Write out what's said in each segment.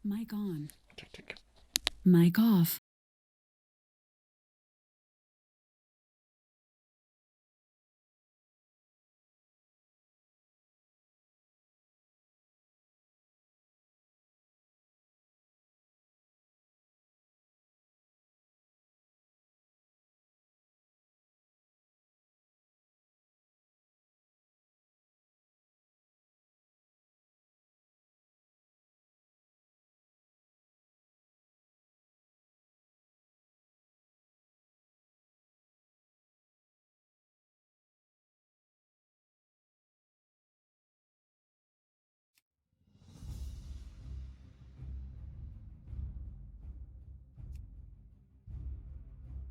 Mic on. Tick, tick. Mic off.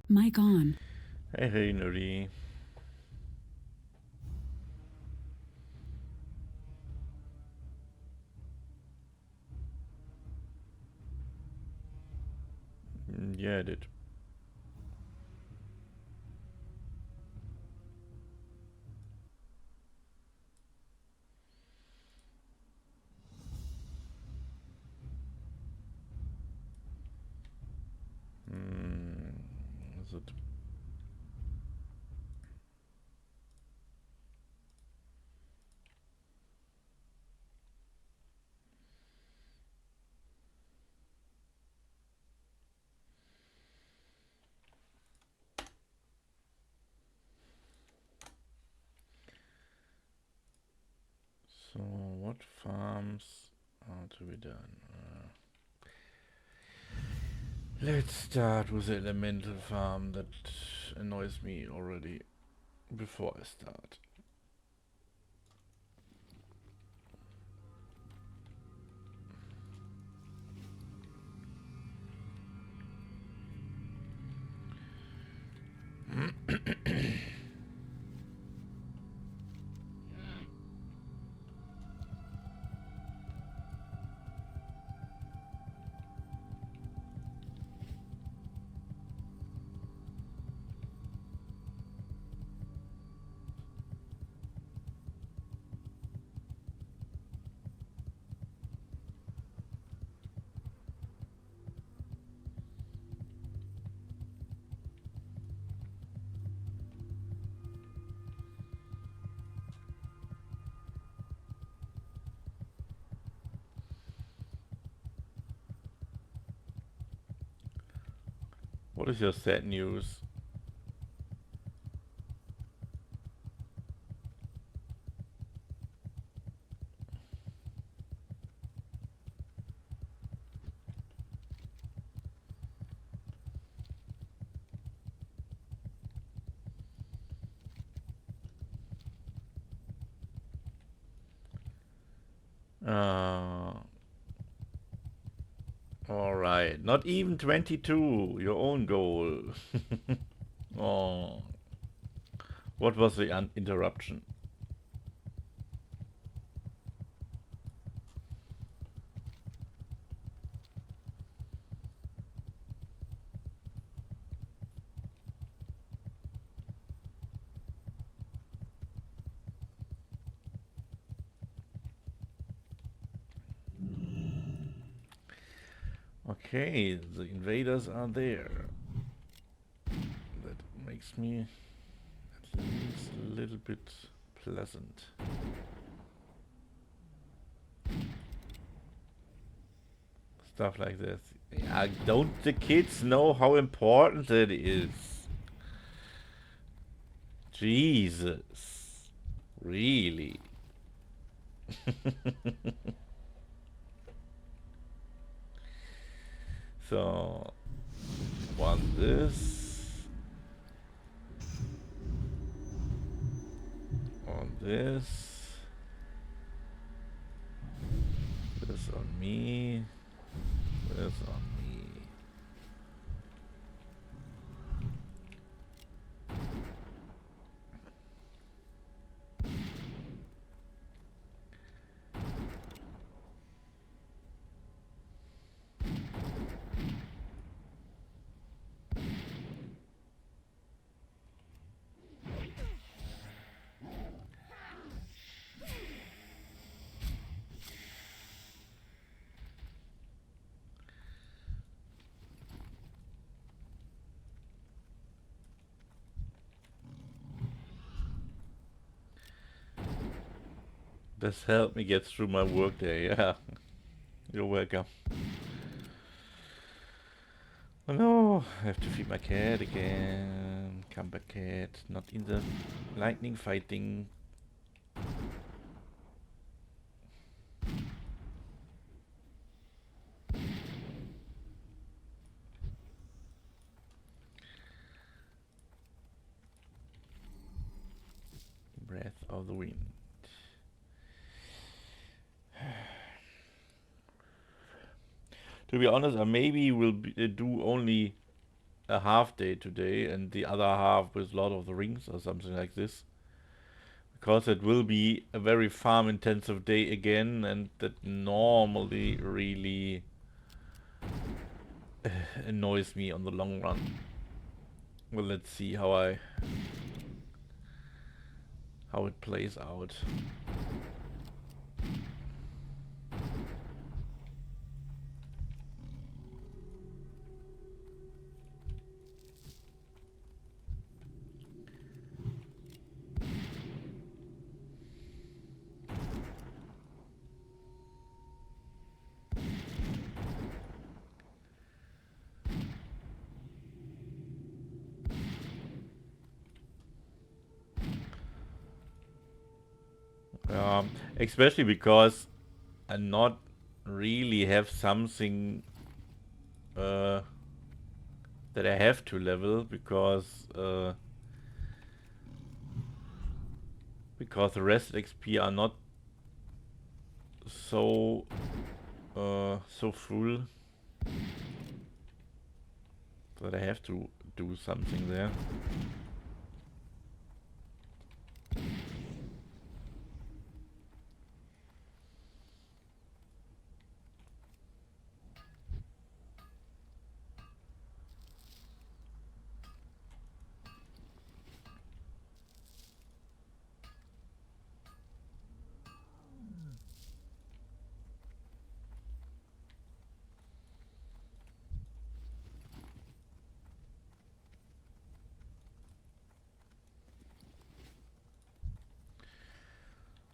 Mic on. Hey, hey, Nuri. Yeah, I did. Is it? So, what farms are to be done? Let's start with the elemental farm that annoys me already before I start. What is your sad news? Alright, not even 22, your own goal. Oh, what was the interruption? Okay, the invaders are there. That makes me at least a little bit pleasant. Stuff like this. Yeah, don't the kids know how important it is? Jesus. Really? So, one this. On this. This on me. This on me. This helped me get through my workday. Yeah, you're welcome. Oh no, I have to feed my cat again. Come back, cat. Not in the lightning fighting. Breath of the wind. To be honest, I maybe will do only a half day today and the other half with Lord of the Rings or something like this. Because it will be a very farm intensive day again, and that normally really annoys me on the long run. Well, let's see how it plays out. Especially because I not really have something that I have to level because the rest XP are not so full that I have to do something there.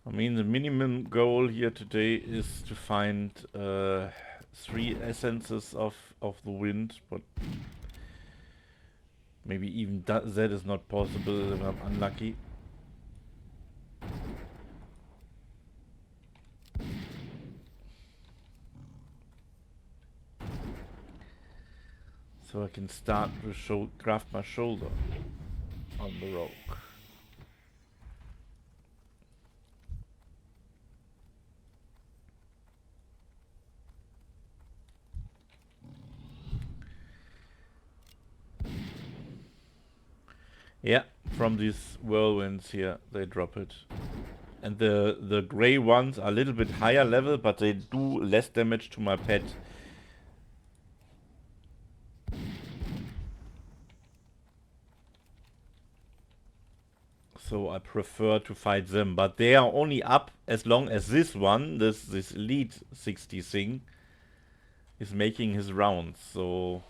I mean, the minimum goal here today is to find 3 essences of the wind, but maybe even that is not possible if I'm unlucky. So I can start to craft my shoulder on the rogue. Yeah, from these whirlwinds here, they drop it. And the gray ones are a little bit higher level, but they do less damage to my pet. So I prefer to fight them, but they are only up as long as this one, this elite 60 thing, is making his rounds. So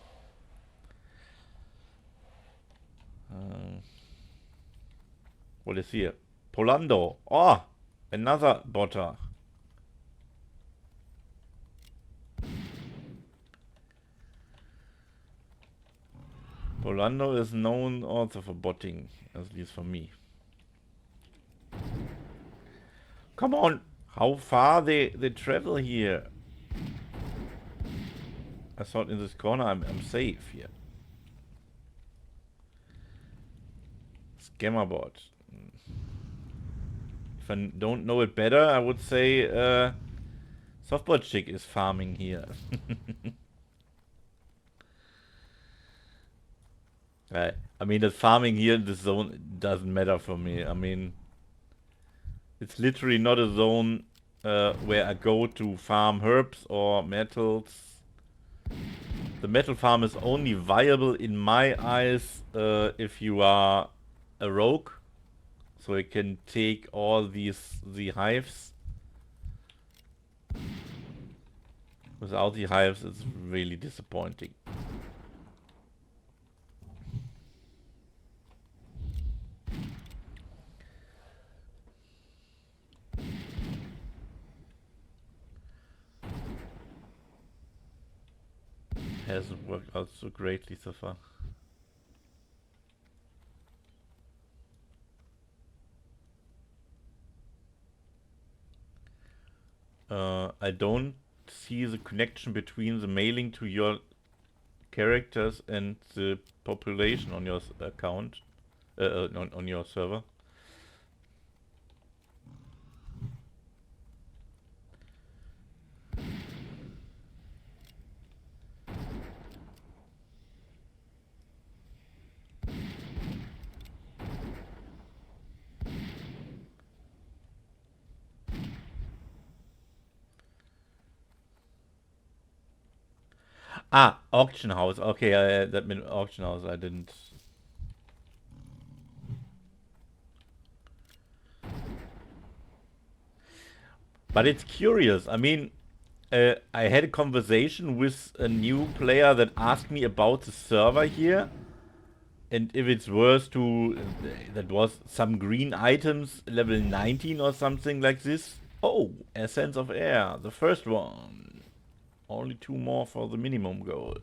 what is here? Polando. Oh, another botter. Polando is known also for botting, at least for me. Come on! How far they travel here? I thought in this corner I'm safe here. Scammerbot. If I don't know it better, I would say Softball Chick is farming here. I mean, that farming here in this zone doesn't matter for me. I mean, it's literally not a zone where I go to farm herbs or metals. The metal farm is only viable in my eyes if you are a rogue. So you can take all the hives. Without the hives, it's really disappointing. hasn't worked out so greatly so far. I don't see the connection between the mailing to your characters and the population on your account, on your server. Ah, auction house. Okay, that meant auction house. I didn't. But it's curious. I mean, I had a conversation with a new player that asked me about the server here. And if it's worth to... that was some green items, level 19 or something like this. Oh, Essence of Air, the first one. Only 2 more for the minimum goal.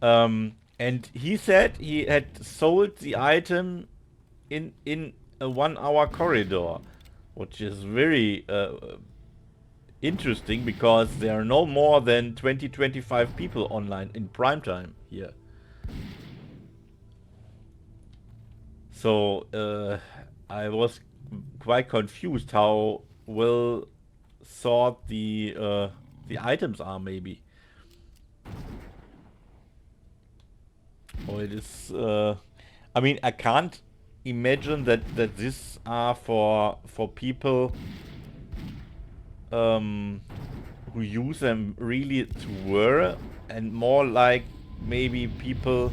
And he said he had sold the item in a 1-hour corridor, which is very interesting because there are no more than 20-25 people online in prime time here. So I was quite confused how well thought the items are, maybe. Or it is. I mean, I can't imagine that this are for people who use them really to wear, and more like maybe people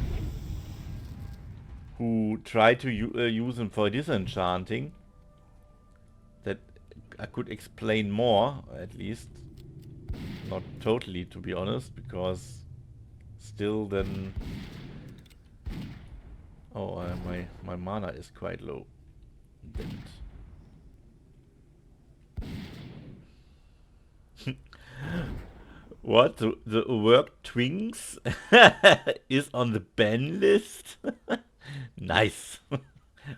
who try to use them for disenchanting. That I could explain more, at least. Not totally, to be honest, because still then... Oh, my mana is quite low. Damn it. What? The work Twinks is on the ban list? Nice.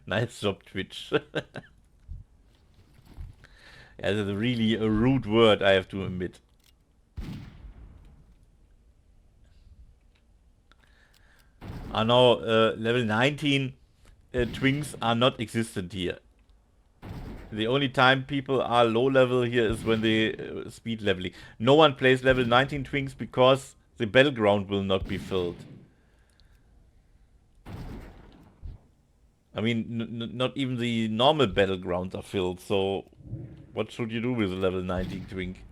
Nice job, Twitch. Yeah, that's really a rude word, I have to admit. I know level 19 Twinks are not existent here. The only time people are low level here is when they speed leveling. No one plays level 19 Twinks because the battleground will not be filled. I mean, not even the normal battlegrounds are filled, so what should you do with a level 19 Twink?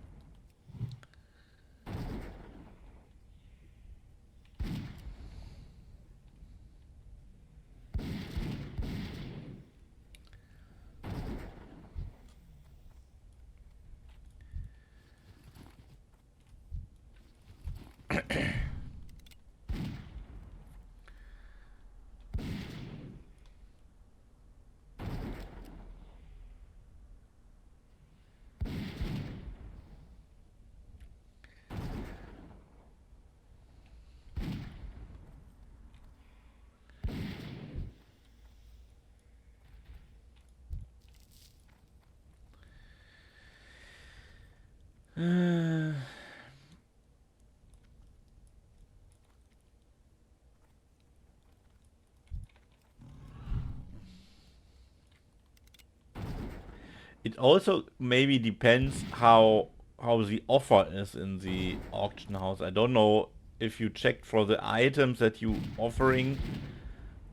It also maybe depends how the offer is in the auction house. I don't know if you checked for the items that you offering,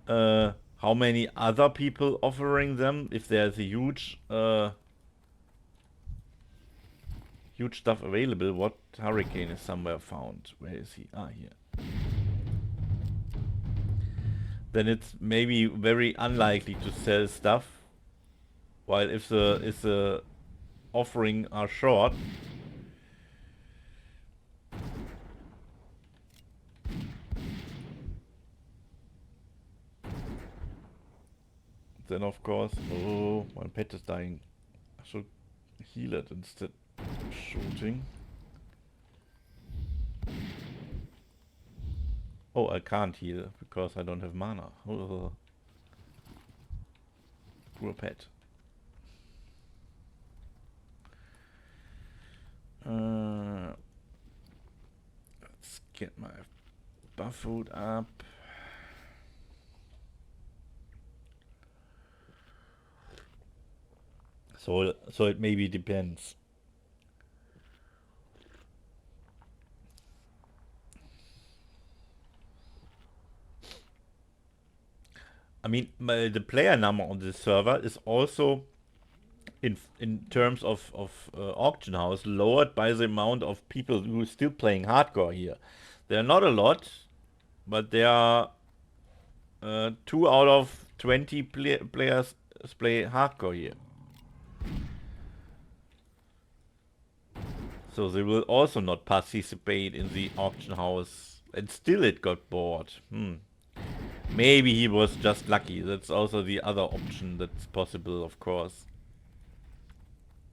how many other people offering them, if there's a huge huge stuff available. What hurricane is somewhere found? Where is he? Ah, here. Then it's maybe very unlikely to sell stuff. While if the offering are short, then of course... Oh, my pet is dying. I should heal it instead of shooting. Oh, I can't heal because I don't have mana. Oh, poor pet. Let's get my buff food up. So it maybe depends. I mean, the player number on this server is also in terms of auction house lowered by the amount of people who are still playing hardcore here. There are not a lot, but there are 2 out of 20 players play hardcore here. So they will also not participate in the auction house, and still it got bored. Maybe he was just lucky. That's also the other option that's possible, of course.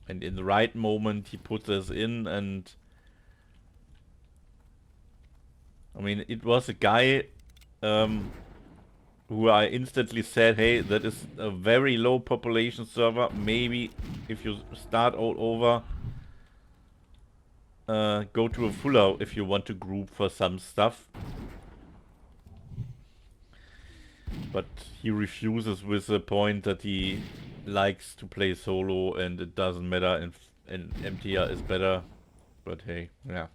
And in the right moment he put this in, and I mean, it was a guy who I instantly said, hey, that is a very low population server. Maybe if you start all over, go to a fuller if you want to group for some stuff. But he refuses with the point that he likes to play solo and it doesn't matter, and MTR is better. But hey, yeah.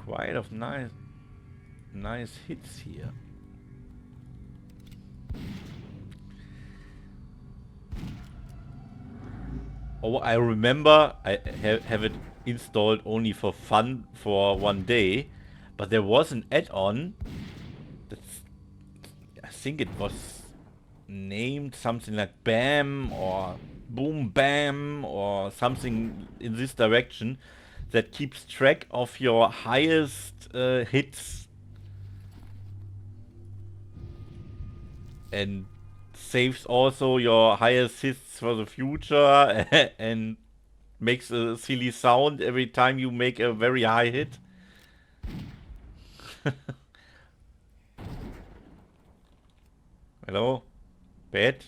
Quite of nice hits here. Oh, I remember I have it installed only for fun for one day, but there was an add-on that's, I think it was named something like Bam or Boom Bam or something in this direction, that keeps track of your highest hits and saves also your highest hits for the future and makes a silly sound every time you make a very high hit. Hello? Pet?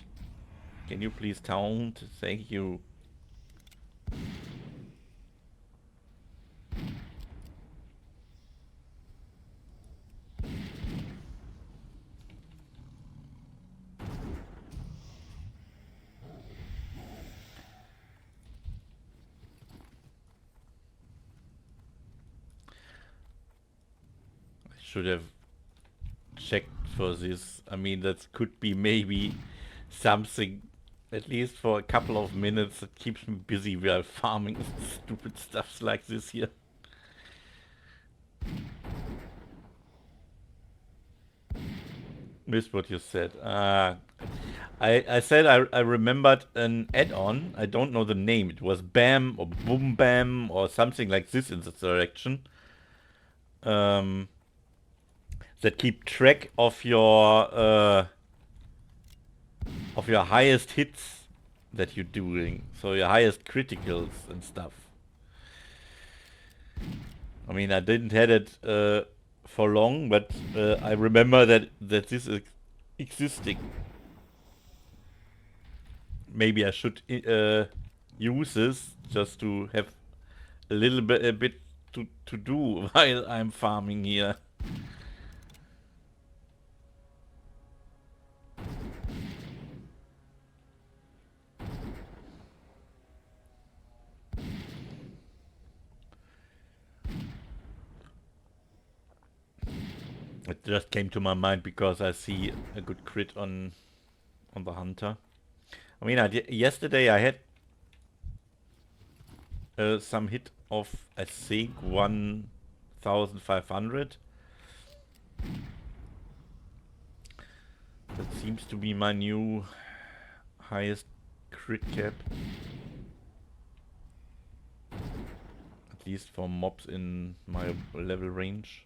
Can you please taunt? Thank you. I should have checked for this. I mean, that could be maybe something, at least for a couple of minutes, that keeps me busy while farming stupid stuff like this here. Missed what you said. I said I remembered an add-on. I don't know the name. It was Bam or Boom Bam or something like this in this direction. That keep track of your highest hits that you're doing. So your highest criticals and stuff. I mean, I didn't had it for long, but I remember that this is existing. Maybe I should use this just to have a bit to do while I'm farming here. It just came to my mind because I see a good crit on the hunter. I mean, yesterday I had some hit of, I think, 1,500. That seems to be my new highest crit cap. At least for mobs in my level range.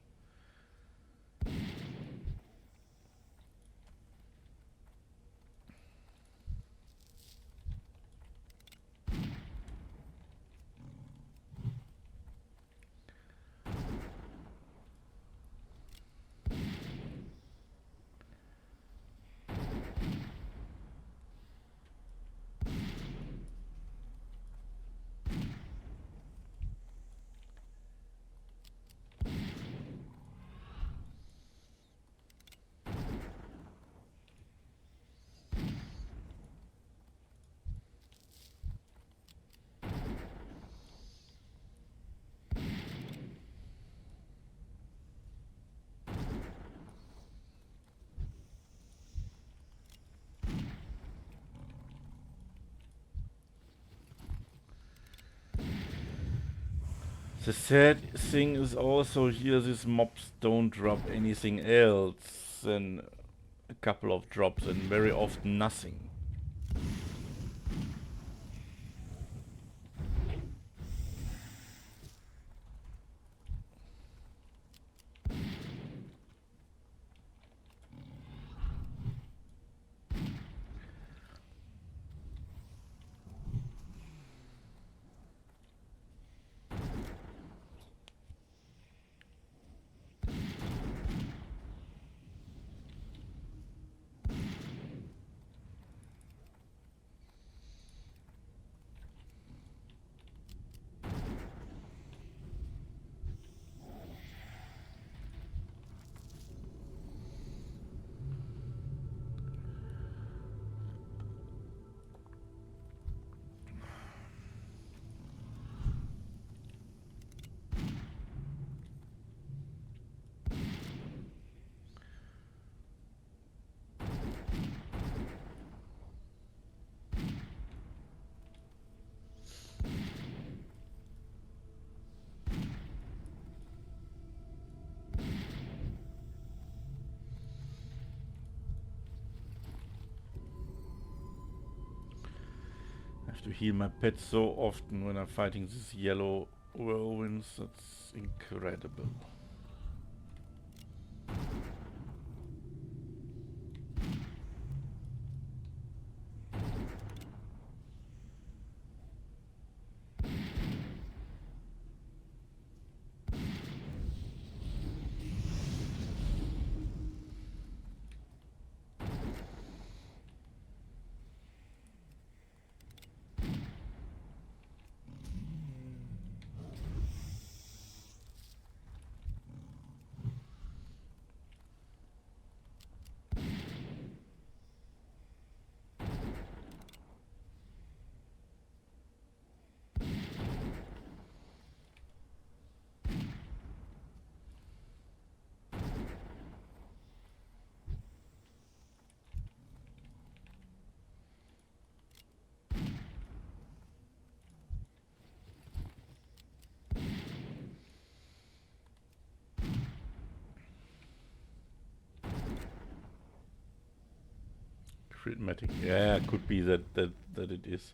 The sad thing is also here these mobs don't drop anything else than a couple of drops and very often nothing. I have to heal my pet so often when I'm fighting these yellow whirlwinds. That's incredible. Critmatic. Yeah, could be that it is.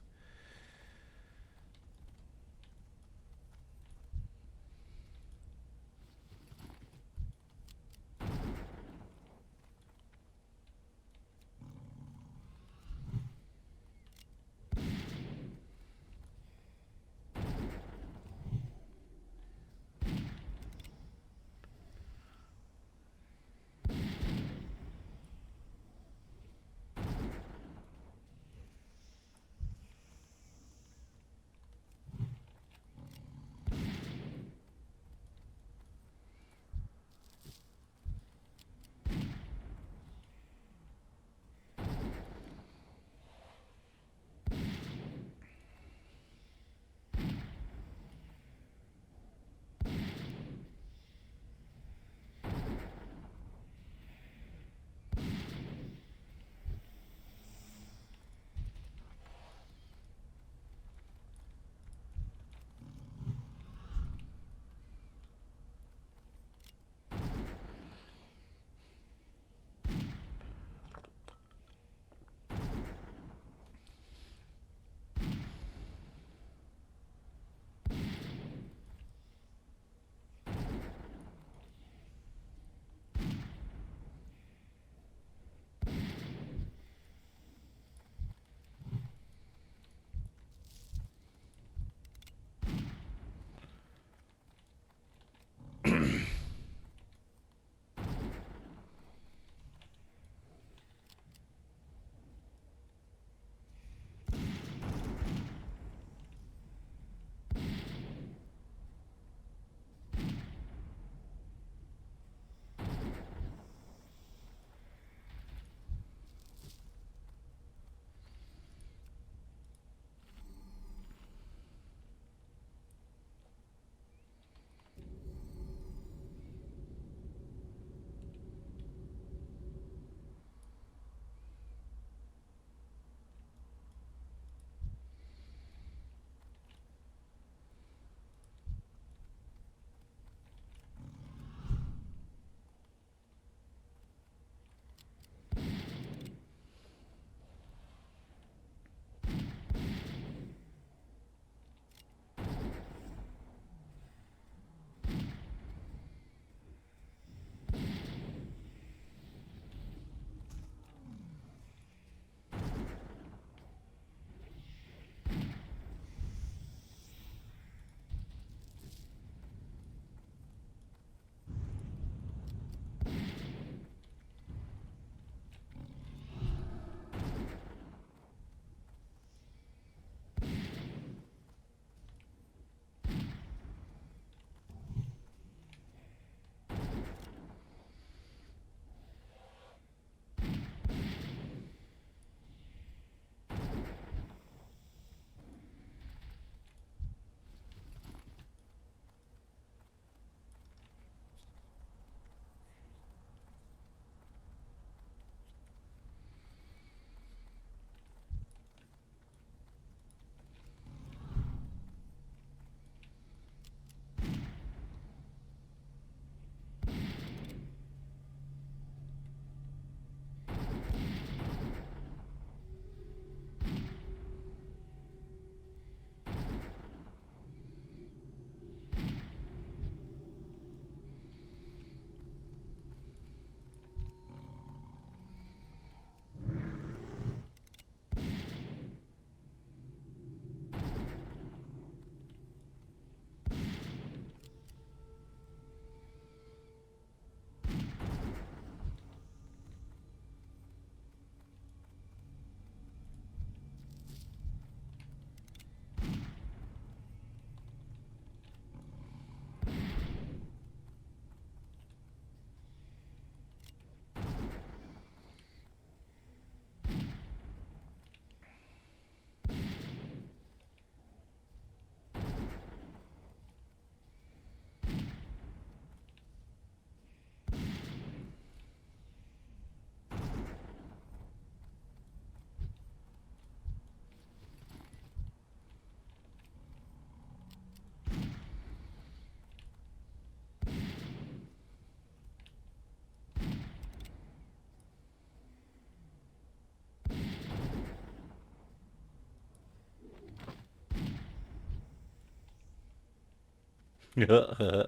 I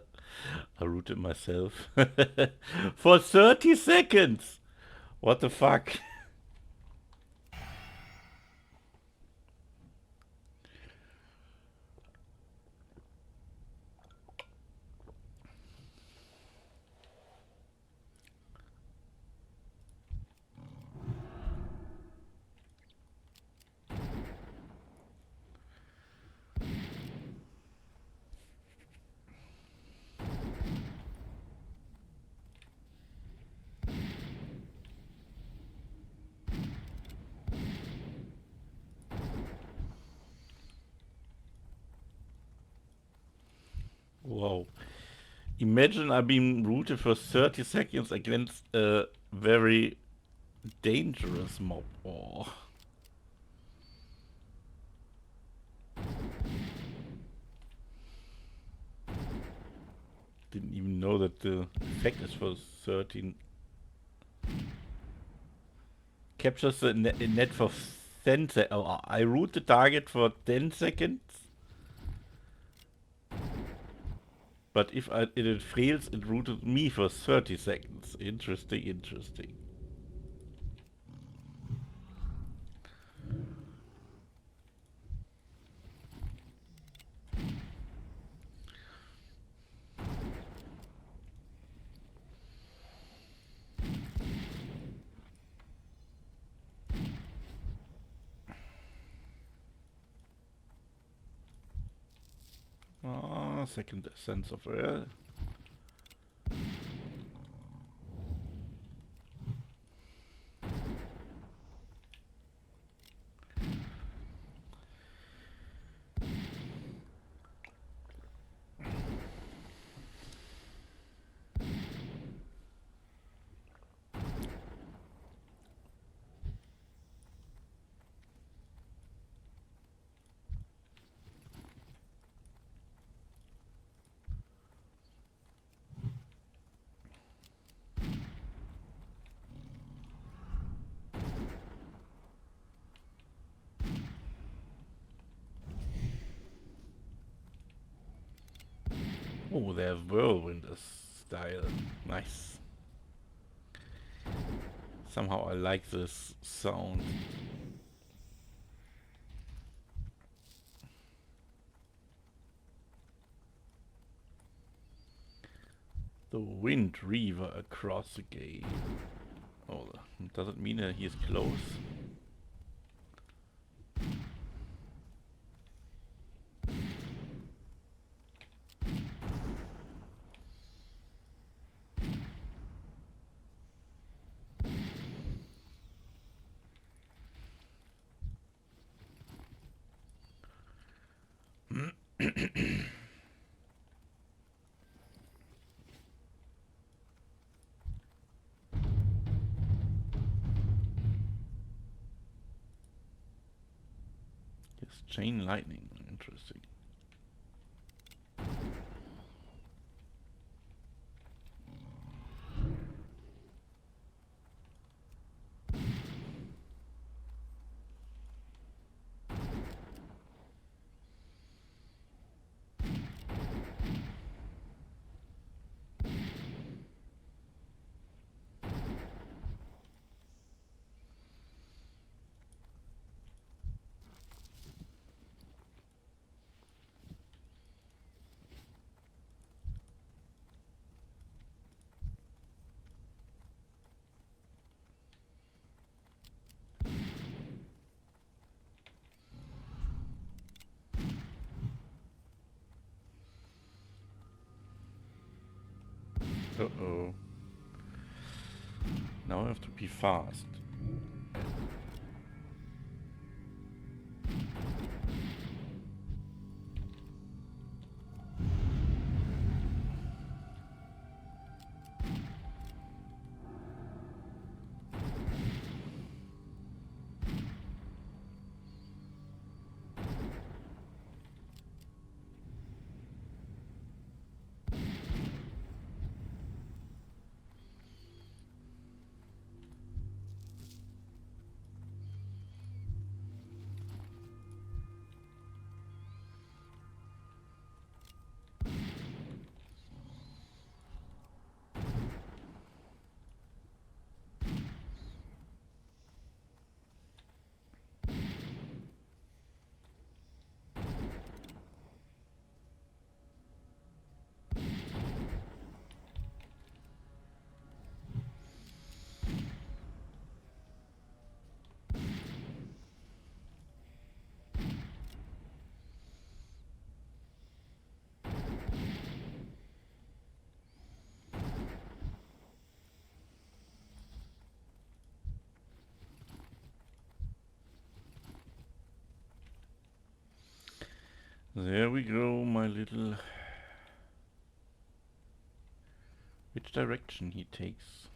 rooted myself for 30 seconds. What the fuck? Wow. Imagine I've been rooted for 30 seconds against a very dangerous mob. Oh. Didn't even know that the effect is for 13. Captures the net for 10 seconds. Oh, I root the target for 10 seconds. But if it fails, it rooted me for 30 seconds. Interesting, interesting. Ah, second sense of air. Oh, they have whirlwind style. Nice. Somehow I like this sound. The Wind Reaver across the game. Oh, doesn't mean that he is close. Yes, chain lightning. Interesting. Uh-oh. Now I have to be fast. There we go, my little... Which direction he takes?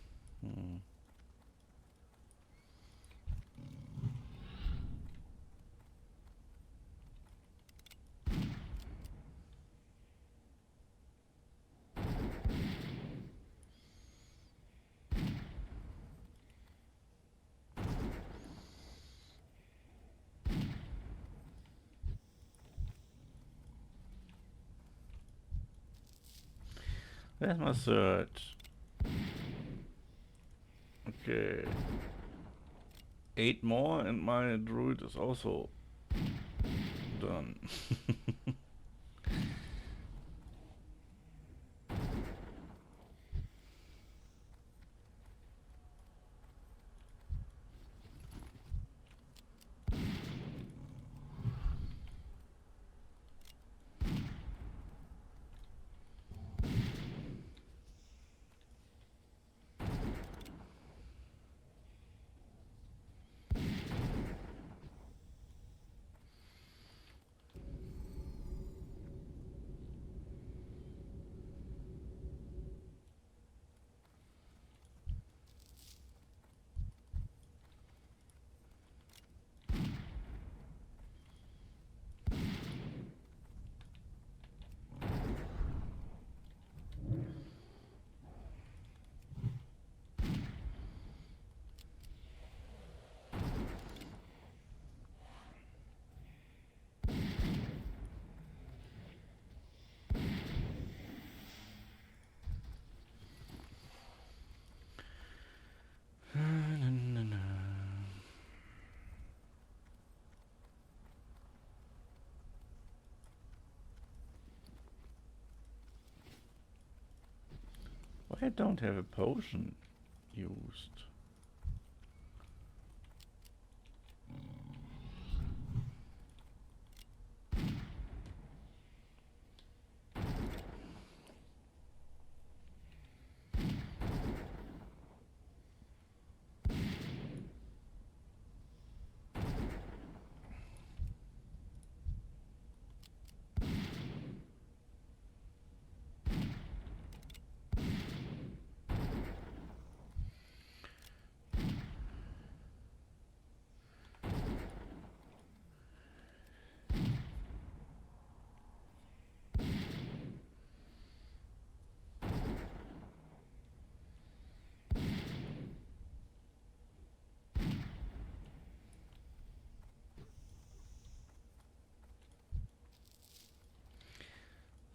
There's my search. Okay. 8 more and my druid is also done. Why I don't have a potion used?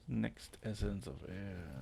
Next essence of air.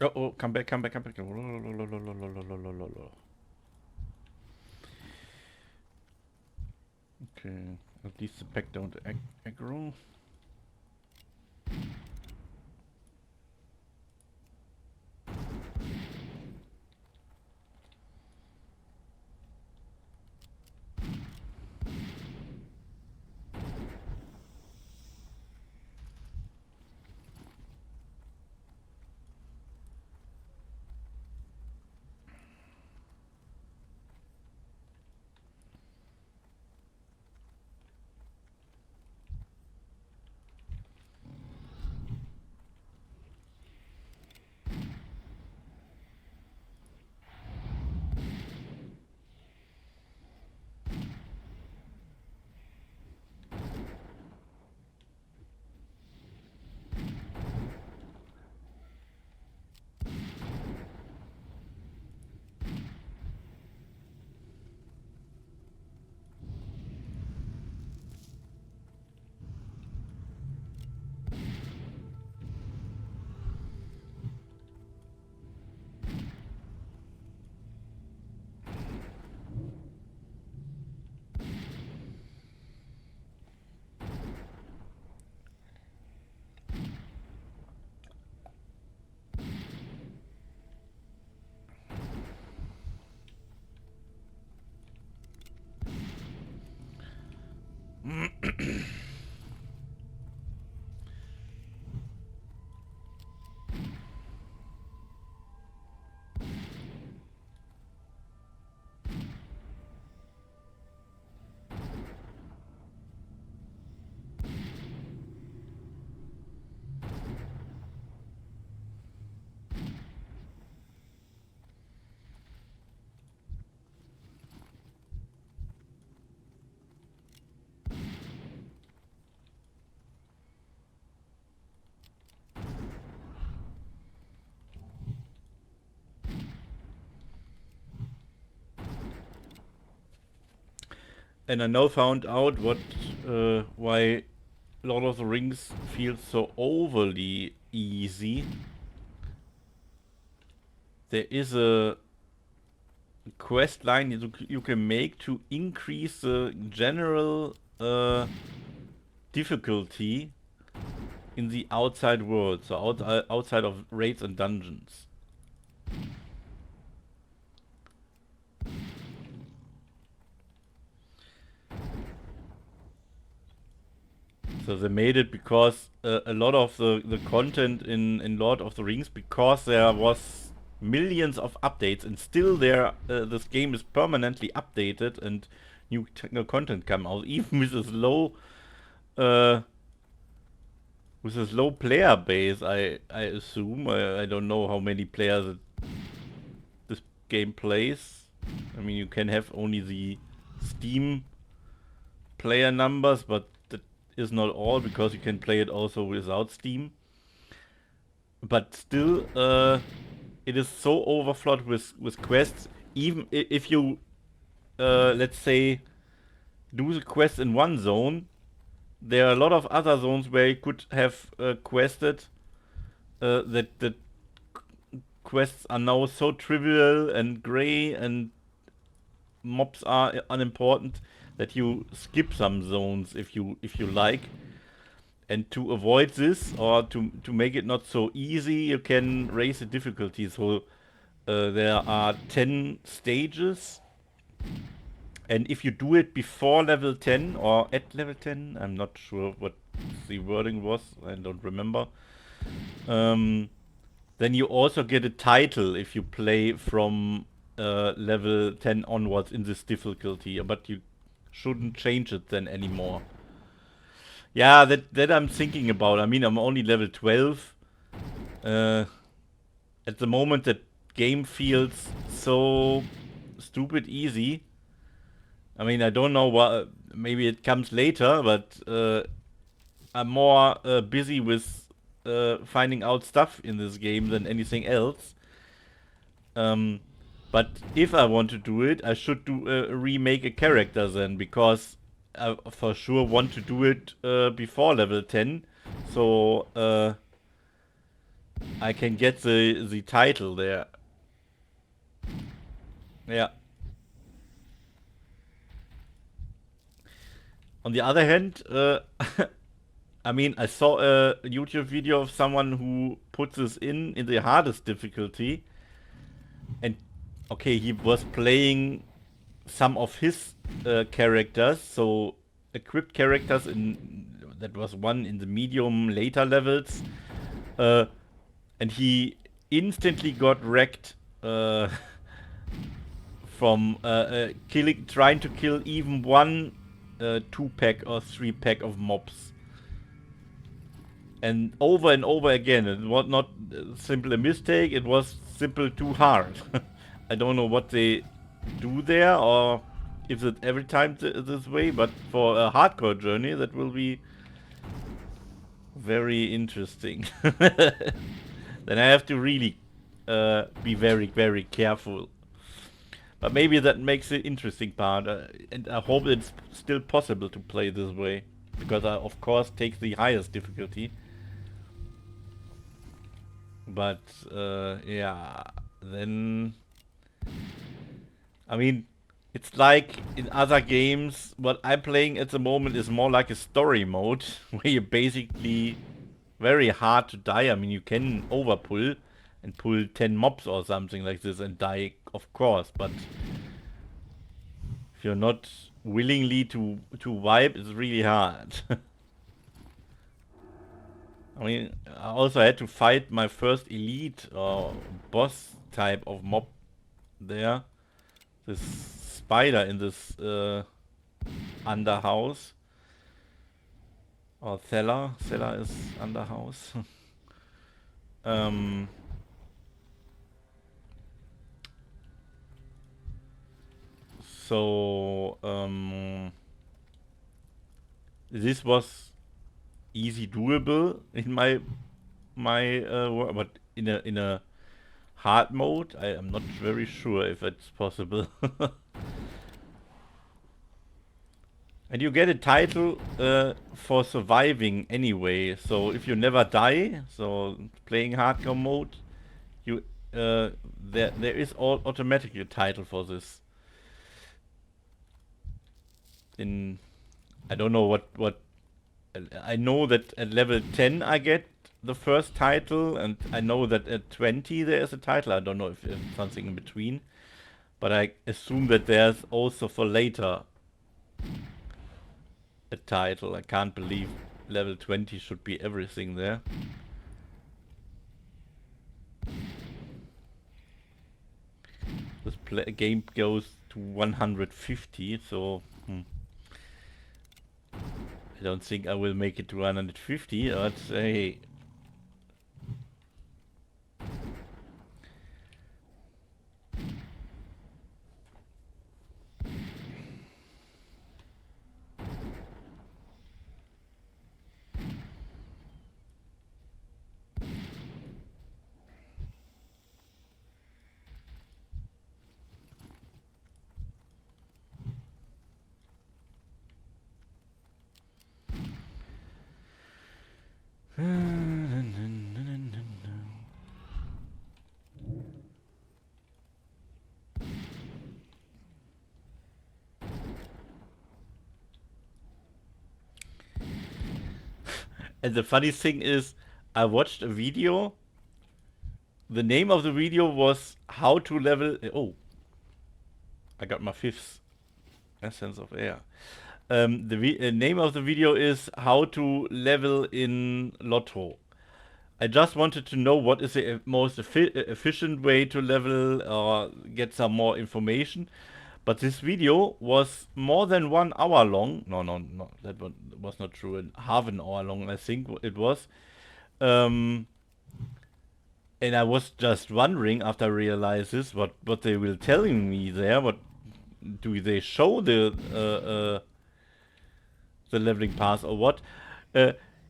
Oh, come back. Okay, at least the pack don't aggro. And I now found out why Lord of the Rings feels so overly easy. There is a quest line you can make to increase the general difficulty in the outside world, so outside of raids and dungeons. So they made it because a lot of the content in Lord of the Rings, because there was millions of updates and still this game is permanently updated and new content come out, even with uh, a low player base. I assume I don't know how many players this game plays. I mean, you can have only the Steam player numbers, but that is not all, because you can play it also without Steam. But still, it is so overflowed with quests. Even if you, let's say, do the quest in one zone, there are a lot of other zones where you could have quested that quests are now so trivial and gray and mobs are unimportant that you skip some zones if you like. And to avoid this, or to make it not so easy, you can raise the difficulty. So there are 10 stages, and if you do it before level 10 or at level 10, I'm not sure what the wording was, I don't remember, then you also get a title if you play from level 10 onwards in this difficulty, but you shouldn't change it then anymore. Yeah, that I'm thinking about. I mean, I'm only level 12. At the moment, that game feels so stupid easy. I mean, I don't know what. Maybe it comes later, but I'm more busy with finding out stuff in this game than anything else. But if I want to do it, I should remake a character then, because I for sure want to do it before level 10. So I can get the title there. Yeah. On the other hand, I mean, I saw a YouTube video of someone who put this in the hardest difficulty, and okay, he was playing some of his characters, so equipped characters in that was one in the medium later levels, and he instantly got wrecked from trying to kill even one 2-pack or 3-pack of mobs. And over again, it was not simply a mistake, it was simple too hard. I don't know what they do there, or if it's every time this way, but for a hardcore journey, that will be very interesting. Then I have to really be very, very careful. But maybe that makes the interesting part, and I hope it's still possible to play this way, because I of course take the highest difficulty. But yeah, then I mean, it's like in other games, what I'm playing at the moment is more like a story mode, where you're basically very hard to die. I mean, you can overpull and pull 10 mobs or something like this and die, of course, but if you're not willingly to wipe, it's really hard. I mean, I also had to fight my first elite or boss type of mob there. This spider in this underhouse. Or cellar. Cellar is underhouse. So this was easy doable in my but in a hard mode, I am not very sure if it's possible. And you get a title for surviving anyway. So if you never die, so playing hardcore mode, you there is automatically a title for this. In I don't know what I know that at level 10 I get the first title, and I know that at 20 there is a title. I don't know if it's something in between, but I assume that there's also for later a title. I can't believe level 20 should be everything there. This game goes to 150, so I don't think I will make it to 150, but hey. And the funny thing is, I watched a video. The name of the video was how to level... Oh, I got my 5th essence of air. The name of the video is how to level in Lotto. I just wanted to know what is the most efficient way to level or get some more information. But this video was more than 1 hour long. No, that was not true. Half an hour long, I think it was. And I was just wondering after I realized this, what they were telling me there. What do they show the leveling path or what?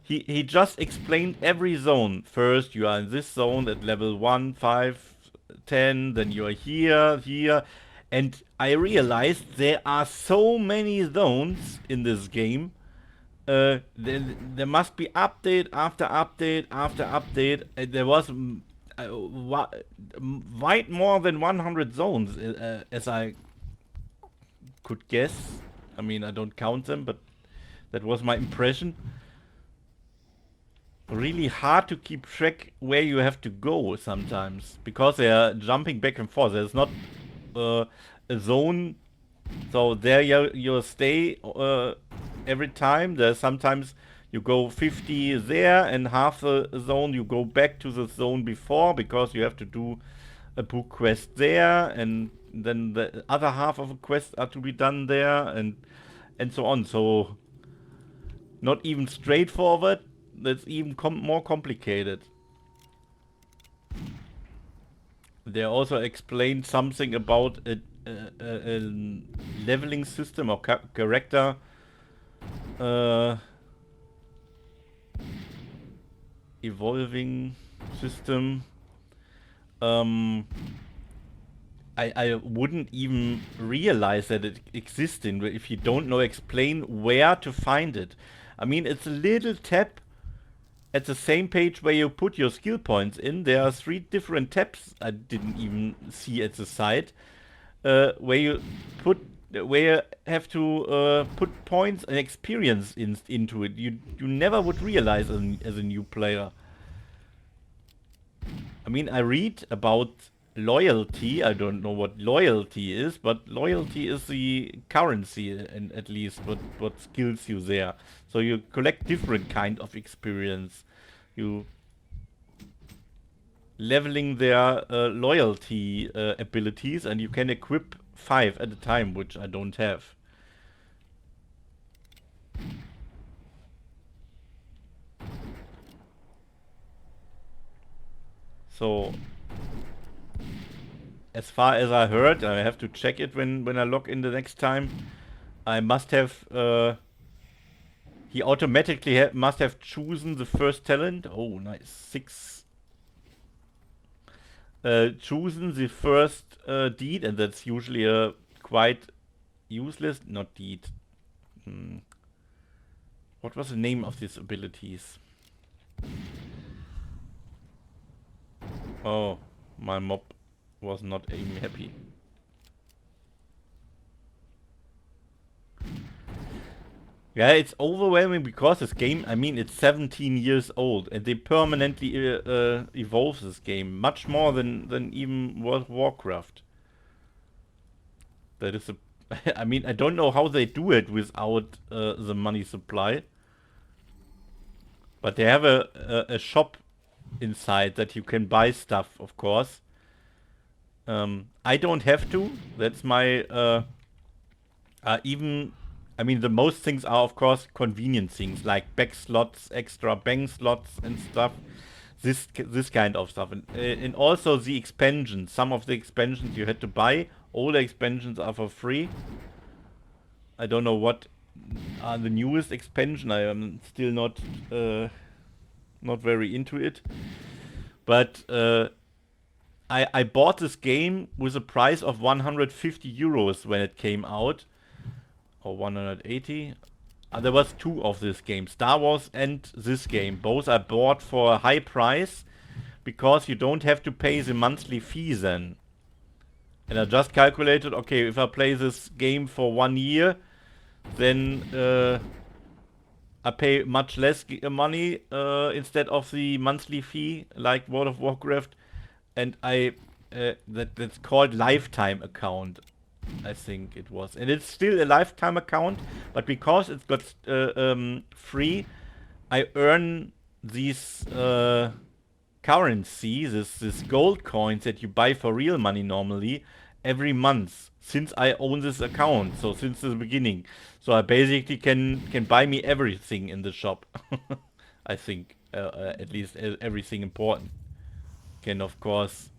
He just explained every zone. First, you are in this zone at level 1, 5, 10. Then you are here. And I realized there are so many zones in this game. there must be update after update after update. There was wide more than 100 zones, as I could guess. I mean, I don't count them, but that was my impression. Really hard to keep track where you have to go sometimes, because they are jumping back and forth. There's not a zone, so there you stay every time. There's sometimes you go 50 there, and half the zone you go back to the zone before, because you have to do a book quest there, and then the other half of a quest are to be done there, and so on. So not even straightforward. That's even more complicated. They also explained something about a leveling system or character evolving system. I wouldn't even realize that it existed if you don't know explain where to find it. I mean, it's a little tab at the same page where you put your skill points in. There are 3 different tabs I didn't even see at the side, where you have to put points and experience into it. You never would realize as a new player. I mean, I read about loyalty. I don't know what loyalty is, but loyalty is the currency, and at least what skills you there. So you collect different kind of experience. You leveling their loyalty abilities, and you can equip 5 at a time, which I don't have. So as far as I heard, I have to check it when I log in the next time. I must have he automatically must have chosen the first talent. Oh, nice. 6. Chosen the first deed, and that's usually a quite useless, not deed. What was the name of these abilities? Oh, my mob was not even happy. Yeah, it's overwhelming because this game, I mean, it's 17 years old, and they permanently evolve this game much more than even World of Warcraft. That is I mean, I don't know how they do it without the money supply, but they have a shop inside that you can buy stuff, of course. I don't have to. That's my even. I mean, the most things are, of course, convenient things, like back slots, extra bank slots and stuff. This kind of stuff. And also the expansions. Some of the expansions you had to buy. All the expansions are for free. I don't know what are the newest expansion. I am still not very into it. But I bought this game with a price of 150 euros when it came out. Or 180. There was 2 of this game, Star Wars and this game. Both I bought for a high price because you don't have to pay the monthly fee then. And I just calculated, okay, if I play this game for 1 year, then I pay much less money instead of the monthly fee, like World of Warcraft. And that's called lifetime account. I think it was, and it's still a lifetime account, but because it's got free, I earn these currency, this gold coins that you buy for real money normally every month since I own this account. So since the beginning, so I basically can buy me everything in the shop. I think at least everything important. Can of course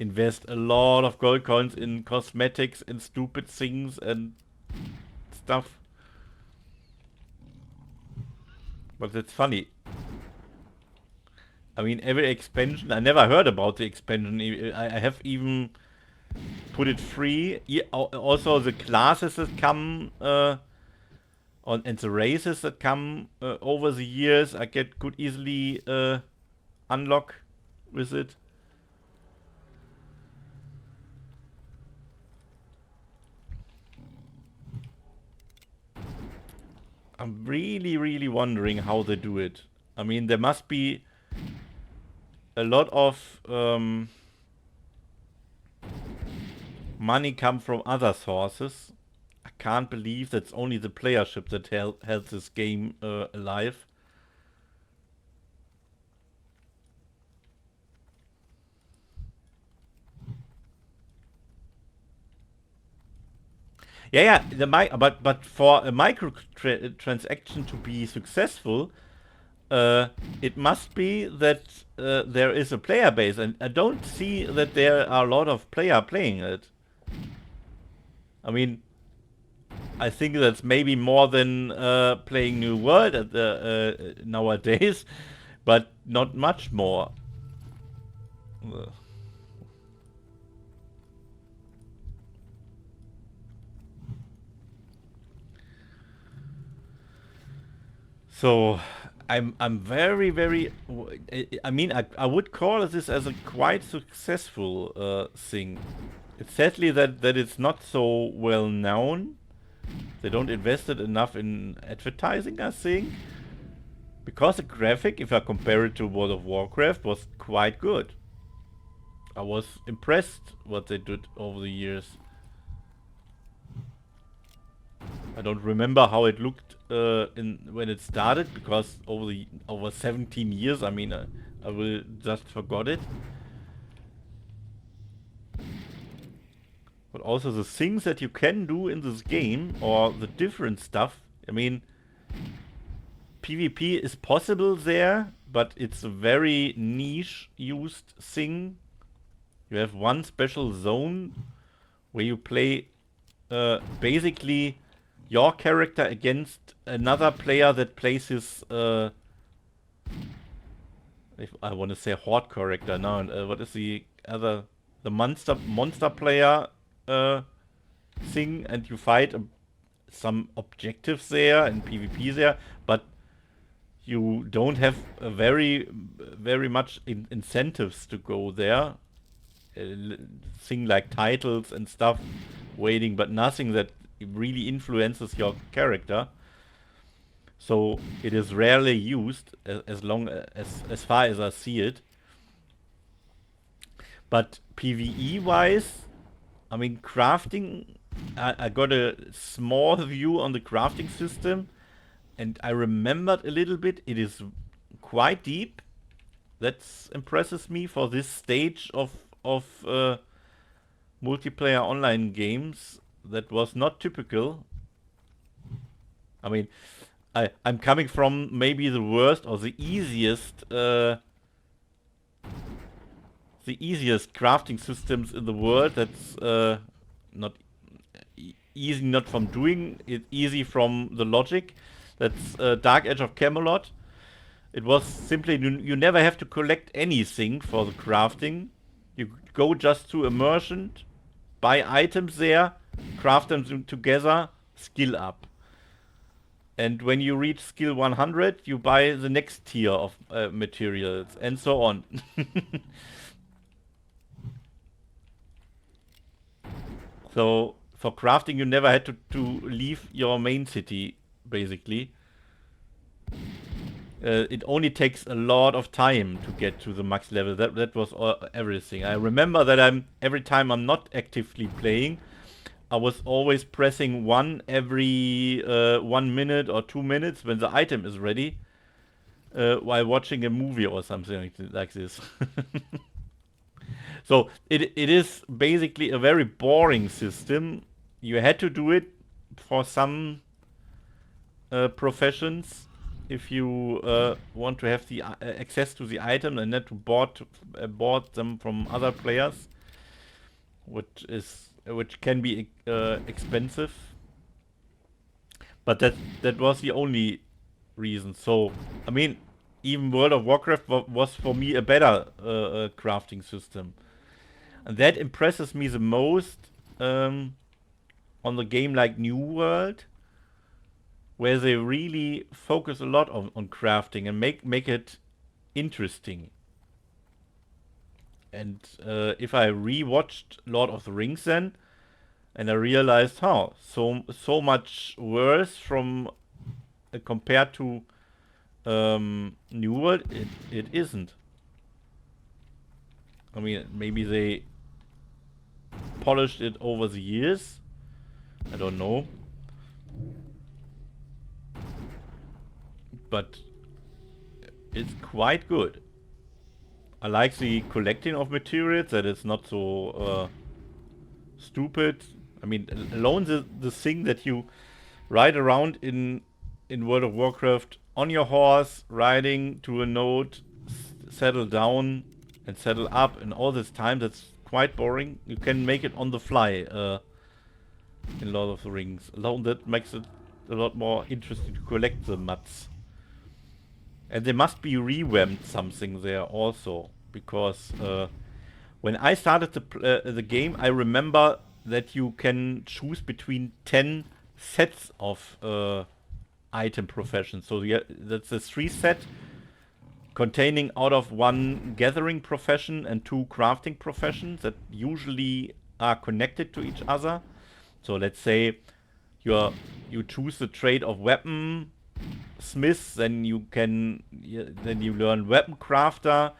invest a lot of gold coins in cosmetics and stupid things and stuff. But it's funny. I mean, every expansion, I never heard about the expansion. I have even put it free. Also, the classes that come and the races that come over the years, I could easily unlock with it. I'm really wondering how they do it. I mean, there must be a lot of money come from other sources. I can't believe that's only the playership that held this game alive. Yeah, but for a micro transaction to be successful, it must be that there is a player base, and I don't see that there are a lot of playing it. I mean, I think that's maybe more than playing New World at the nowadays, but not much more. So I'm very. I mean, I would call this as a quite successful thing. It's sadly that it's not so well known. They don't invest it enough in advertising, I think. Because the graphic, if I compare it to World of Warcraft, was quite good. I was impressed what they did over the years. I don't remember how it looked when it started, because over 17 years, I mean, I will just forgot it. But also the things that you can do in this game, or the different stuff. I mean, PvP is possible there, but it's a very niche used thing. You have one special zone where you play basically your character against another player that plays his if I want to say horde character now. What is the other, the monster player thing, and you fight some objectives there and PvP there, but you don't have a very much incentives to go there. Thing like titles and stuff waiting, but nothing that really influences your character. So it is rarely used, as far as I see it. But PvE wise, I mean, crafting, I got a small view on the crafting system, and I remembered a little bit. It is quite deep. That impresses me for this stage of multiplayer online games. That was not typical. I mean, I'm coming from maybe the worst or the easiest crafting systems in the world. That's not easy, not from doing it, easy from the logic. That's Dark Edge of Camelot. It was simply, you never have to collect anything for the crafting. You go just to a merchant, buy items there, craft them together, skill up. And when you reach skill 100, you buy the next tier of materials, and so on. So for crafting, you never had to leave your main city, basically. It only takes a lot of time to get to the max level. That was everything. I remember that every time I'm not actively playing, I was always pressing 1 every 1 minute or 2 minutes when the item is ready, while watching a movie or something like this. So it is basically a very boring system. You had to do it for some professions if you want to have the access to the item and not to board them from other players, which can be expensive. But that was the only reason. So I mean, even World of Warcraft was for me a better crafting system, and that impresses me the most on the game like New World. where they really focus a lot on crafting and make it interesting. And if I rewatched Lord of the Rings then, and I realized, how so much worse from compared to New World, it isn't. I mean, maybe they polished it over the years. I don't know. But it's quite good. I like the collecting of materials, that it's not so stupid. I mean, alone the thing that you ride around in World of Warcraft on your horse, riding to a node, settle down and settle up, and all this time, that's quite boring. You can make it on the fly in Lord of the Rings. Alone that makes it a lot more interesting to collect the mats. And they must be revamped something there also, because when I started the game, I remember that you can choose between 10 sets of item professions. So yeah, that's a 3 set containing out of 1 gathering profession and 2 crafting professions that usually are connected to each other. So let's say you choose the trade of weapon smith, then you learn weapon crafter,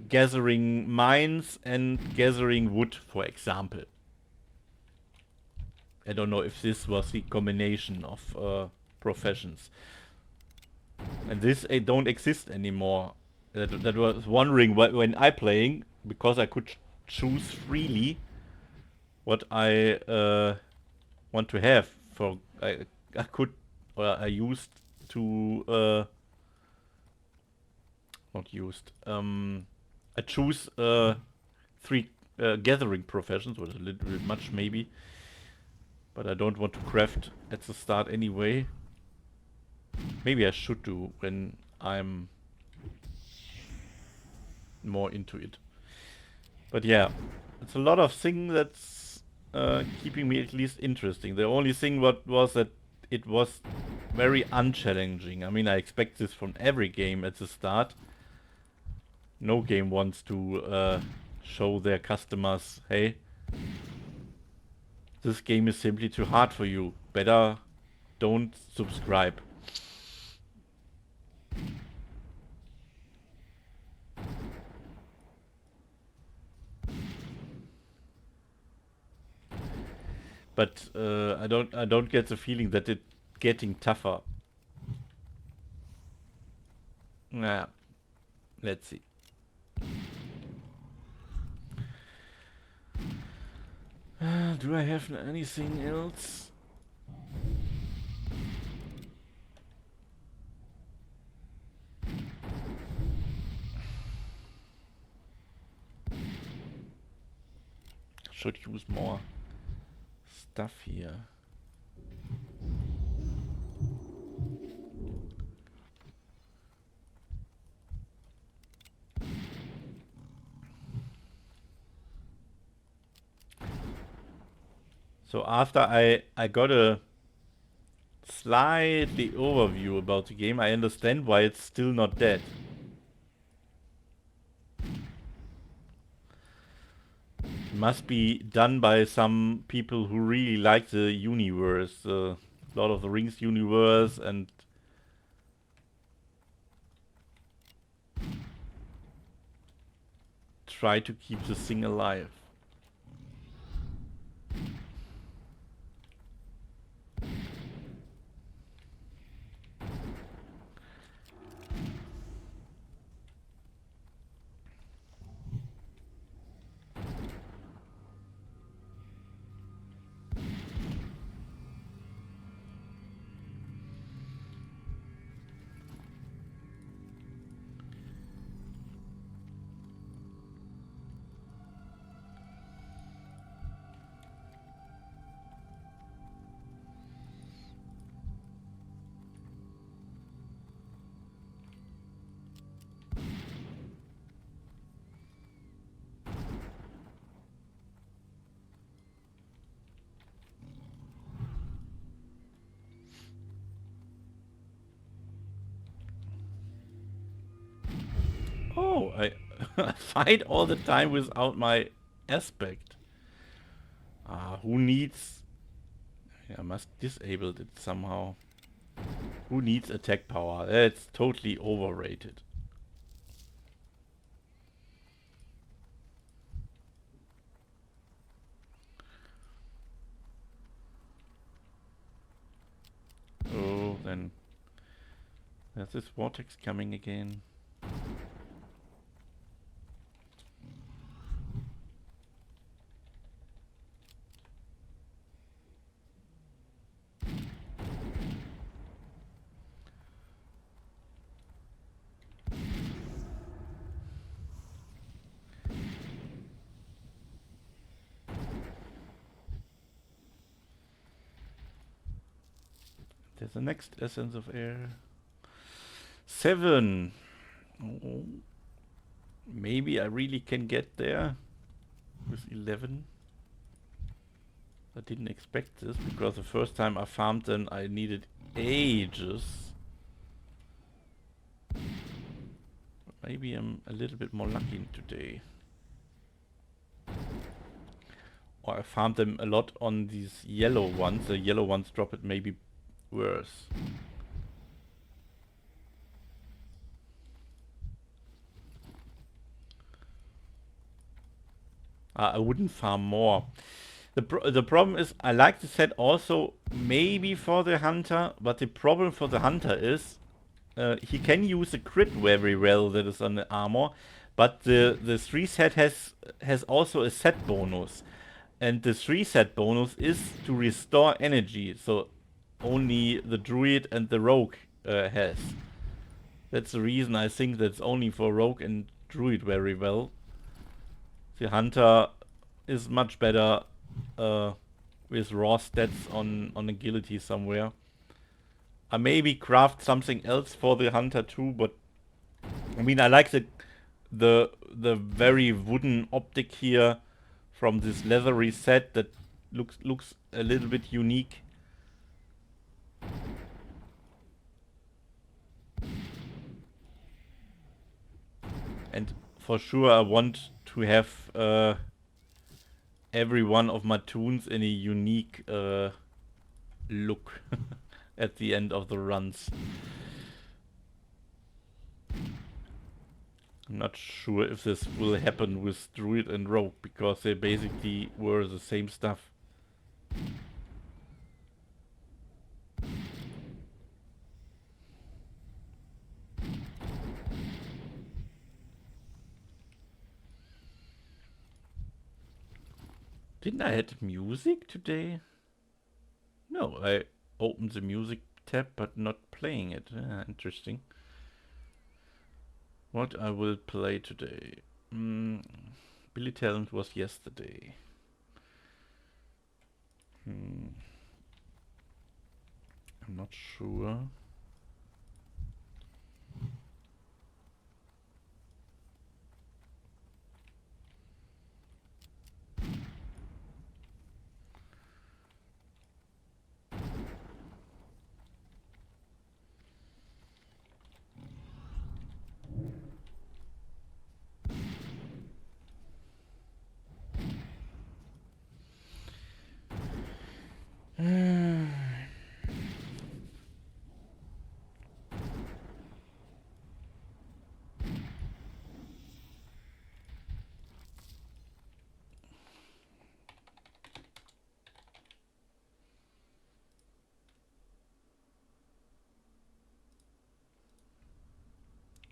gathering mines and gathering wood, for example. I don't know if this was the combination of professions. And this don't exist anymore. That was wondering when I playing, because I could choose freely what I want to have. For I could, or I used to not used. I choose 3 gathering professions, which is a little bit much maybe, but I don't want to craft at the start anyway. Maybe I should do when I'm more into it. But yeah, it's a lot of things that's keeping me at least interesting. The only thing was that it was very unchallenging. I mean, I expect this from every game at the start. No game wants to show their customers, hey, this game is simply too hard for you. Better don't subscribe. But I don't get the feeling that it's getting tougher. Nah, let's see. Do I have anything else? Should use more stuff here. So after I got a slightly overview about the game, I understand why it's still not dead. It must be done by some people who really like the universe, the Lord of the Rings universe, and try to keep the thing alive. I fight all the time without my aspect. Who needs... Yeah, I must disable it somehow. Who needs attack power? That's totally overrated. Oh, then there's this vortex coming again. There's the next essence of air. 7. Oh. Maybe I really can get there with 11. I didn't expect this because the first time I farmed them I needed ages. Maybe I'm a little bit more lucky today. Or I farmed them a lot on these yellow ones. The yellow ones drop it maybe worse. I wouldn't farm more. The problem is I like the set also maybe for the hunter, but the problem for the hunter is he can use the crit very well that is on the armor, but the 3 set has also a set bonus. And the 3 set bonus is to restore energy, so only the druid and the rogue has. That's the reason I think that's only for rogue and druid very well. The hunter is much better with raw stats on agility somewhere. I maybe craft something else for the hunter too, but I mean I like the very wooden optic here from this leathery set that looks a little bit unique. And for sure I want to have every one of my toons in a unique look at the end of the runs. I'm not sure if this will happen with druid and rogue because they basically were the same stuff. Didn't I add music today? No, I opened the music tab but not playing it. Interesting. What I will play today? Billy Talent was yesterday. I'm not sure.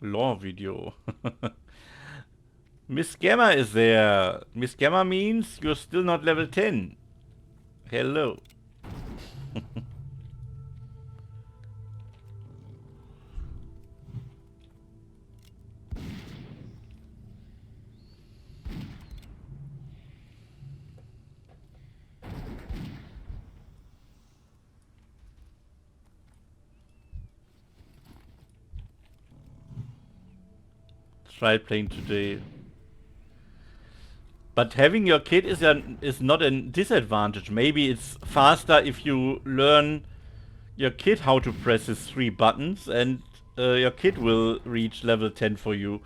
Lore video. Miss Gamma is there. Miss Gamma means you're still not level 10. Hello. Try playing today. But having your kid is not a disadvantage. Maybe it's faster if you learn your kid how to press his 3 buttons and your kid will reach level 10 for you.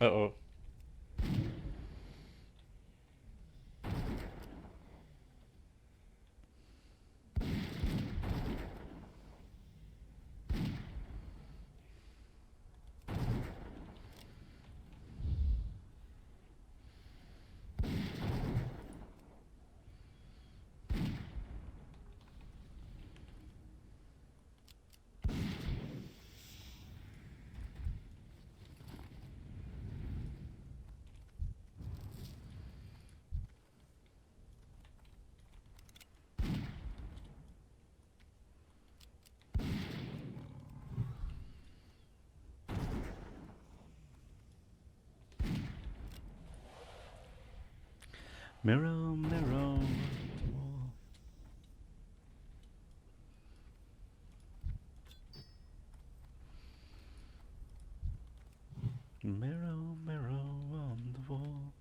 Uh-oh. Mirror, mirror on the wall. Mirror, mirror on the wall.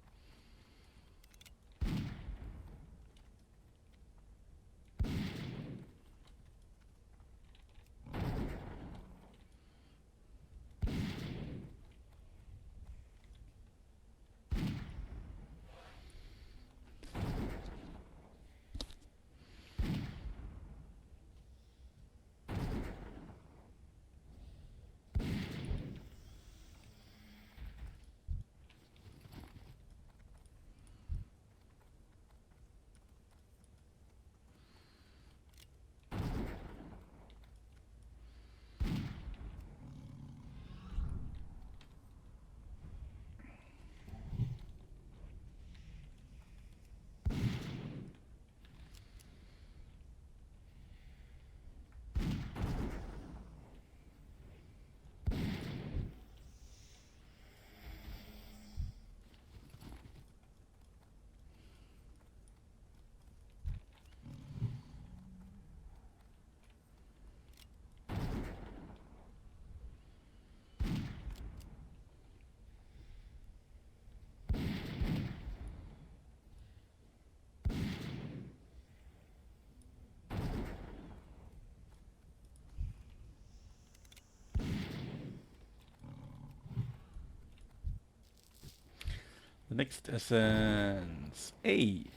The next essence. 8.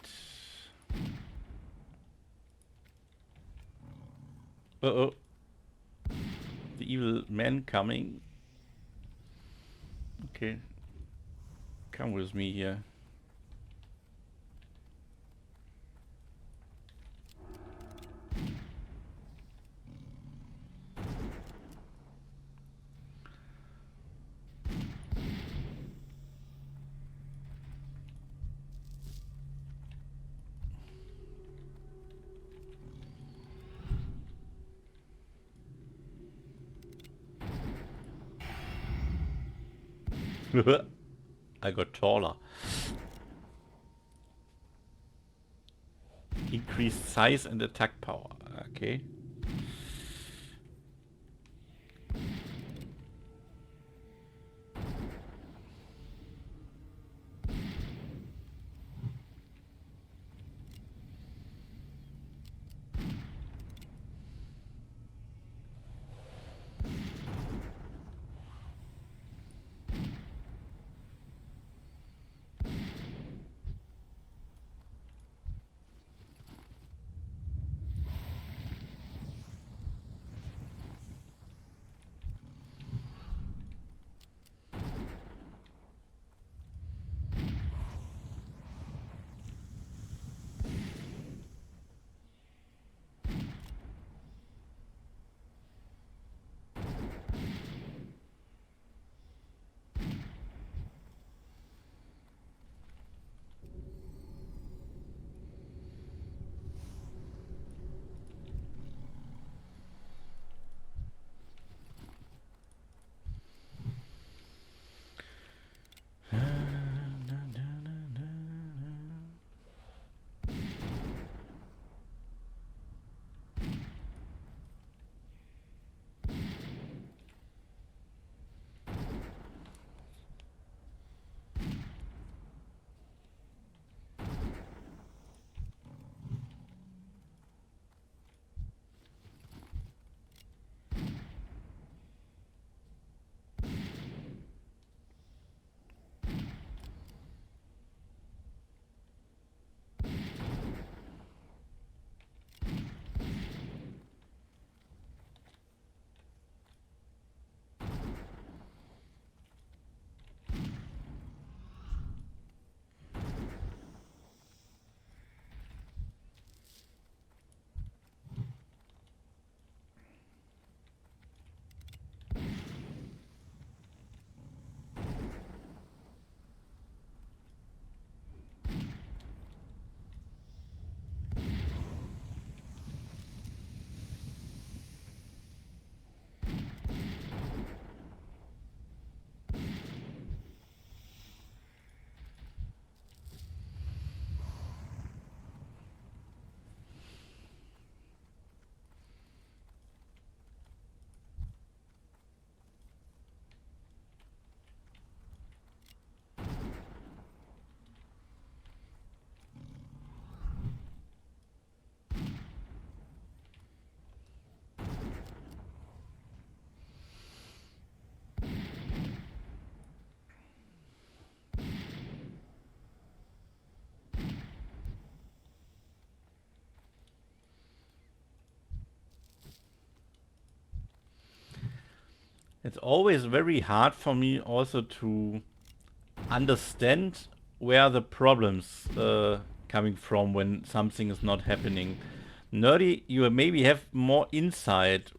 Uh-oh. The evil man coming. Okay. Come with me here. I got taller. Increased size and attack power. Okay. It's always very hard for me also to understand where the problems coming from when something is not happening. Nerdy, you maybe have more insight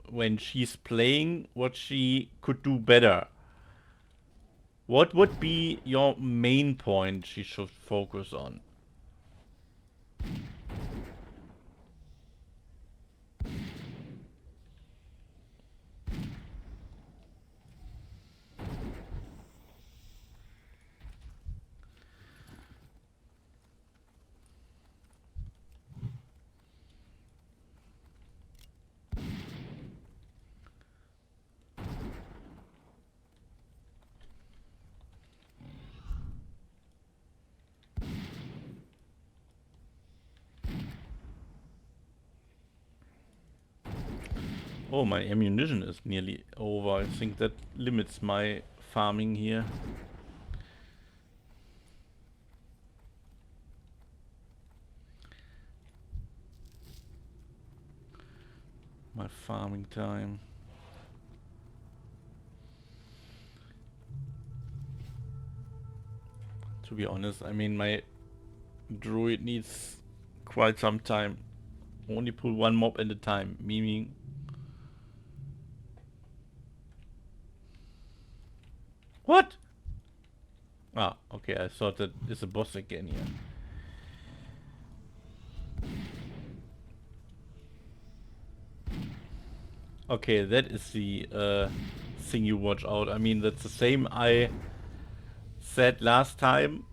when she's playing what she could do better. What would be your main point she should focus on? Oh, my ammunition is nearly over. I think that limits my farming here. My farming time. To be honest, I mean, my druid needs quite some time. Only pull one mob at a time, meaning... What? Ah, okay, I thought that is a boss again here. Okay, that is the thing you watch out. I mean, that's the same I said last time.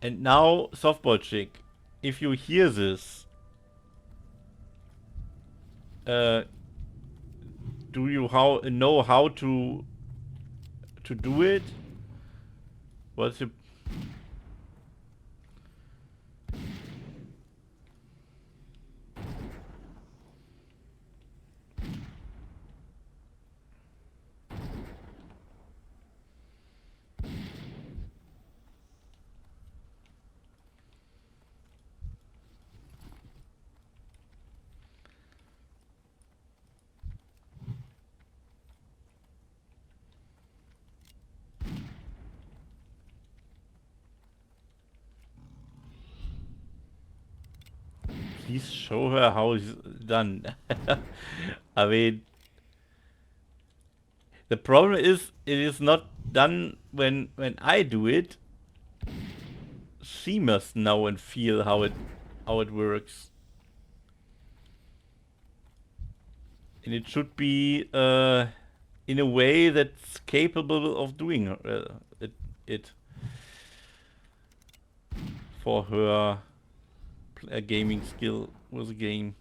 And now, softball chick, if you hear this, do you know how to do it? What's your... Please show her how it's done. I mean, the problem is it is not done when I do it. She must know and feel how it works. And it should be in a way that's capable of doing it for her gaming skill with the game.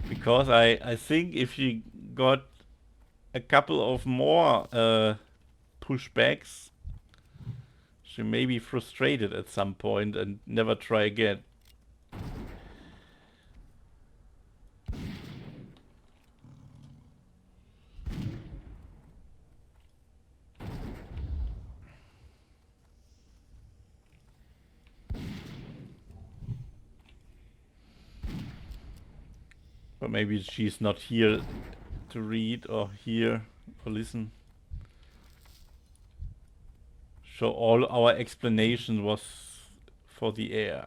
Because I think if she got a couple of more pushbacks, she may be frustrated at some point and never try again. But maybe she's not here to read or hear or listen. So all our explanation was for the air.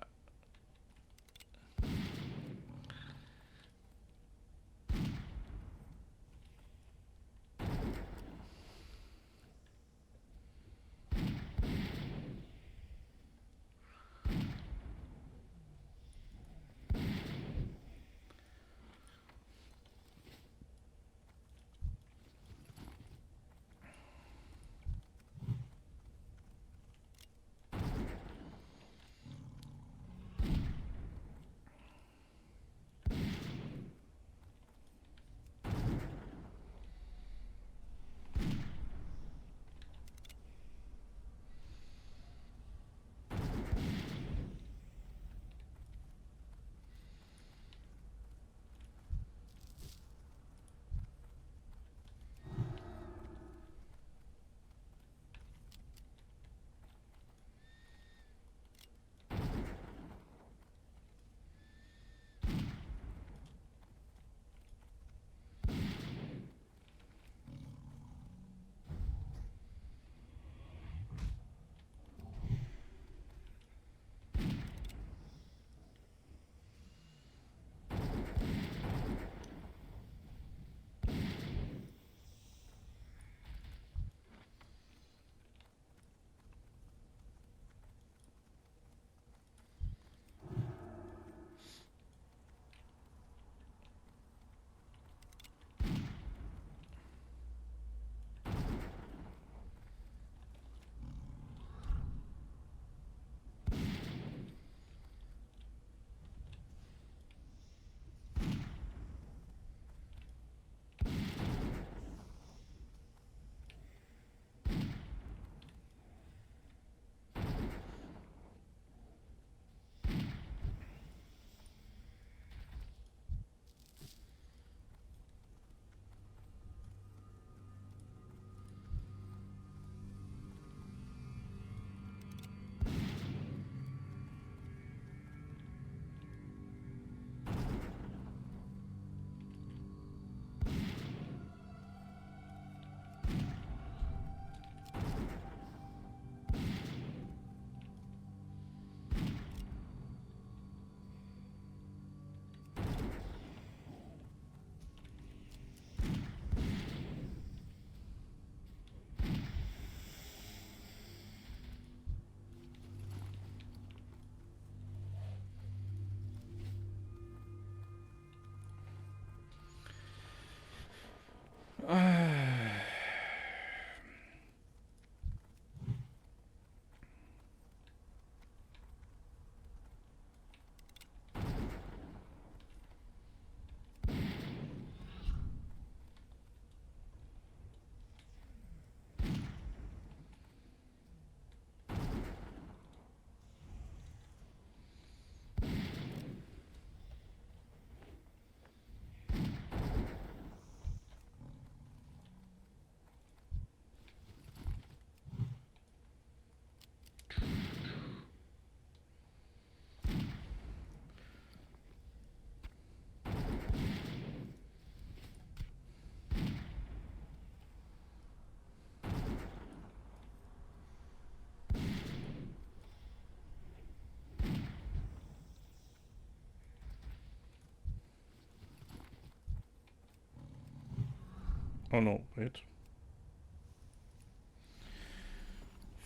Oh no, wait.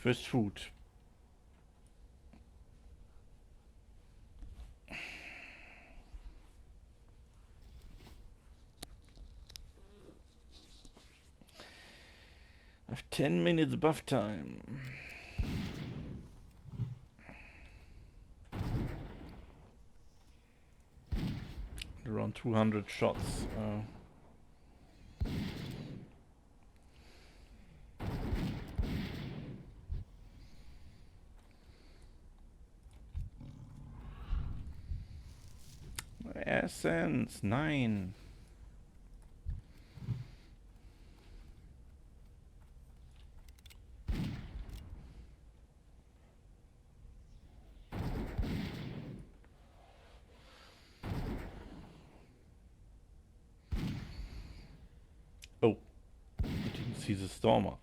First food. I have 10 minutes buff time. Around 200 shots. Essence 9. Oh, I didn't see the Stormer.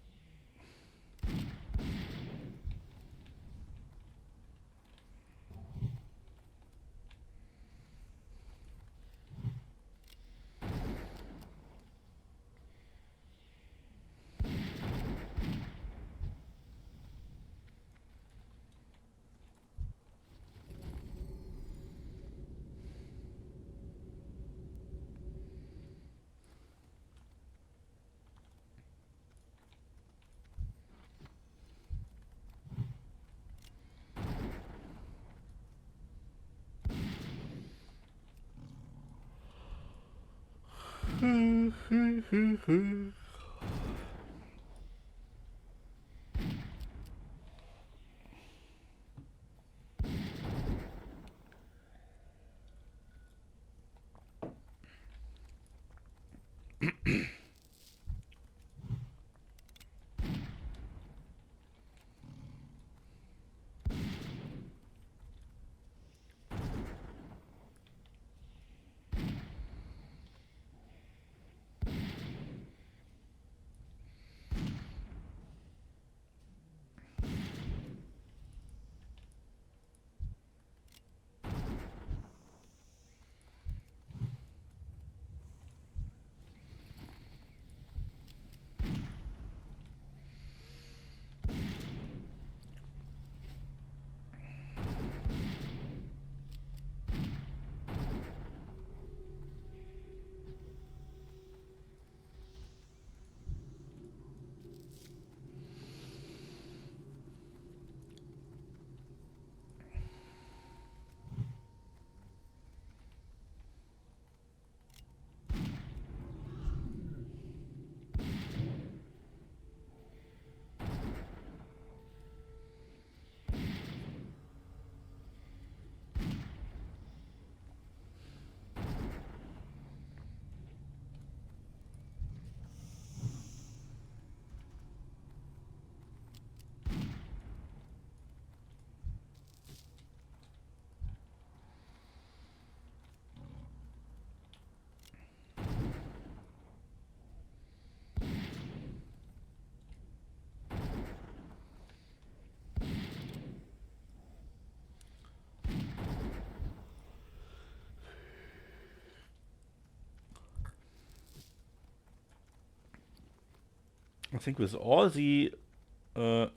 I think with all the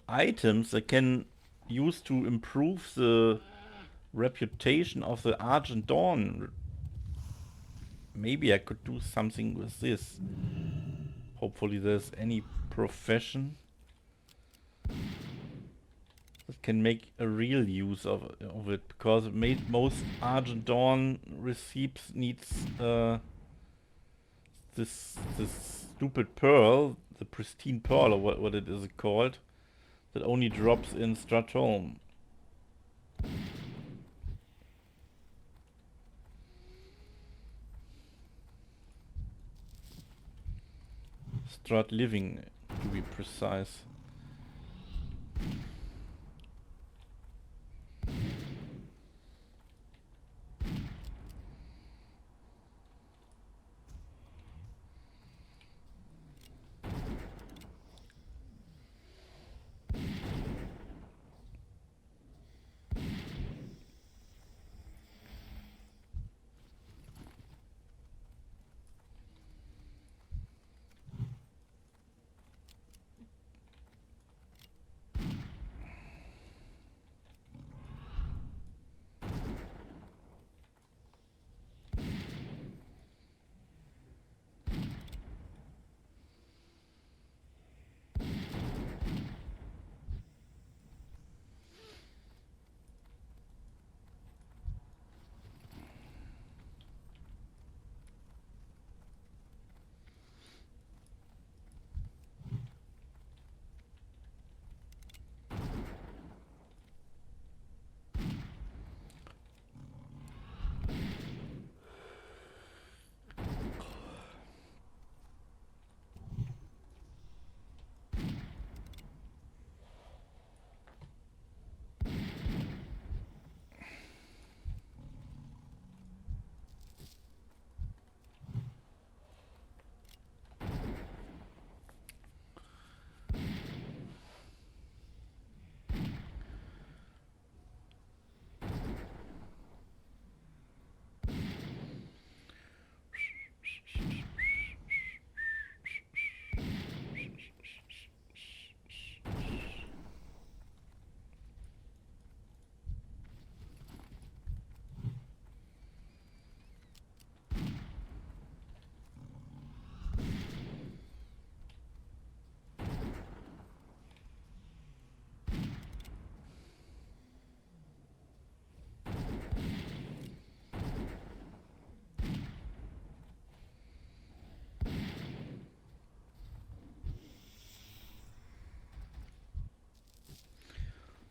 items I can use to improve the reputation of the Argent Dawn, maybe I could do something with this. Hopefully there's any profession that can make a real use of it, because most Argent Dawn receipts needs this stupid pearl, the pristine pearl, or what it is called, that only drops in Stratholme. Strat Living, to be precise.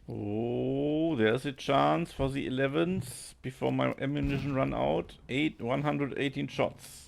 Oh, there's a chance for the 11th before my ammunition run out. 118 shots.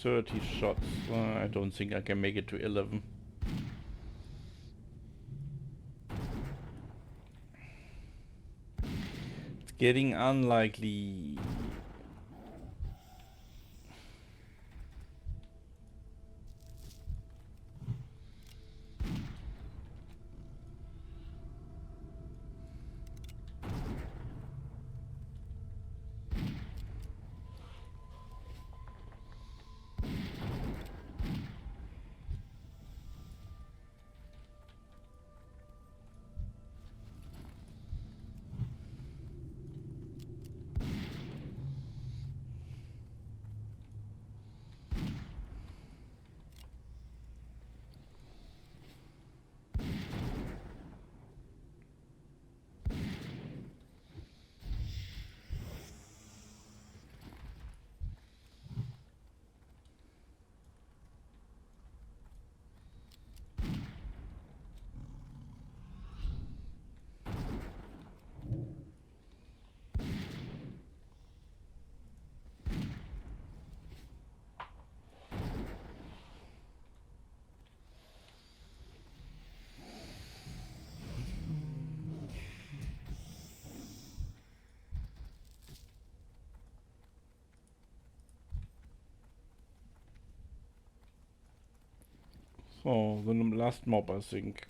30 shots. I don't think I can make it to 11. It's getting unlikely. So, the last mob, I think.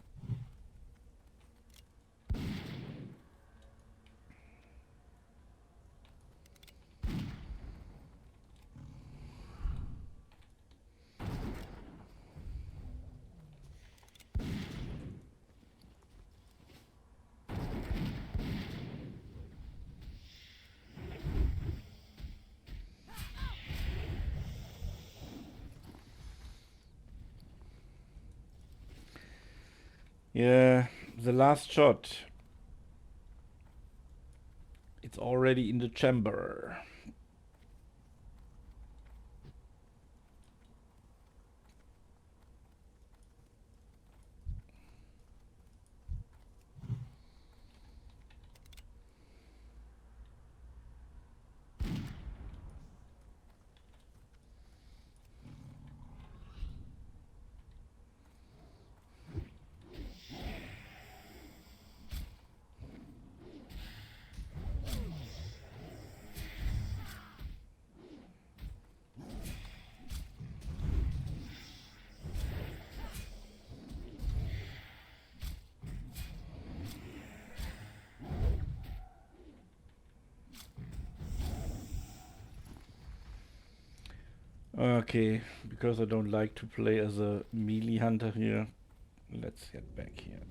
Yeah, the last shot. It's already in the chamber. Okay, because I don't like to play as a melee hunter here, let's get back here.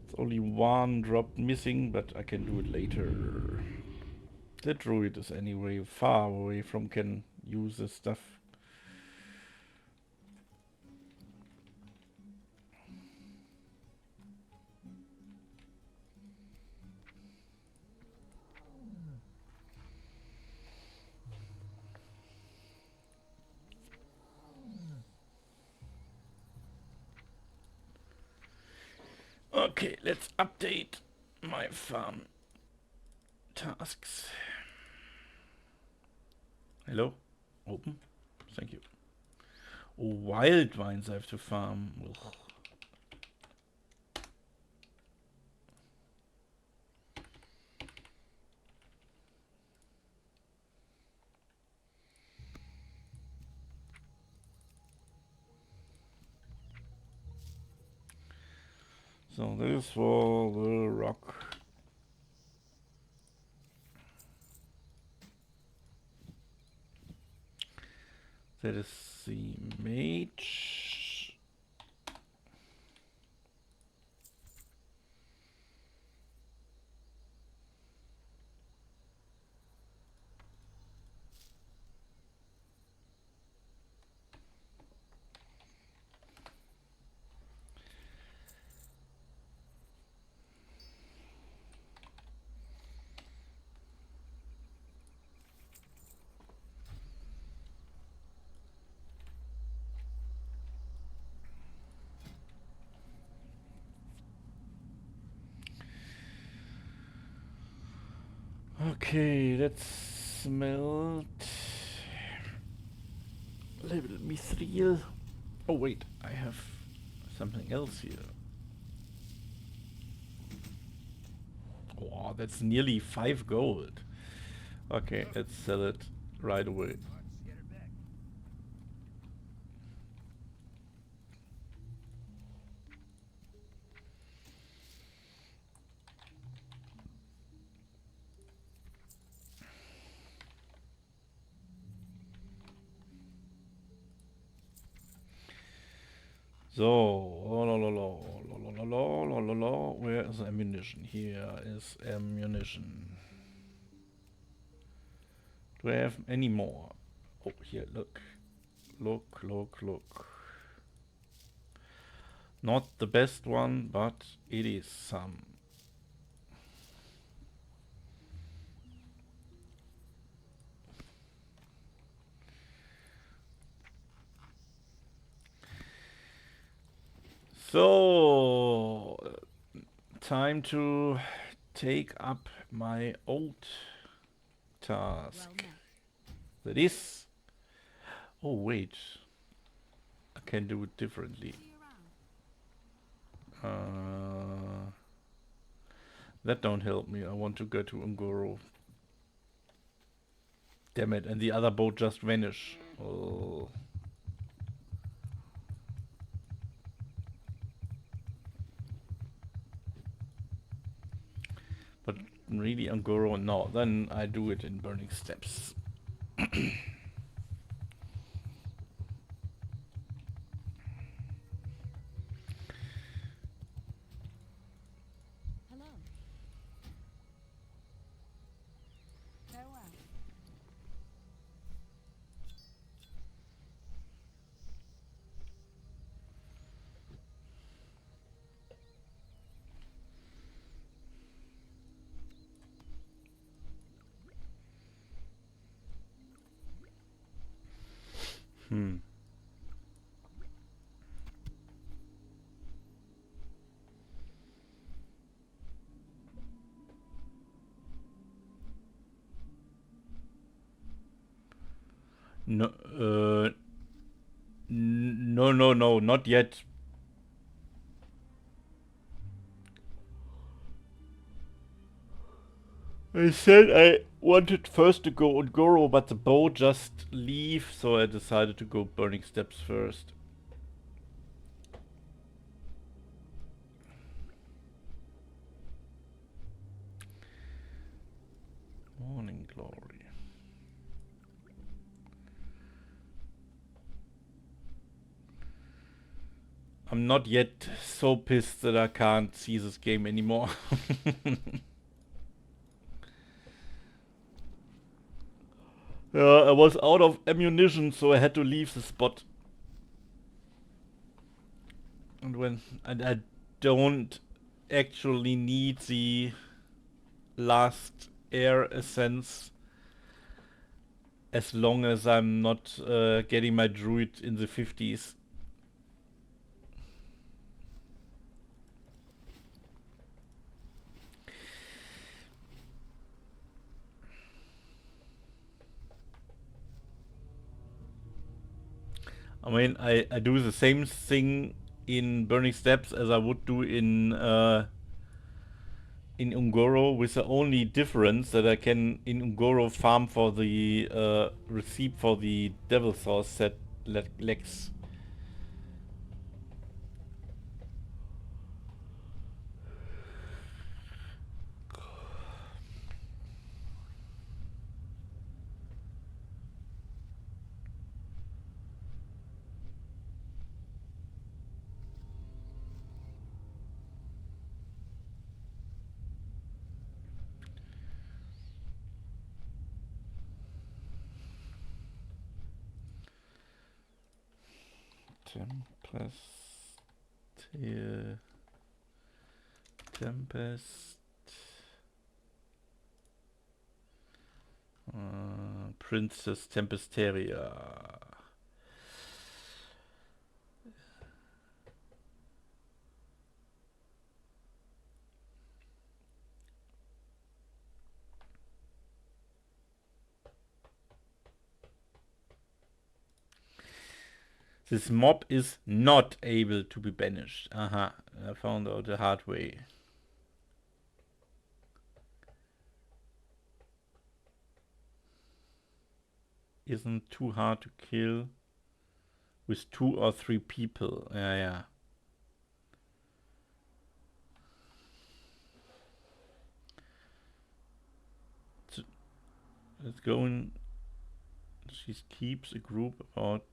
It's only one drop missing, but I can do it later. The druid is anyway far away from can use this stuff. Okay, let's update my farm tasks. Hello? Open? Thank you. Oh, wild vines I have to farm. Ugh. So that is for the rock. That is the mage. Okay, let's smelt. Level mithril. Oh wait, I have something else here. Wow, that's nearly 5 gold. Okay, let's sell it right away. So, oh, la, la, la, la, la, la, la, la, la. Where is ammunition? Here is ammunition. Do I have any more? Oh, here, look. Look, look, look. Not the best one, but it is some. So, time to take up my old task. That is... Oh, wait. I can do it differently. That don't help me. I want to go to Ungoro. Damn it, and the other boat just vanished. Oh. But really Ungoro, no. Then I do it in Burning Steps. Hello. Farewell. No, no, not yet. I said I wanted first to go Ungoro, but the boat just leave, so I decided to go Burning Steps first. Morning Glory. I'm not yet so pissed that I can't see this game anymore. I was out of ammunition, so I had to leave the spot. And I don't actually need the last air essence as long as I'm not getting my druid in the 50s. I mean, I do the same thing in Burning Steps as I would do in Ungoro, with the only difference that I can in Ungoro farm for the receipt for the Devil Source set legs. Tempest here. Tempest. Princess Tempesteria. This mob is not able to be banished. I found out the hard way. Isn't too hard to kill with 2 or 3 people. Yeah. So let's go in. She keeps a group about.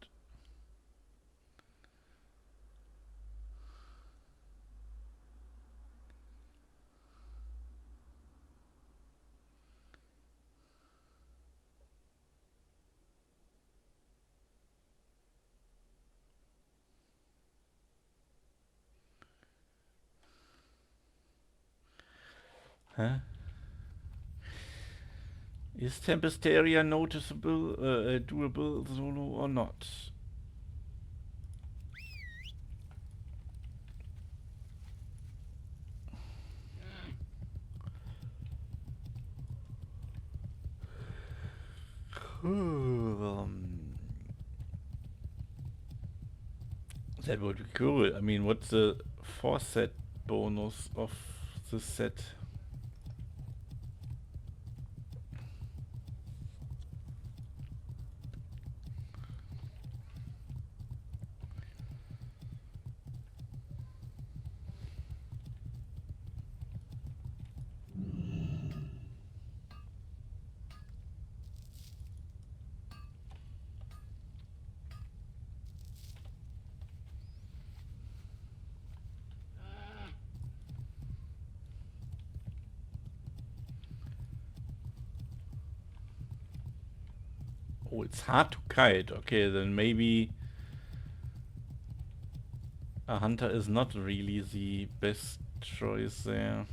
Huh? Is Tempestaria noticeable, doable solo or not? That would be cool. I mean, what's the 4-set bonus of the set? Oh, it's hard to kite. Okay, then maybe a hunter is not really the best choice there.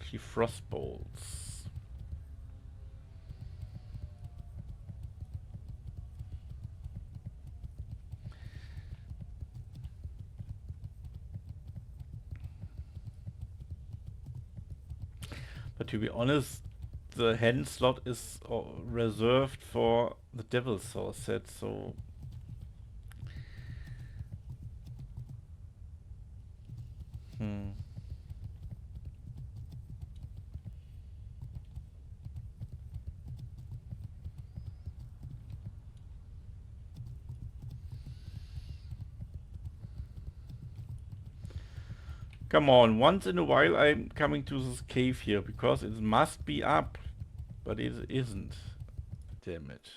She frostbolts. But to be honest, the hand slot is reserved for the Devil Source set, so come on, once in a while I'm coming to this cave here, because it must be up, but it isn't. Damn it.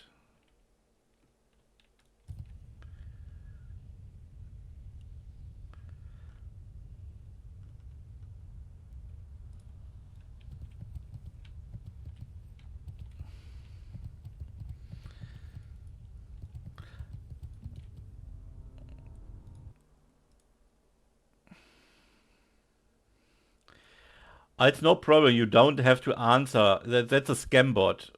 It's no problem. You don't have to answer. That's a scam bot.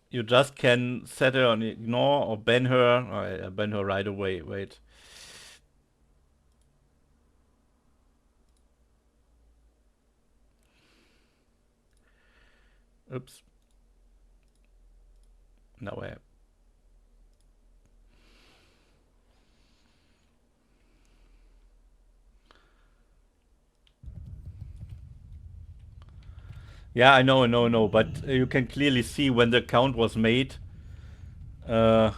You just can set her on ignore or ban her. I ban her right away. Wait. Oops. No way. Yeah, I know, but you can clearly see when the account was made, no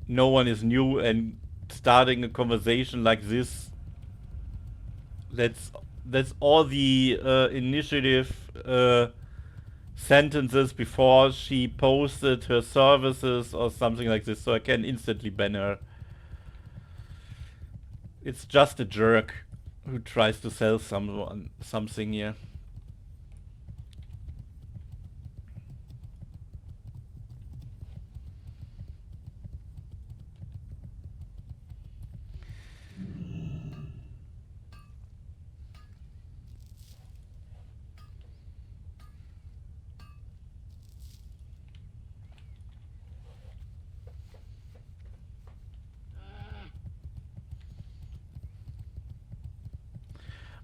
one is new, and starting a conversation like this, that's all the initiative sentences before she posted her services or something like this, so I can instantly ban her. It's just a jerk who tries to sell someone something here.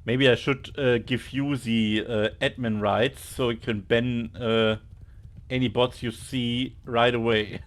Maybe I should give you the admin rights so you can ban any bots you see right away.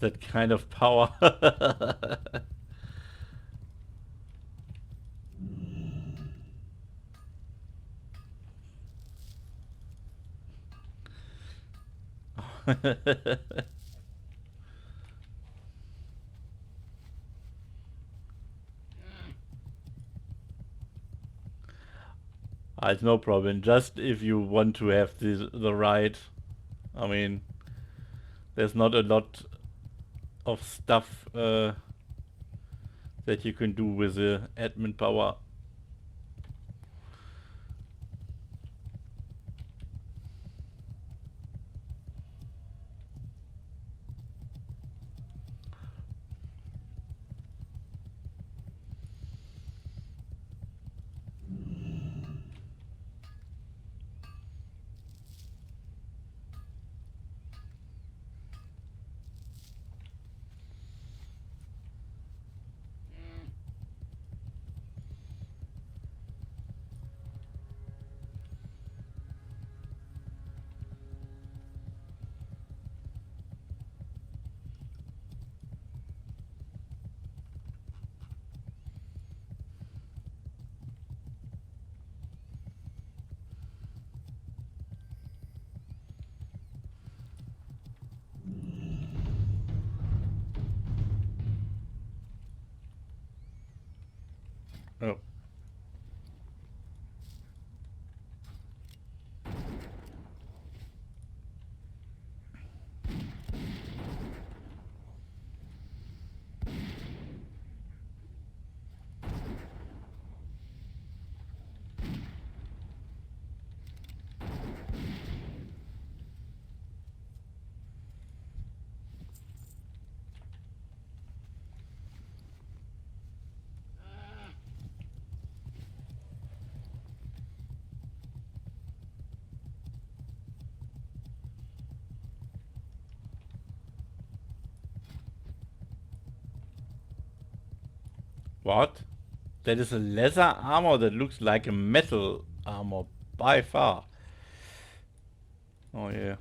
That kind of power. It's no problem. Just if you want to have the right. I mean, there's not a lot of stuff that you can do with the admin power. Oh. What? That is a leather armor that looks like a metal armor by far. Oh yeah.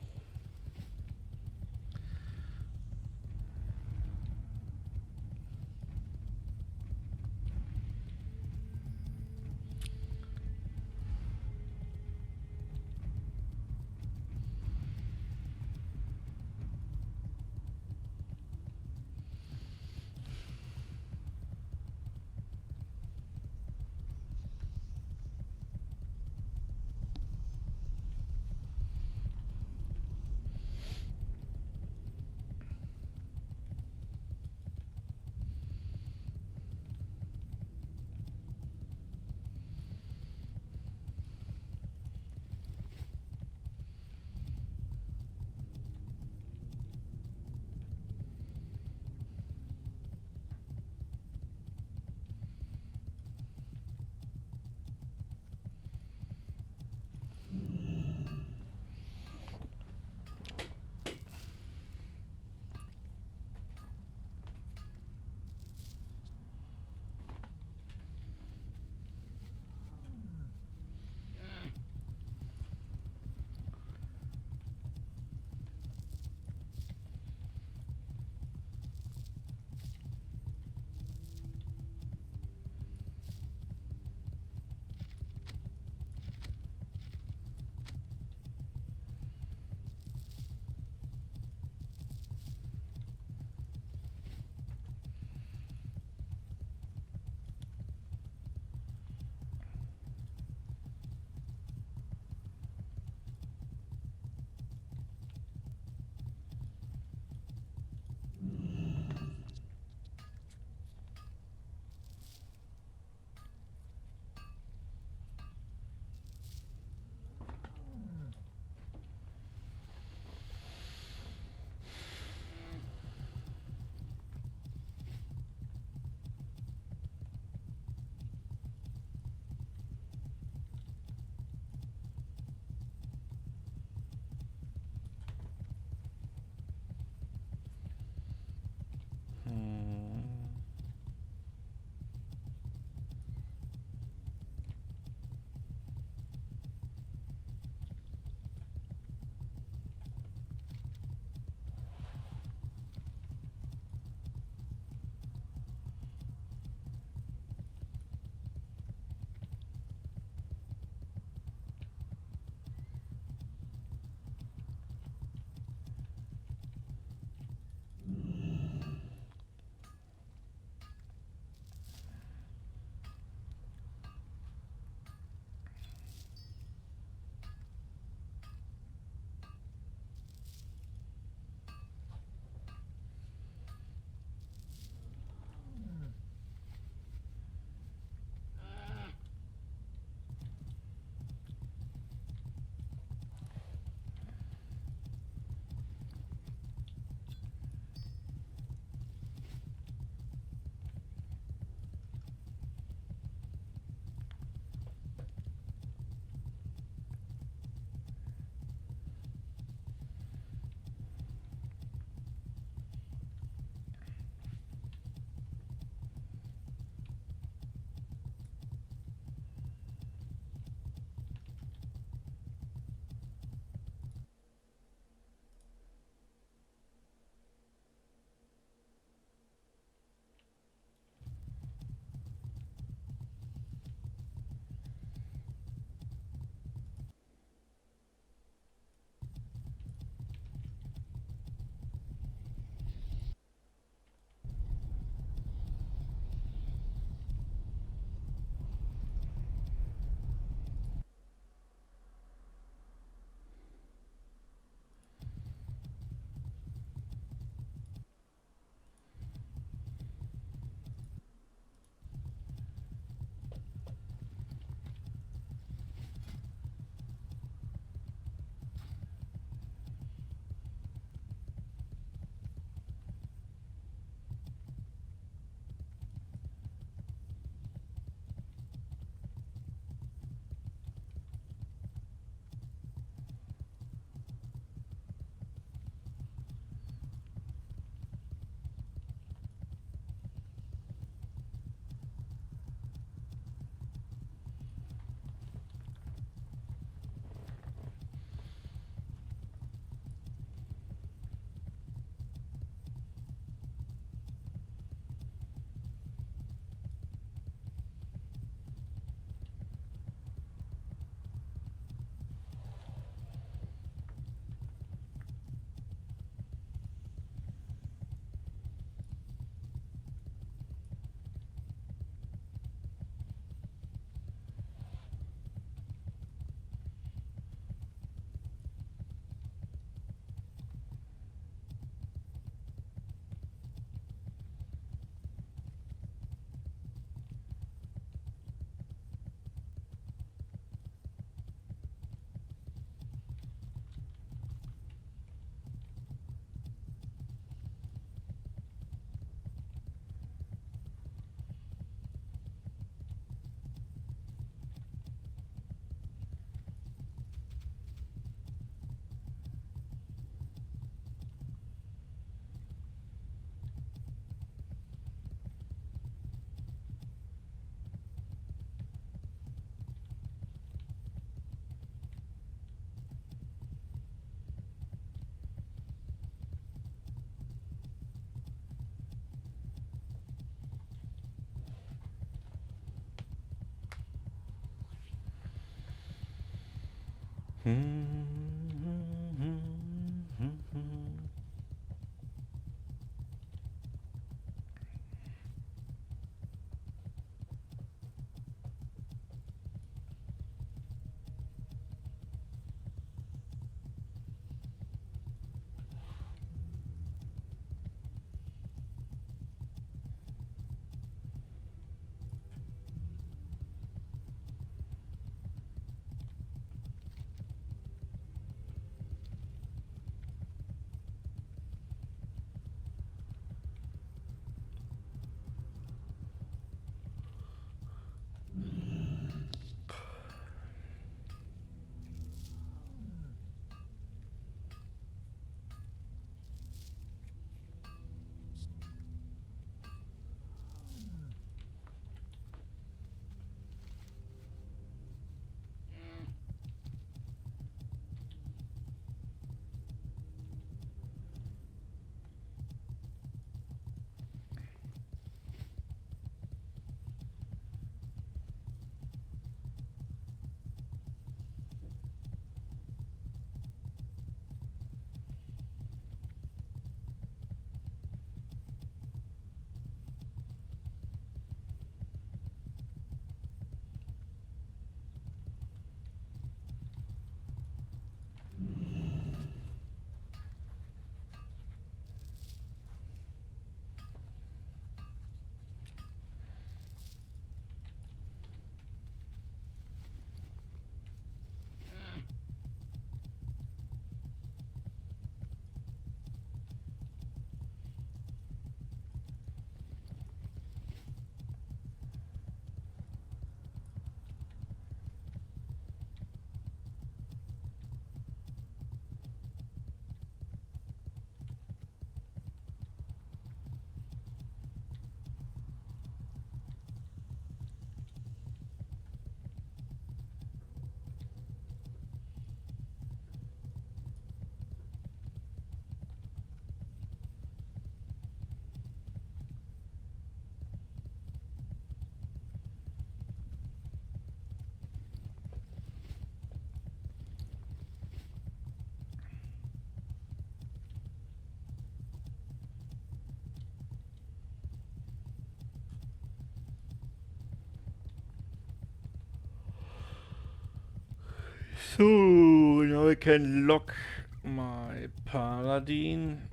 So now I can lock my paladin.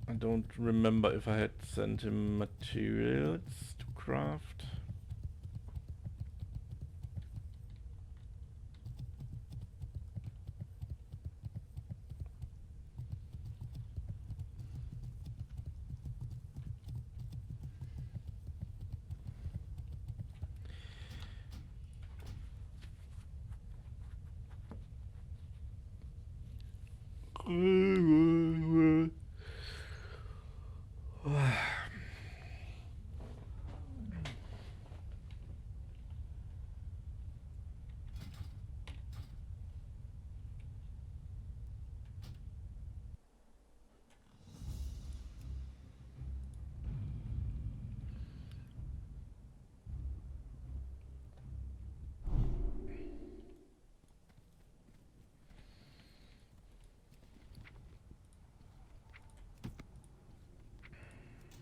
I don't remember if I had sent him materials to craft.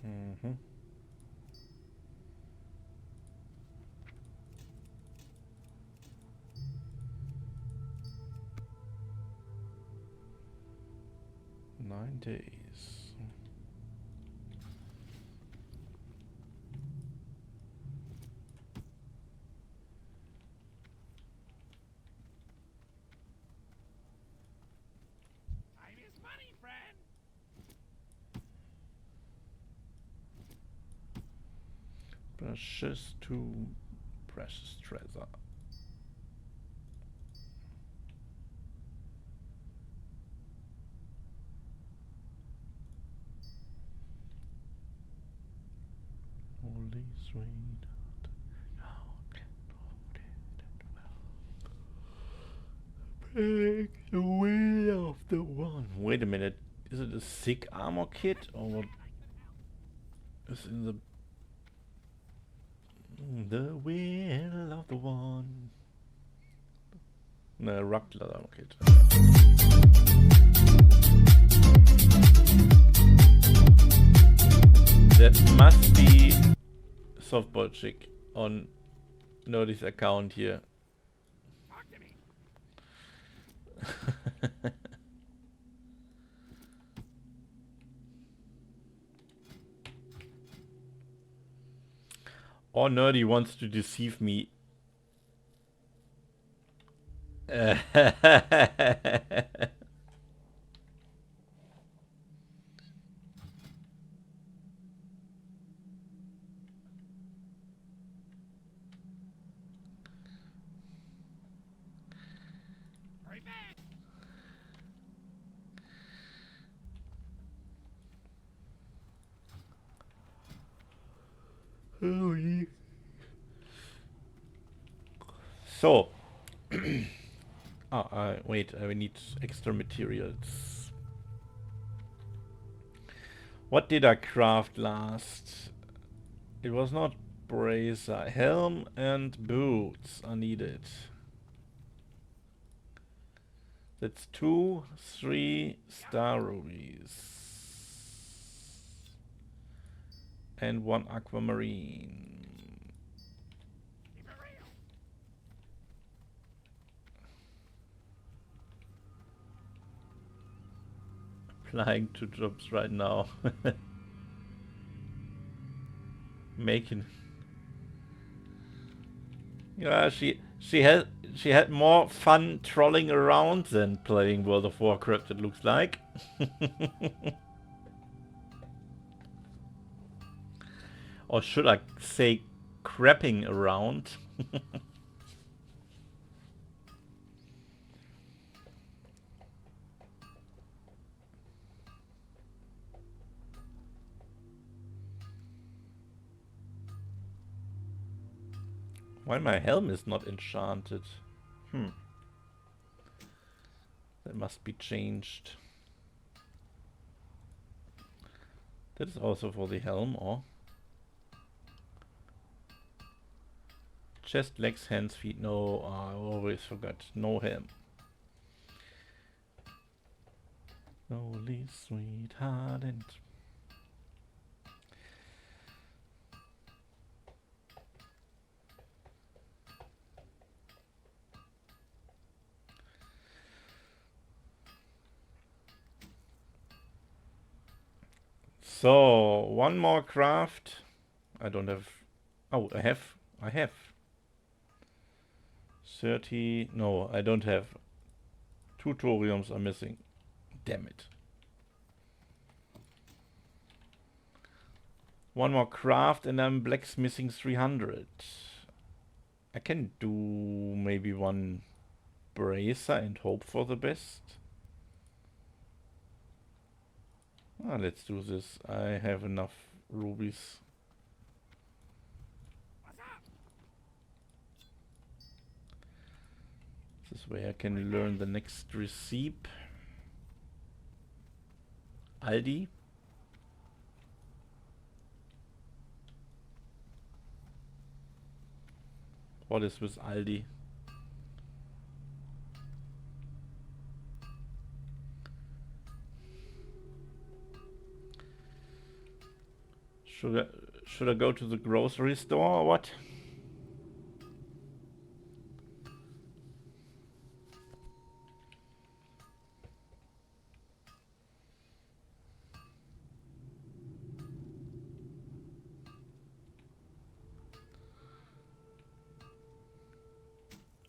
Mm-hmm. Nine days. Time is money, friend. Precious to precious treasure. Holy sweet. Break the will of the one. Wait a minute. Is it a sick armor kit or what is in the will of the one? Ne, Ruckler, okay. That must be Softball Chick on Nerdy's account here. Talk to me. Or Nerdy wants to deceive me. Hurry back. So. Wait, I need extra materials. What did I craft last? It was not bracer. Helm and boots are needed. That's 2, 3 star rubies. And 1 aquamarine. Keep it real. Applying to jobs right now. Making. Yeah, she had more fun trolling around than playing World of Warcraft, it looks like. Or should I say crapping around? Why my helm is not enchanted? That must be changed. That is also for the helm, or? Chest, legs, hands, feet. No, I always forgot. No helm. Holy sweetheart and... So, one more craft. I don't have... Oh, I have. 30... No, I don't have. 2 thoriums are missing. Damn it. One more craft and I'm blacksmithing 300. I can do maybe 1 bracer and hope for the best. Let's do this. I have enough rubies. What's up? This is where I can learn the next recipe. Aldi. What is with Aldi? Should I go to the grocery store or what?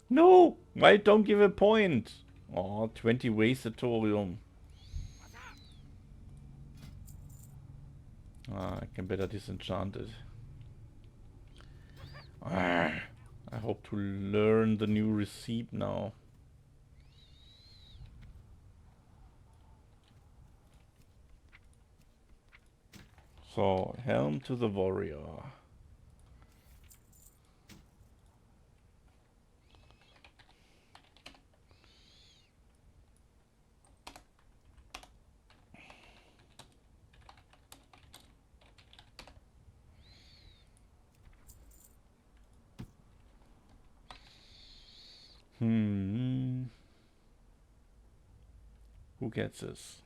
No! Why don't give a point? Oh, 20 wasted thorium. I can better disenchant it. I hope to learn the new recipe now. So, helm to the warrior. Who gets this?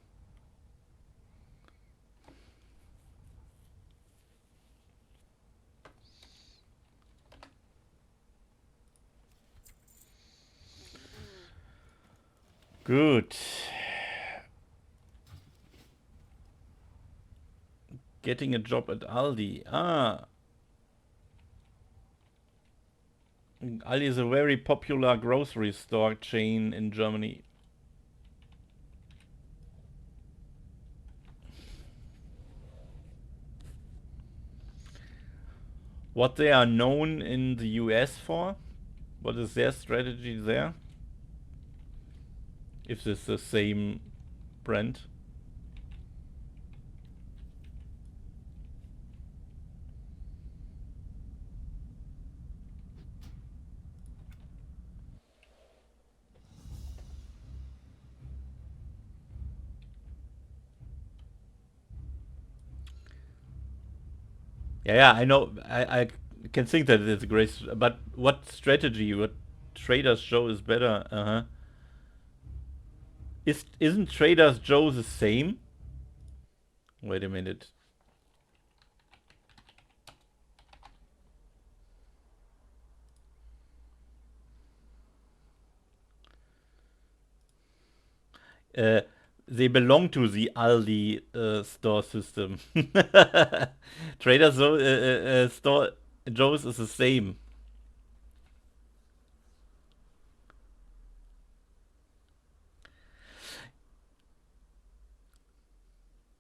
Good. Getting a job at Aldi. Ah. Aldi is a very popular grocery store chain in Germany. What they are known in the US for? What is their strategy there? If it's the same brand. Yeah, I know. I can think that it's a great, but what strategy, what Trader's Joe is better? Isn't Trader's Joe the same? Wait a minute. They belong to the Aldi store system. Trader store Joe's is the same.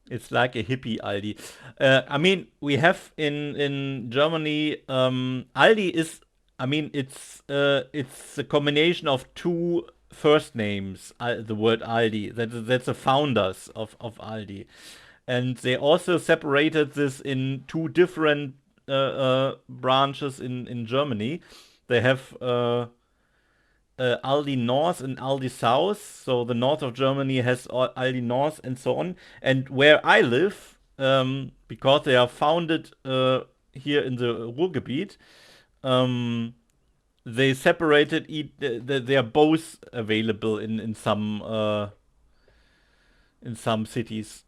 It's like a hippie Aldi. I mean, we have in Germany, Aldi is. I mean, it's a combination of two first names. The word Aldi. That's the founders of Aldi, and they also separated this in two different branches in Germany. They have Aldi North and Aldi South. So the north of Germany has Aldi North and so on. And where I live, because they are founded here in the Ruhrgebiet, they separated. They are both available in some cities.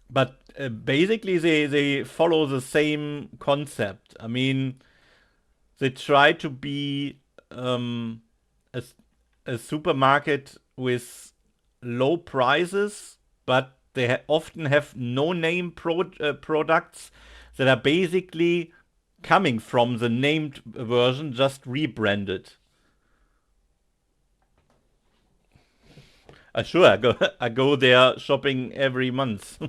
But basically, they follow the same concept. I mean, they try to be a supermarket with low prices, but they often have no-name products that are basically coming from the named version, just rebranded. Sure, I go there shopping every month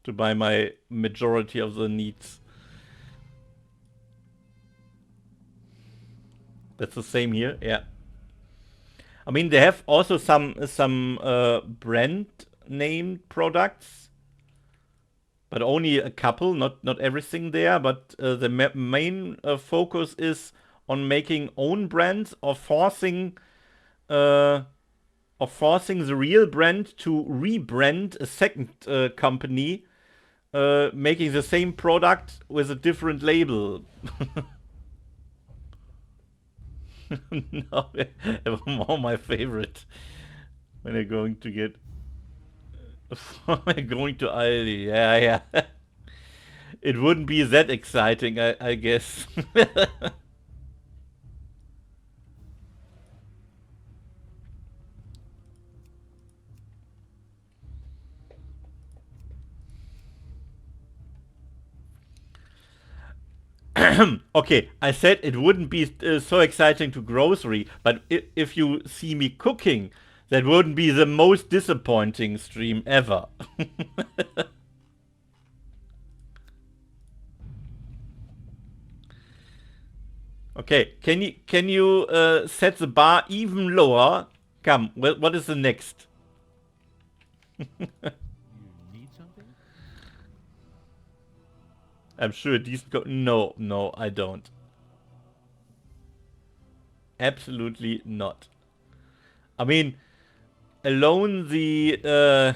to buy my majority of the needs. That's the same here, yeah. I mean, they have also some brand named products, but only a couple, not everything there. But the main focus is on making own brands or forcing the real brand to rebrand a second company, making the same product with a different label. No, more my favorite. When I'm going to get, going to Aldi, yeah. It wouldn't be that exciting, I guess. Okay, I said it wouldn't be so exciting to grocery, but if you see me cooking, that wouldn't be the most disappointing stream ever. Okay, can you set the bar even lower? Come, what is the next? You need something? I'm sure these no, I don't. Absolutely not. I mean, alone the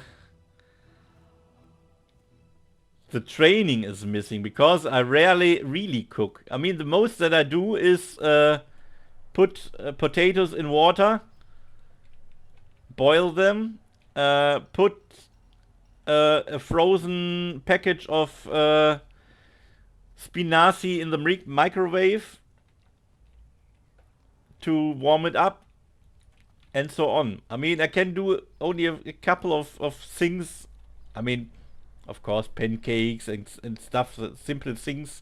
training is missing because I rarely really cook. I mean, the most that I do is put put potatoes in water, boil them, put a frozen package of spinaci in the microwave to warm it up, and so on. I mean, I can do only a couple of things. I mean, of course, pancakes and stuff, simple things.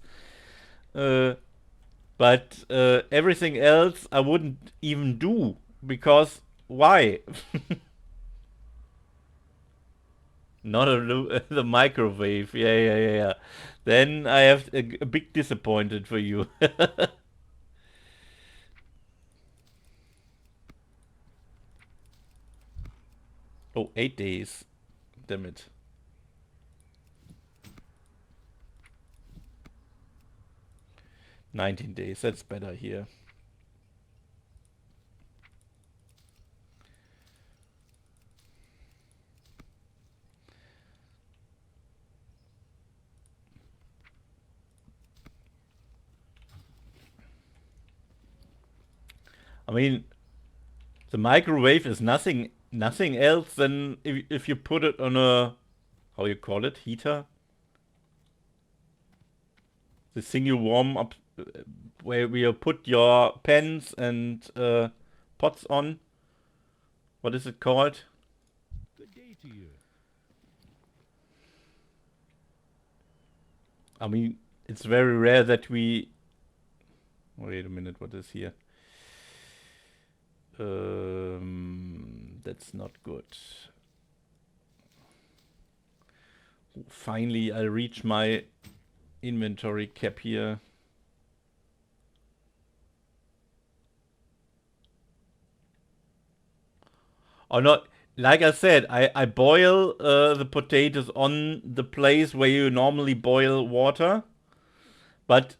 But everything else I wouldn't even do, because why? Not the microwave. Yeah. Then I have a big disappointed for you. Oh, 8 days. Damn it. "19 days, that's better here. I mean, the microwave is nothing else than if you put it on a, how you call it, heater? The thing you warm up, where you put your pans and pots on. What is it called? Good day to you. I mean, it's very rare that we... Wait a minute, what is here? That's not good. Finally, I reach my inventory cap here. Or not, like I said, I boil the potatoes on the place where you normally boil water. But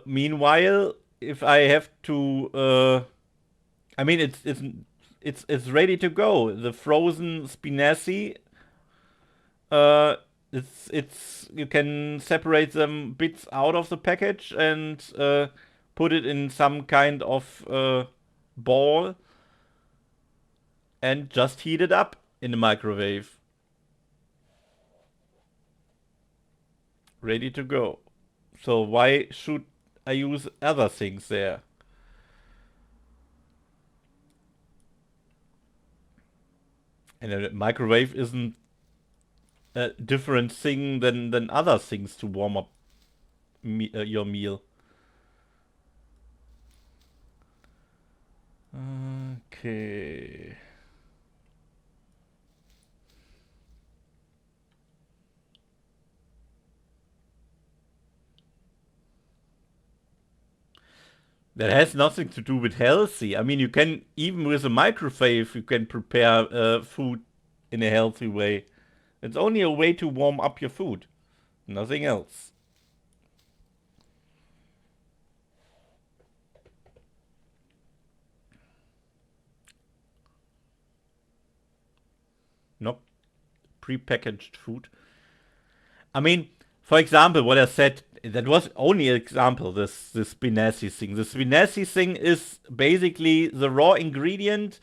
meanwhile, if I have to, I mean, it's ready to go. The frozen spinaci, it's you can separate them bits out of the package and put it in some kind of ball and just heat it up in the microwave. Ready to go. So why should I use other things there? And a microwave isn't a different thing than other things to warm up your meal. Okay. That has nothing to do with healthy. I mean, you can, even with a microwave, you can prepare food in a healthy way. It's only a way to warm up your food. Nothing else. Not prepackaged food. I mean, for example, what I said, that was only an example, this spinaci thing. The spinaci thing is basically the raw ingredient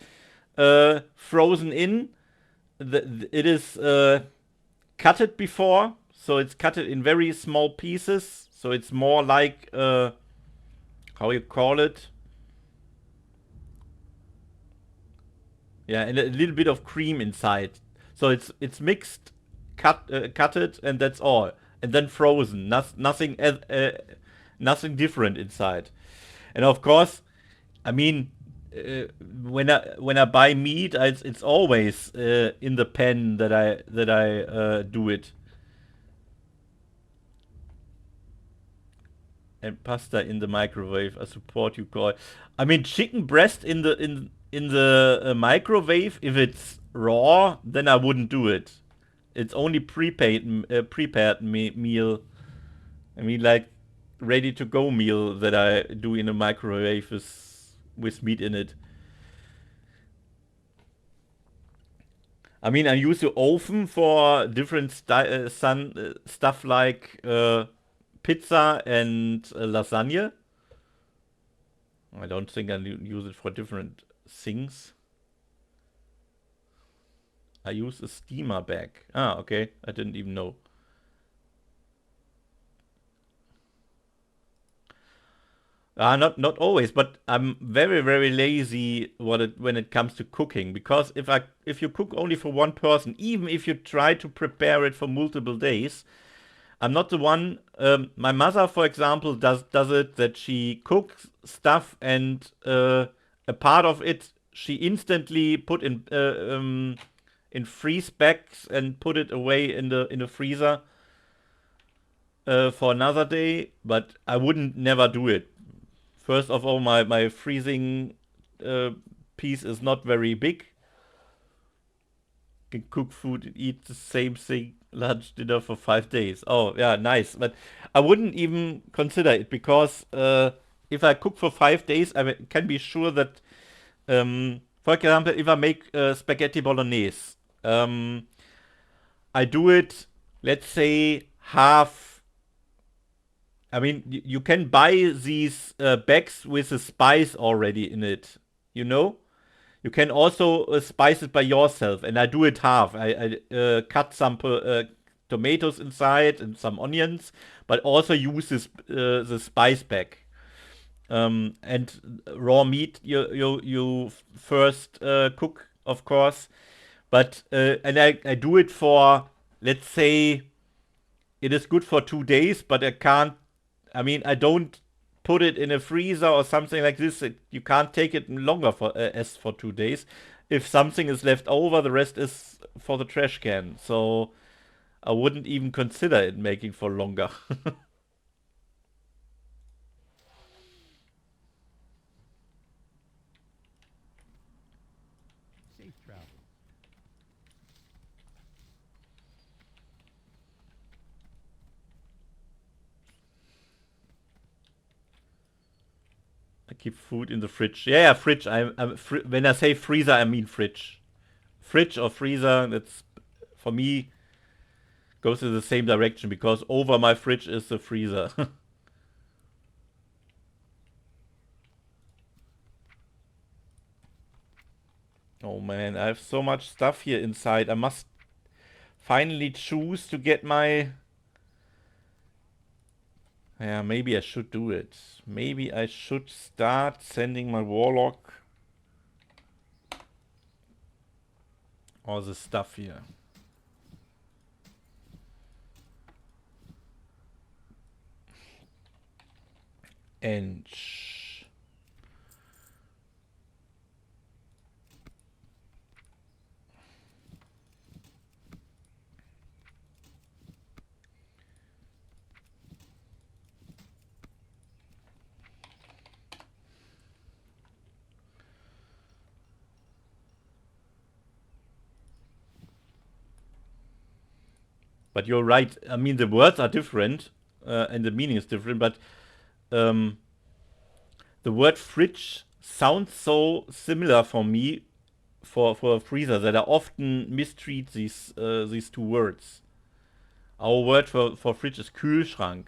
frozen in. It is cutted before, so it's cutted in very small pieces. So it's more like, how you call it? Yeah, and a little bit of cream inside. So it's mixed, cutted, and that's all. And then frozen. Nothing different inside. And of course, I mean, when I buy meat, it's always in the pan that I do it. And pasta in the microwave. I support you, call. I mean, chicken breast in the microwave. If it's raw, then I wouldn't do it. It's only prepared meal. I mean, like ready to go meal that I do in a microwave with meat in it. I mean, I use the oven for different stuff like pizza and lasagna. I don't think I use it for different things. I use a steamer bag. Ah, okay. I didn't even know. Not always, but I'm very very lazy when it comes to cooking, because if you cook only for one person, even if you try to prepare it for multiple days, I'm not the one. My mother, for example, does it that she cooks stuff and a part of it she instantly put in freeze bags and put it away in the freezer for another day. But I wouldn't never do it. First of all, my freezing uh, piece is not very big. Can cook food and eat the same thing, lunch, dinner for 5 days. Oh, yeah, nice. But I wouldn't even consider it, because if I cook for 5 days, can be sure that, for example, if I make spaghetti bolognese, I do it, let's say, half. I mean, you can buy these bags with the spice already in it, you know? You can also spice it by yourself, and I do it half. I cut some tomatoes inside and some onions, but also use this the spice pack. And raw meat you first cook, of course, but and I do it for, let's say, it is good for 2 days, but I can't. I mean, I don't put it in a freezer or something like this. You can't take it longer as for 2 days. If something is left over, the rest is for the trash can. So I wouldn't even consider it making for longer. Safe travel. I keep food in the fridge. Yeah, fridge. When I say freezer, I mean fridge. Fridge or freezer, that's, for me, goes in the same direction, because over my fridge is the freezer. Oh man, I have so much stuff here inside. I must finally choose to get my... Yeah, maybe I should do it. Maybe I should start sending my warlock all the stuff here. And but you're right. I mean, the words are different, and the meaning is different. But the word fridge sounds so similar for me for a freezer, that I often mistreat these two words. Our word for fridge is Kühlschrank.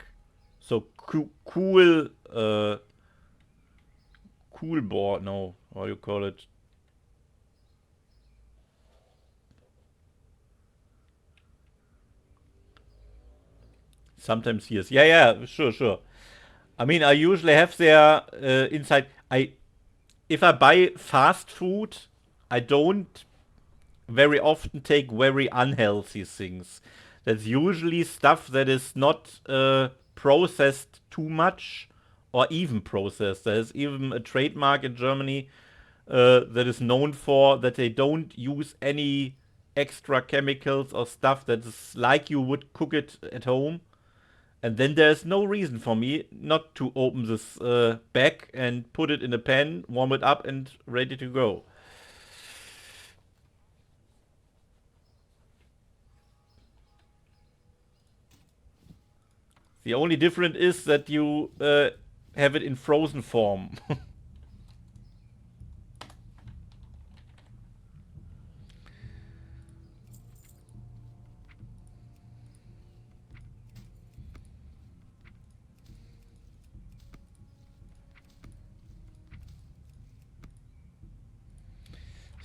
So cool cool board. No, how you call it? Sometimes yes. Yeah, sure. I mean, I usually have there inside. If I buy fast food, I don't very often take very unhealthy things. That's usually stuff that is not processed too much, or even processed. There's even a trademark in Germany that is known for that they don't use any extra chemicals or stuff that is like you would cook it at home. And then there's no reason for me not to open this bag and put it in a pan, warm it up, and ready to go. The only difference is that you have it in frozen form.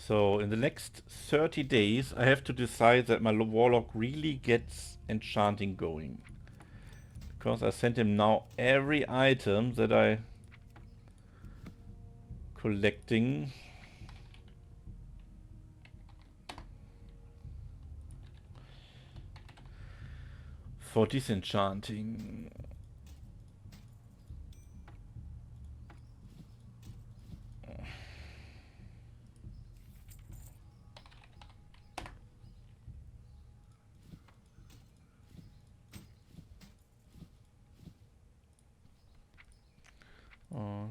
So in the next 30 days I have to decide that my warlock really gets enchanting going. Because I sent him now every item that I collecting. For disenchanting. Oh.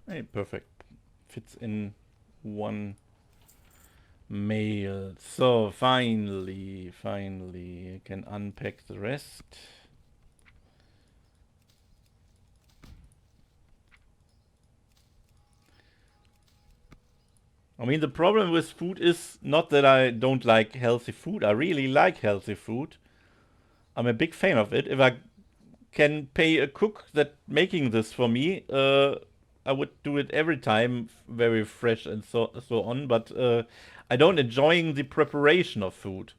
Hey, perfect. Fits in one mail. So finally, I can unpack the rest. I mean, the problem with food is not that I don't like healthy food. I really like healthy food. I'm a big fan of it. If I can pay a cook that making this for me, I would do it every time, very fresh and so on. But I don't enjoying the preparation of food.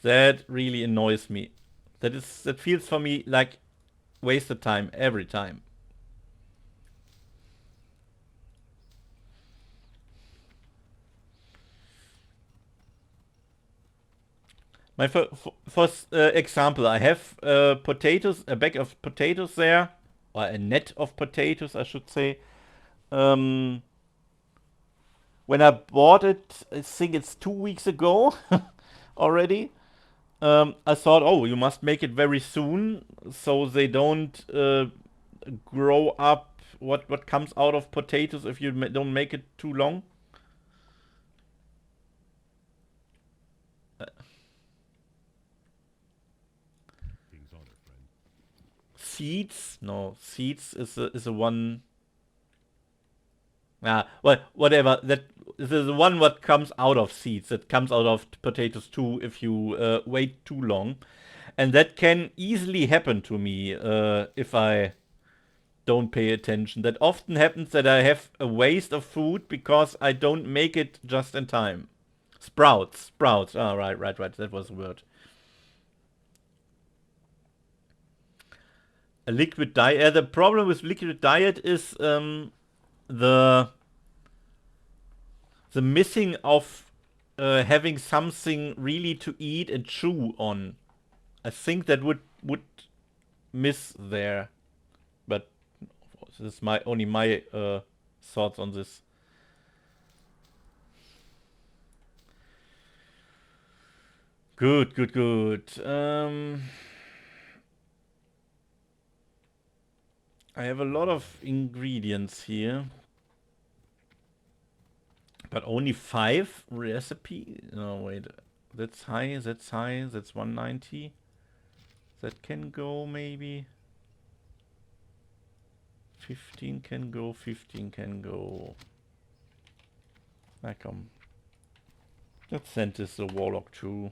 That really annoys me. That feels for me like wasted time every time. My first example, I have potatoes, a bag of potatoes there, or a net of potatoes, I should say. When I bought it, I think it's 2 weeks ago already. I thought, oh, you must make it very soon, so they don't grow up. What comes out of potatoes if you don't make it too long? King's honor, friend. Seeds? No, seeds is a one. Well, whatever. That is the one what comes out of seeds. That comes out of potatoes too if you wait too long, and that can easily happen to me if I don't pay attention. That often happens that I have a waste of food because I don't make it just in time. Sprouts. Ah, right. That was the word. A liquid diet. The problem with liquid diet is the missing of having something really to eat and chew on. I think that would miss there, but this is only my thoughts on this. Good. I have a lot of ingredients here. But only 5 recipe? No, wait. That's high. That's 190. That can go maybe. 15 can go. 15 can go. Come. Let's send this to Warlock too.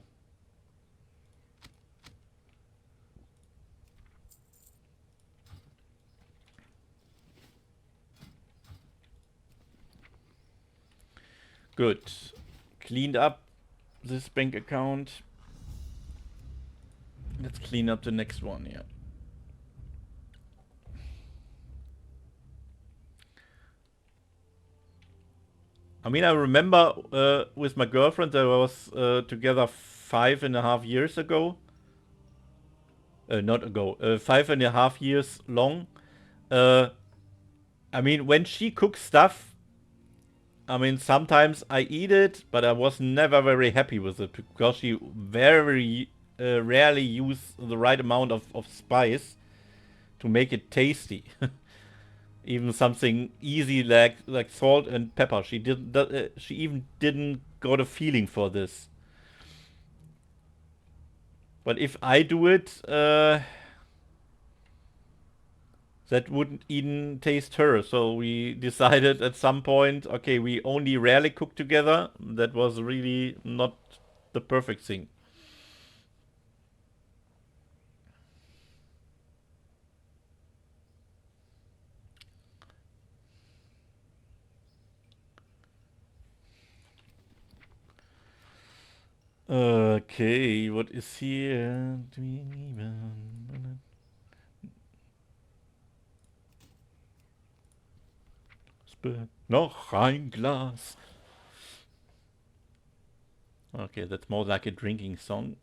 Good. Cleaned up this bank account. Let's clean up the next one here. I mean, I remember with my girlfriend that I was together 5.5 years ago. Not ago. 5.5 years long. I mean, when she cooks stuff, I mean, sometimes I eat it, but I was never very happy with it because she very rarely used the right amount of spice to make it tasty. Even something easy like salt and pepper. She even didn't got a feeling for this. But if I do it, that wouldn't even taste her. So we decided at some point, okay, we only rarely cook together. That was really not the perfect thing. Okay, what is here? Noch ein Glas. Okay, that's more like a drinking song.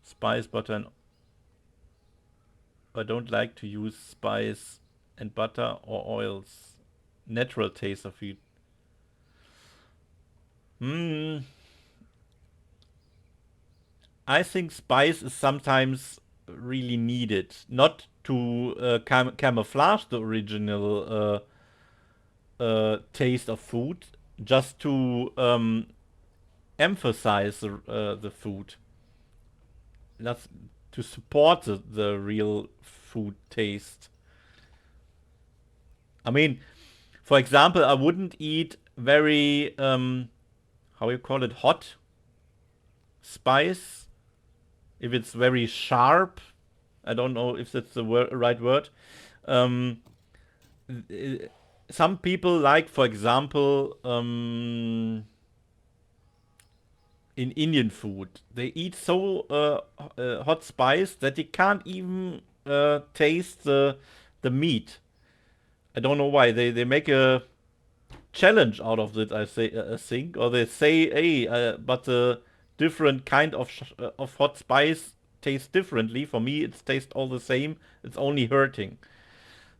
Spice, butter, and I don't like to use spice and butter or oils. Natural taste of it. I think spice is sometimes really needed, not to camouflage the original taste of food, just to emphasize the food. That's to support the real food taste. I mean, for example, I wouldn't eat very how you call it, hot spice if it's very sharp. I don't know if that's the right word. Um, some people like, for example, in Indian food, they eat so hot spice that they can't even taste the meat. I don't know why. They make a challenge out of it. I think, or they say, hey, but the different kind of hot spice tastes differently. For me, it tastes all the same. It's only hurting.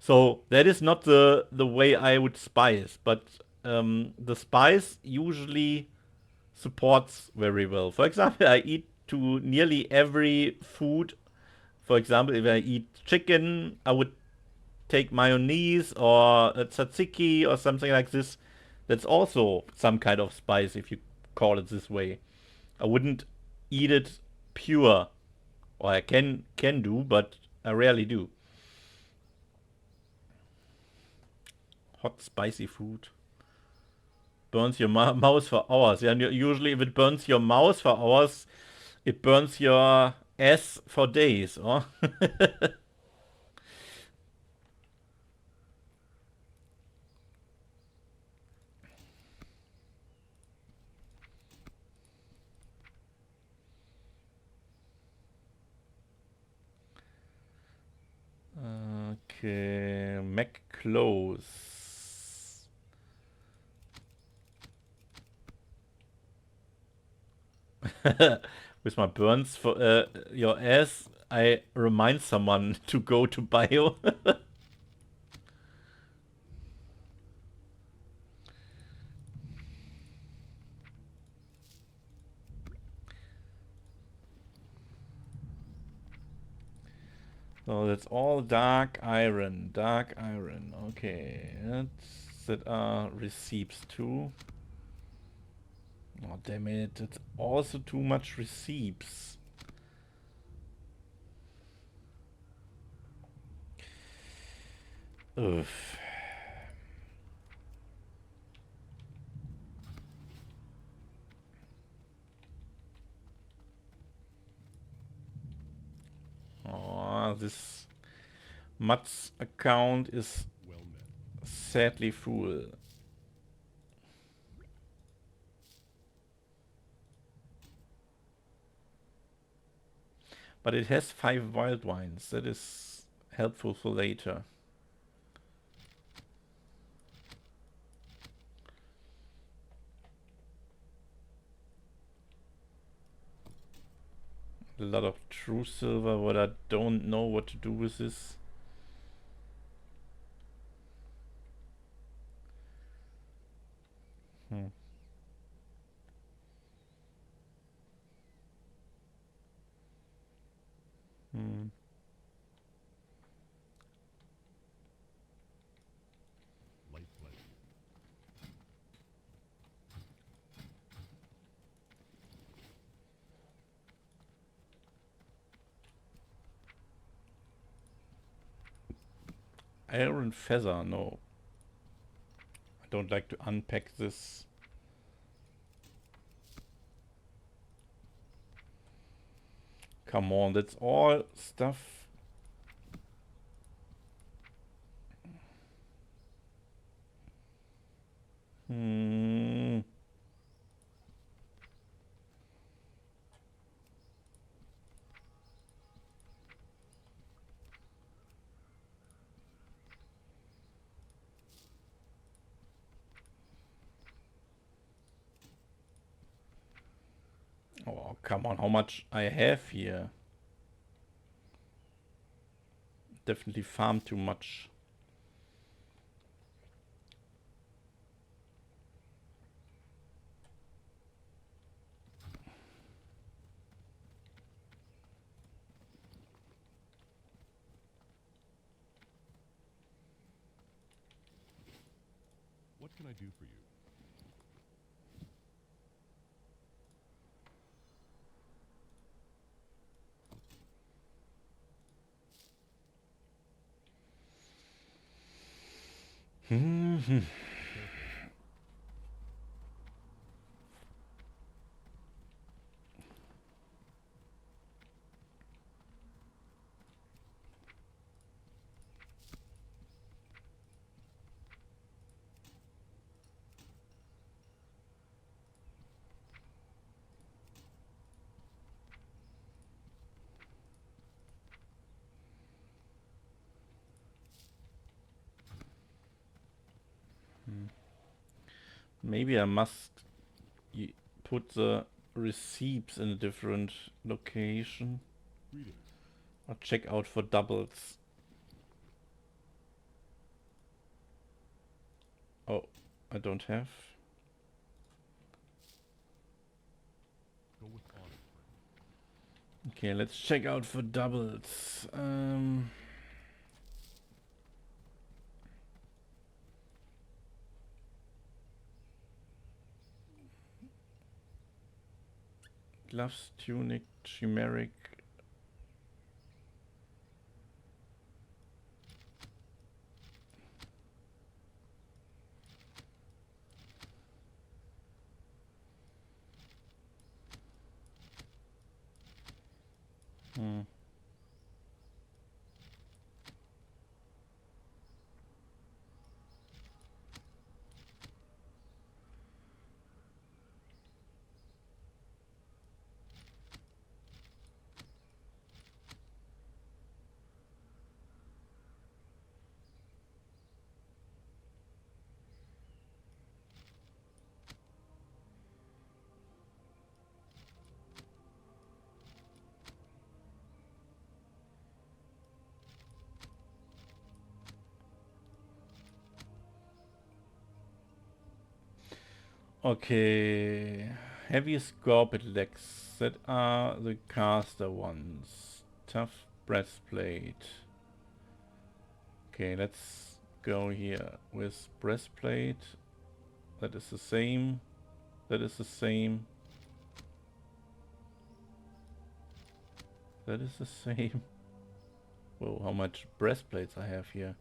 So that is not the way I would spice, but the spice usually supports very well. For example, I eat to nearly every food. For example, if I eat chicken, I would take mayonnaise or a tzatziki or something like this. That's also some kind of spice if you call it this way. I wouldn't eat it pure, or I can do, but I rarely do. Hot spicy food burns your mouth for hours. Yeah, and usually if it burns your mouth for hours, it burns your ass for days. Or okay, Mac close. With my burns for your ass, I remind someone to go to bio. So that's all dark iron. Dark iron. Okay. That are receipts too. Oh, damn it. It's also too much receipts. Ugh. Oh, this Mats account is Well met. sadly full. But it has 5 wild wines. That is helpful for later. A lot of true silver, but I don't know what to do with this. Iron feather, no. I don't like to unpack this. Come on, that's all stuff. Hmm. Oh, come on, how much I have here? Definitely farm too much. What can I do for you? Hmm. Maybe I must put the receipts in a different location. Greetings. Or check out for doubles. Oh, I don't have. Go with honor, friend. Okay, let's check out for doubles. Gloves, tunic, chimeric. Hmm. Okay, heavy scorpion legs, that are the caster ones. Tough breastplate. Okay, let's go here with breastplate. That is the same. That is the same. That is the same. Whoa, how much breastplates I have here.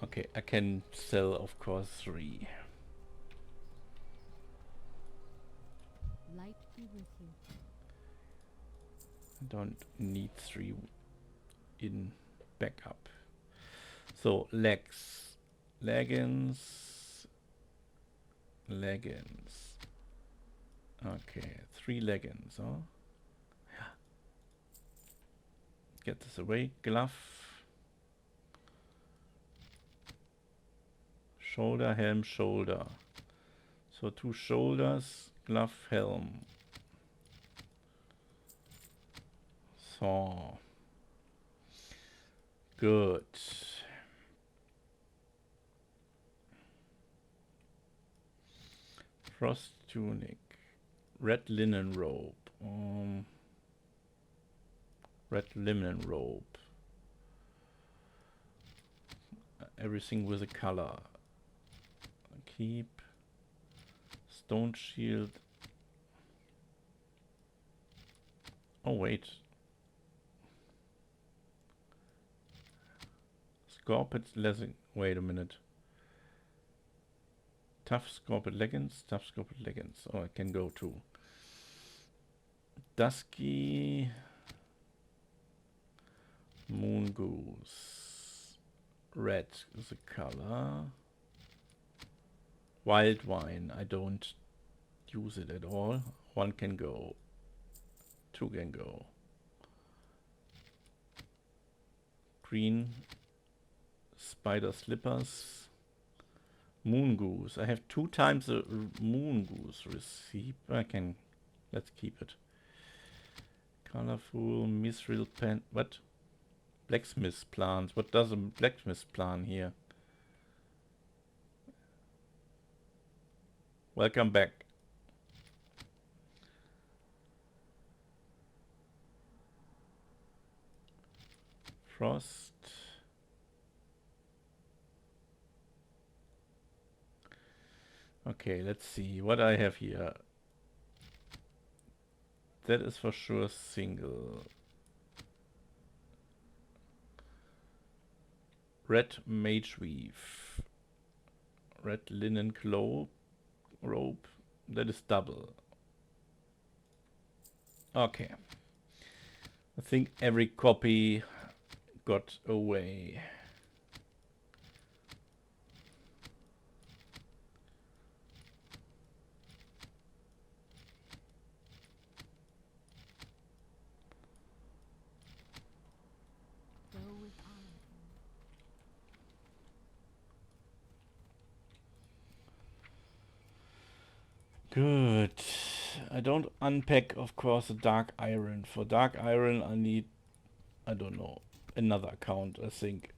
Okay, I can sell, of course, 3. Light be with you. I don't need 3 in backup. So, legs. Leggings. Leggings. Okay, 3 leggings, huh? Get this away. Glove. Shoulder, helm, shoulder. So 2 shoulders, glove, helm. So. Good. Frost tunic. Red linen robe. Red linen robe. Everything with a color. Keep. Stone shield. Oh wait. Scorpid leggings. Wait a minute. Tough Scorpid leggings. Tough Scorpid leggings. Oh, I can go too. Dusky. Moon Goose. Red is a color. Wild wine. I don't use it at all. One can go. Two can go. Green. Spider slippers. Moon Goose. I have 2 times the Moon Goose receipt. I can. Let's keep it. Colorful Mithril pen. What? Blacksmith plants. What does a blacksmith plant here? Welcome back. Frost. Okay, let's see what I have here. That is for sure single. Red mage weave. Red linen robe. That is double. Okay. I think every copy got away. Good. I don't unpack, of course, the dark iron. For dark iron, I need, I don't know, another account, I think.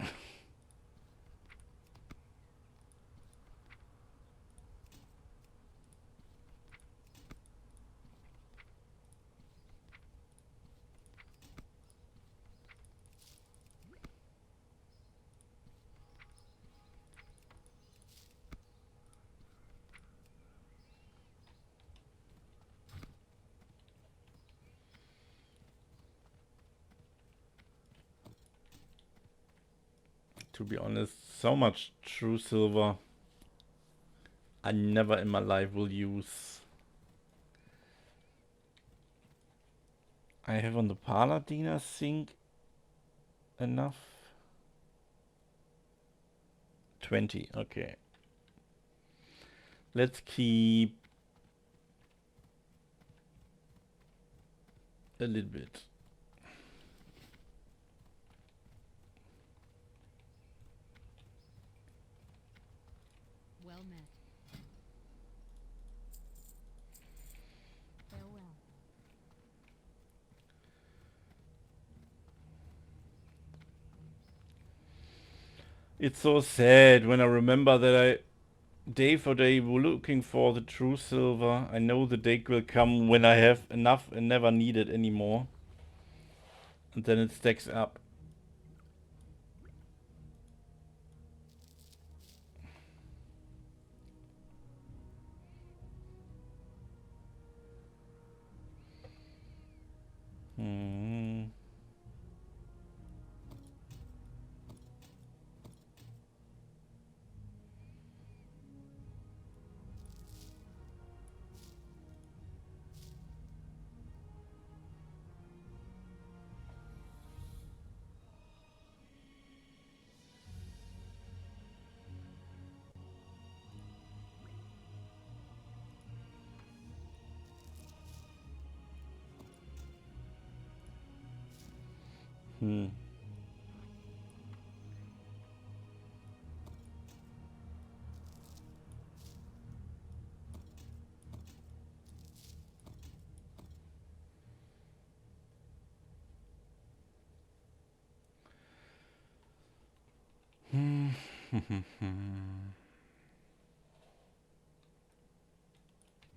To be honest, so much true silver I never in my life will use. I have on the Paladin, I think, enough. 20, okay. Let's keep a little bit. Well met. Farewell. It's so sad when I remember that I day for day were looking for the true silver. I know the day will come when I have enough and never need it anymore. And then it stacks up. Hmm. Hmm.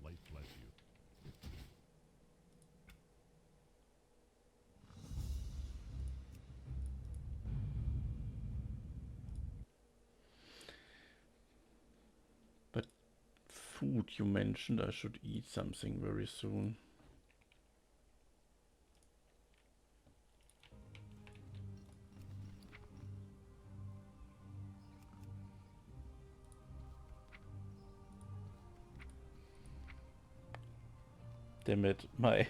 Light bless you. But food you mentioned, I should eat something very soon. Damn it, my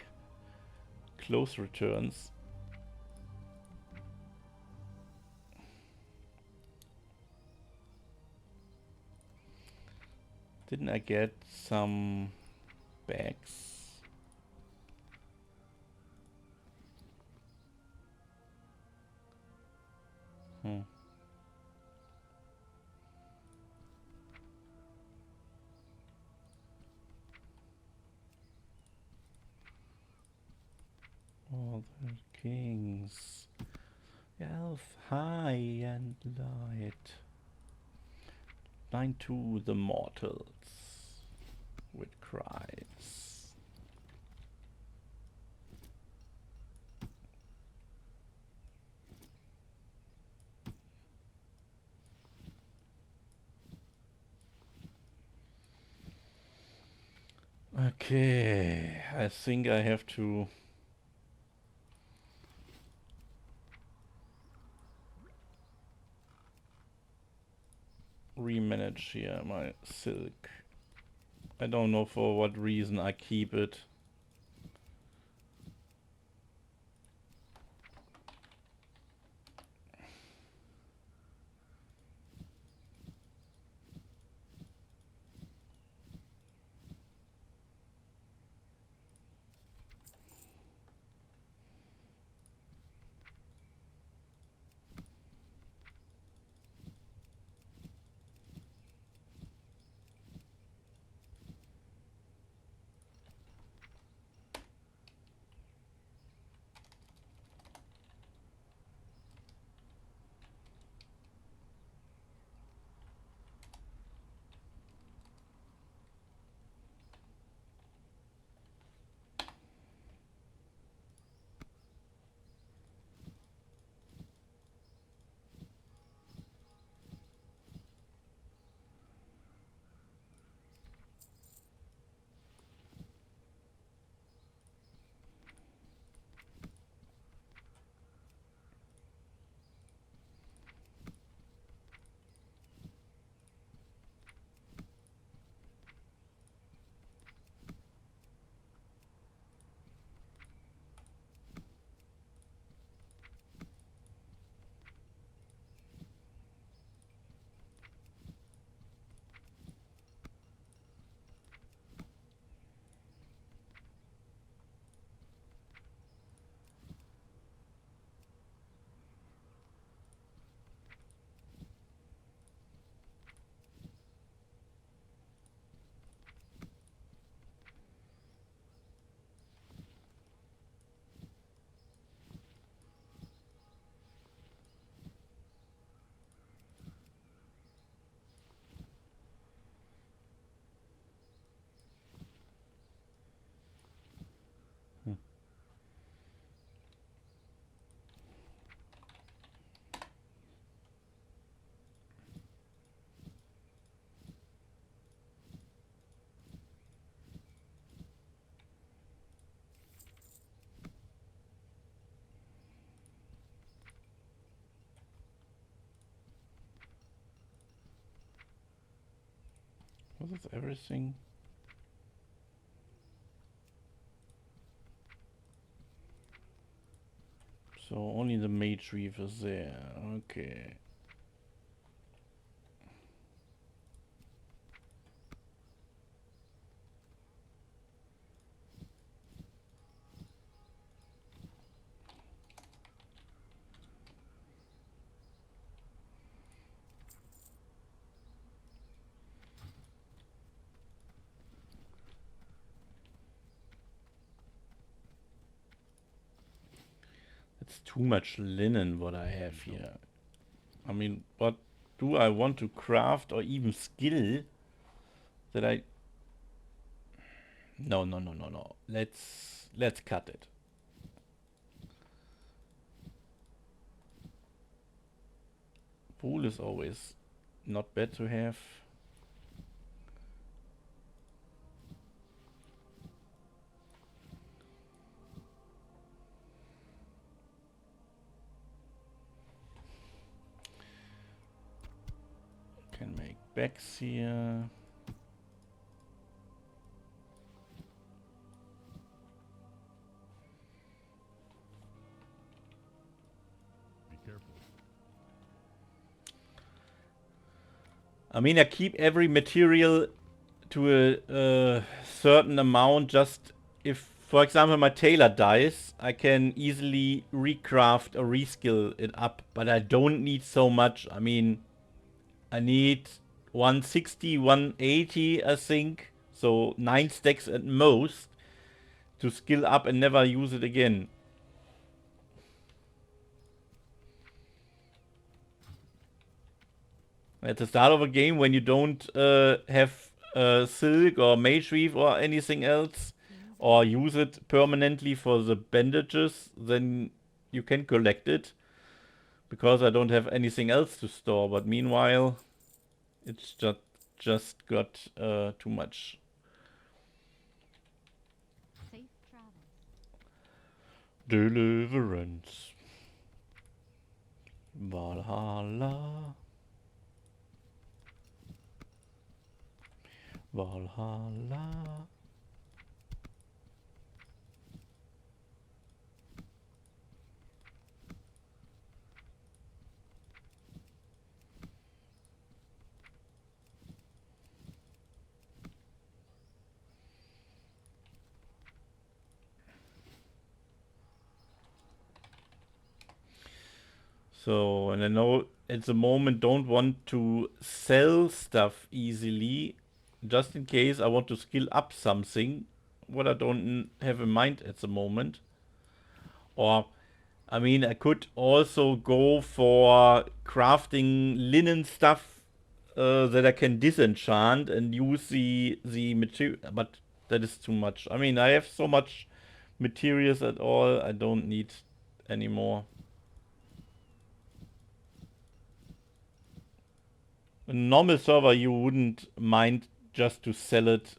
close returns. Didn't I get some bags? All the kings. Elf high and light. Bind to the mortals with cries. Okay, I think I have to remanage here my silk. I don't know for what reason I keep it. Was this everything? So only the mage reef is there. Okay. It's too much linen what I have here. I mean, what do I want to craft or even skill that I... No, no, no, no, no. Let's cut it. Wool is always not bad to have. Can make bags here. I mean, I keep every material to a certain amount just if, for example, my tailor dies, I can easily recraft or reskill it up, but I don't need so much. I mean, I need 160, 180, I think, so 9 stacks at most to skill up and never use it again. At the start of a game, when you don't have silk or mage weave or anything else, or use it permanently for the bandages, then you can collect it, because I don't have anything else to store. But meanwhile, it's just got too much. Safe travels. Deliverance. Valhalla. Valhalla. So, and I know at the moment don't want to sell stuff easily, just in case I want to skill up something, what I don't have in mind at the moment. Or, I mean, I could also go for crafting linen stuff that I can disenchant and use the material, but that is too much. I mean, I have so much materials at all, I don't need anymore. A normal server, you wouldn't mind just to sell it.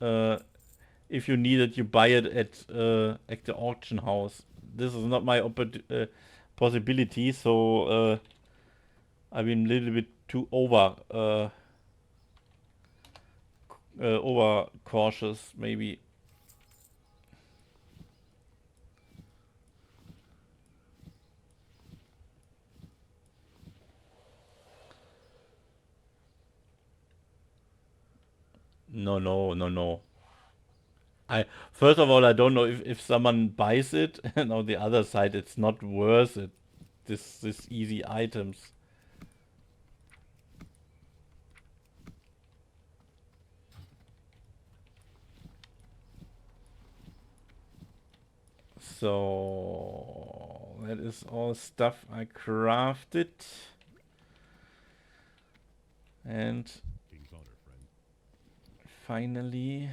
If you need it, you buy it at the auction house. This is not my possibility, so I've been a little bit too over cautious, maybe. No, no, no, no. First of all, I don't know if someone buys it, and on the other side, it's not worth it. This easy items. So that is all stuff I crafted. And King's honor, friend. finally,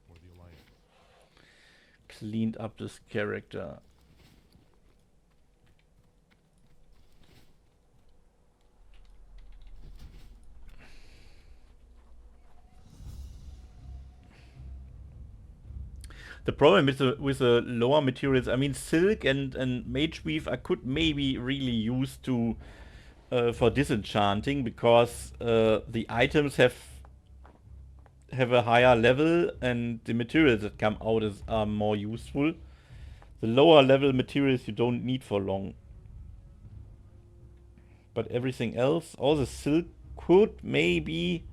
For the Alliance. cleaned up this character. The problem with the lower materials, I mean, silk and mage weave, I could maybe really use to for disenchanting, because the items have a higher level and the materials that come out are more useful. The lower level materials you don't need for long. But everything else, all the silk could maybe,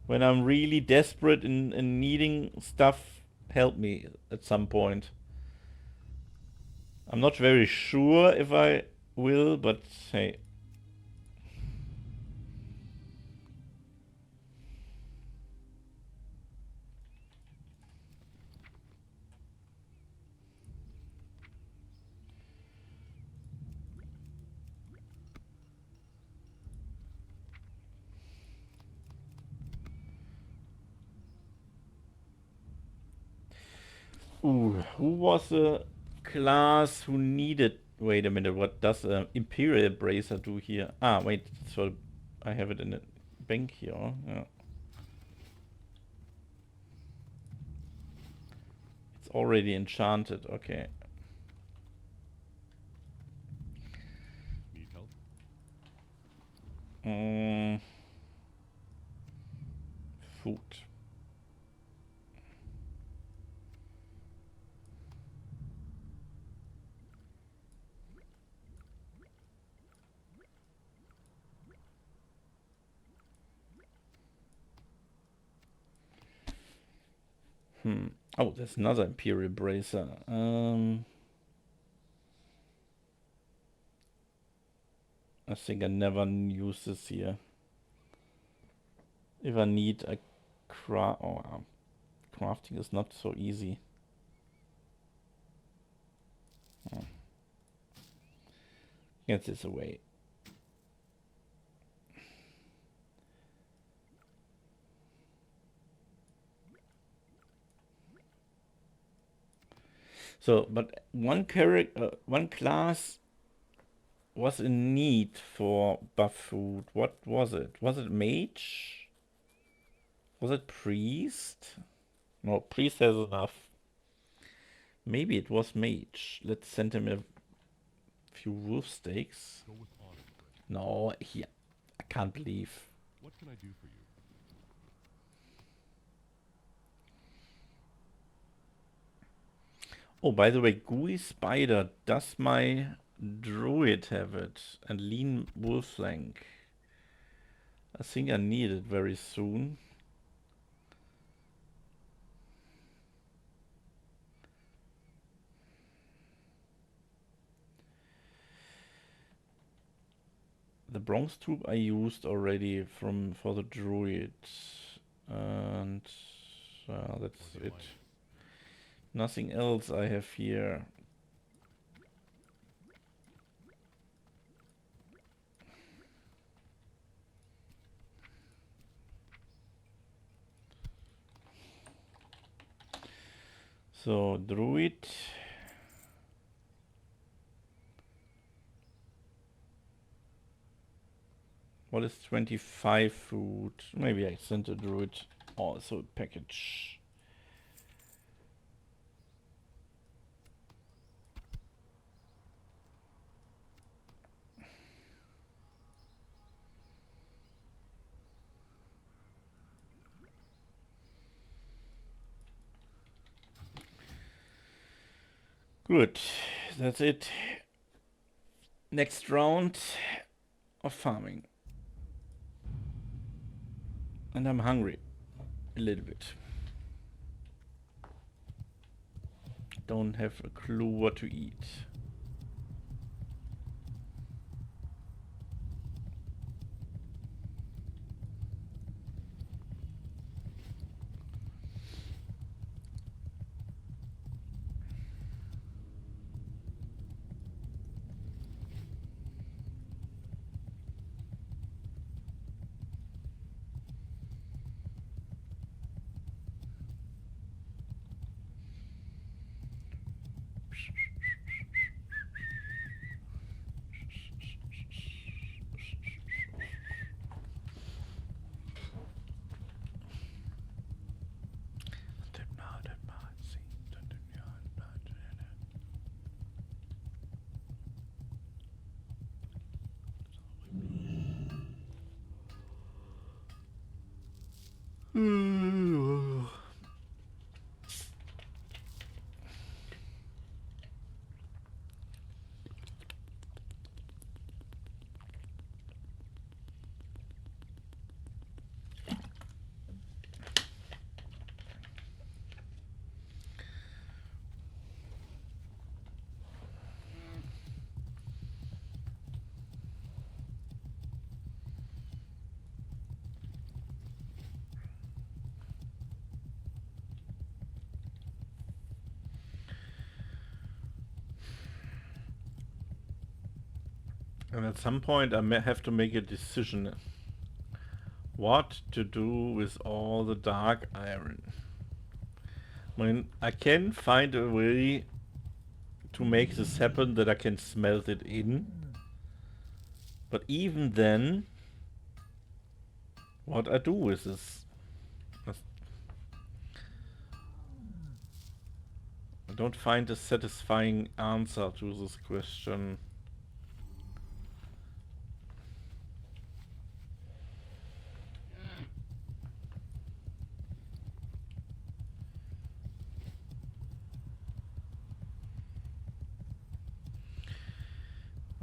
when I'm really desperate in needing stuff, help me at some point. I'm not very sure if I will, but hey. Ooh, who was the class who needed... Wait a minute, what does Imperial Bracer do here? Ah, wait, so I have it in the bank here. Yeah. It's already enchanted, okay. Need help? Food. Oh, there's another Imperial Bracer. I think I never use this here. If I need a crafting is not so easy. Get this away. So, but one class was in need for buff food. What was it? Was it mage? Was it priest? No, priest has enough. Maybe it was mage. Let's send him a few wolf steaks. Go with honor, friend. No, here. I can't believe. What can I do for you? Oh, by the way, gooey spider. Does my druid have it? And lean wolf flank. I think I need it very soon. The bronze tube I used already for the druid, and that's it. Nothing else I have here. So druid. What is 25 food? Maybe I sent a druid also a package. Good, that's it. Next round of farming. And I'm hungry. A little bit. Don't have a clue what to eat. And at some point I may have to make a decision what to do with all the dark iron. I mean, I can find a way to make this happen that I can smelt it in. But even then, what I do with this? I don't find a satisfying answer to this question.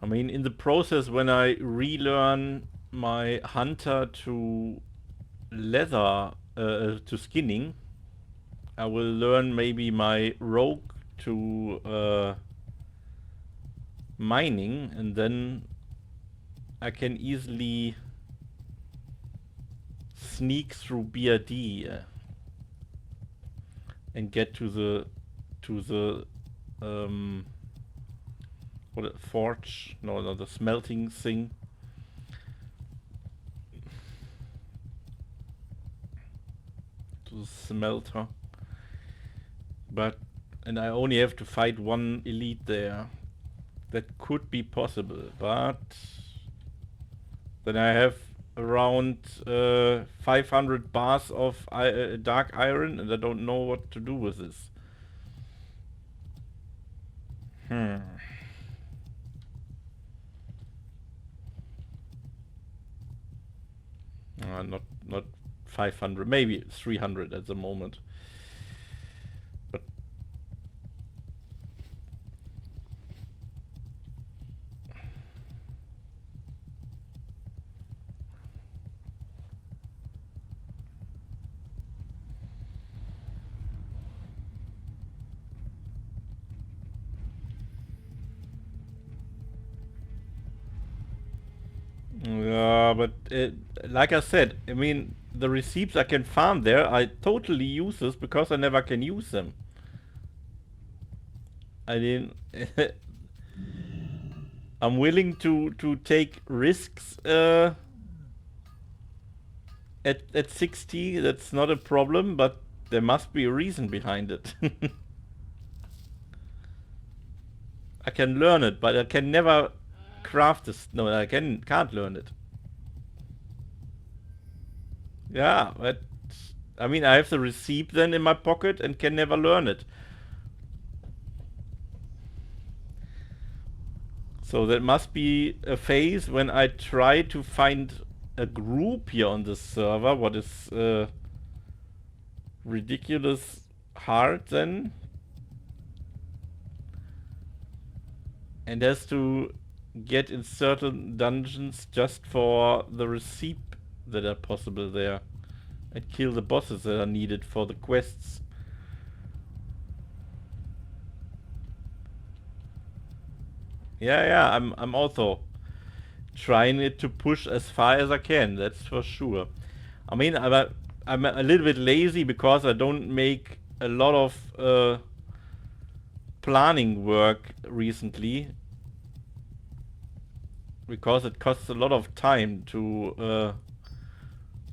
I mean, in the process, when I relearn my hunter to leather, to skinning, I will learn maybe my rogue to mining, and then I can easily sneak through BRD and get to the forge? No, the smelting thing. To the smelter. And I only have to fight one elite there. That could be possible, but then I have around 500 bars of dark iron, and I don't know what to do with this. Not 500, maybe 300 at the moment. But yeah, but like I said, I mean, the receipts I can farm there, I totally use this because I never can use them. I didn't. I'm willing to take risks at 60. That's not a problem, but there must be a reason behind it. I can learn it, but I can never craft this. No, I can't learn it. Yeah, but I mean, I have the receipt then in my pocket and can never learn it. So that must be a phase when I try to find a group here on this server, what is ridiculous hard then. And has to get in certain dungeons just for the receipt that are possible there. And kill the bosses that are needed for the quests. Yeah, I'm also trying it to push as far as I can, that's for sure. I mean, I'm a little bit lazy because I don't make a lot of planning work recently. Because it costs a lot of time to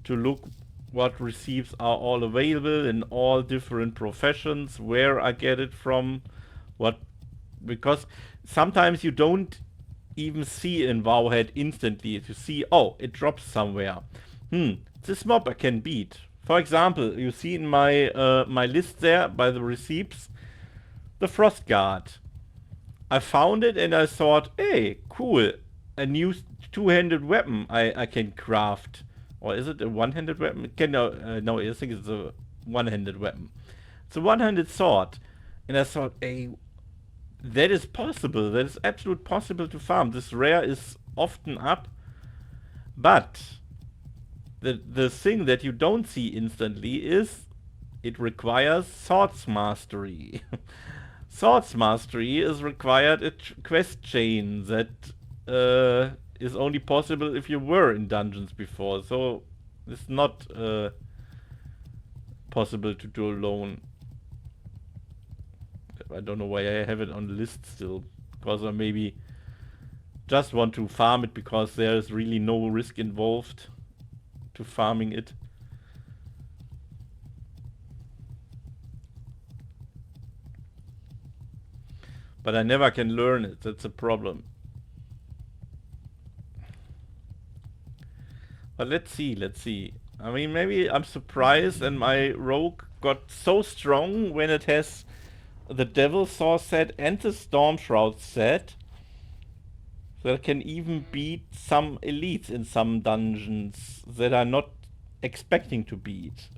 look what receipts are all available in all different professions, where I get it from, because sometimes you don't even see in Wowhead instantly to see, oh, it drops somewhere. This mob I can beat. For example, you see in my my list there by the receipts, the Frost Guard. I found it and I thought, hey, cool, a new two-handed weapon I can craft. Or is it a one-handed weapon? No, I think it's a one-handed weapon. It's a one-handed sword. And I thought, hey, that is possible. That is absolutely possible to farm. This rare is often up. But the thing that you don't see instantly is it requires Swords Mastery. Swords Mastery is required a quest chain that is only possible if you were in dungeons before. So it's not possible to do alone. I don't know why I have it on the list still. Because I maybe just want to farm it because there is really no risk involved to farming it. But I never can learn it, that's a problem. But let's see. I mean, maybe I'm surprised and my rogue got so strong when it has the Devil Saw set and the Storm Shroud set that it can even beat some elites in some dungeons that I'm not expecting to beat.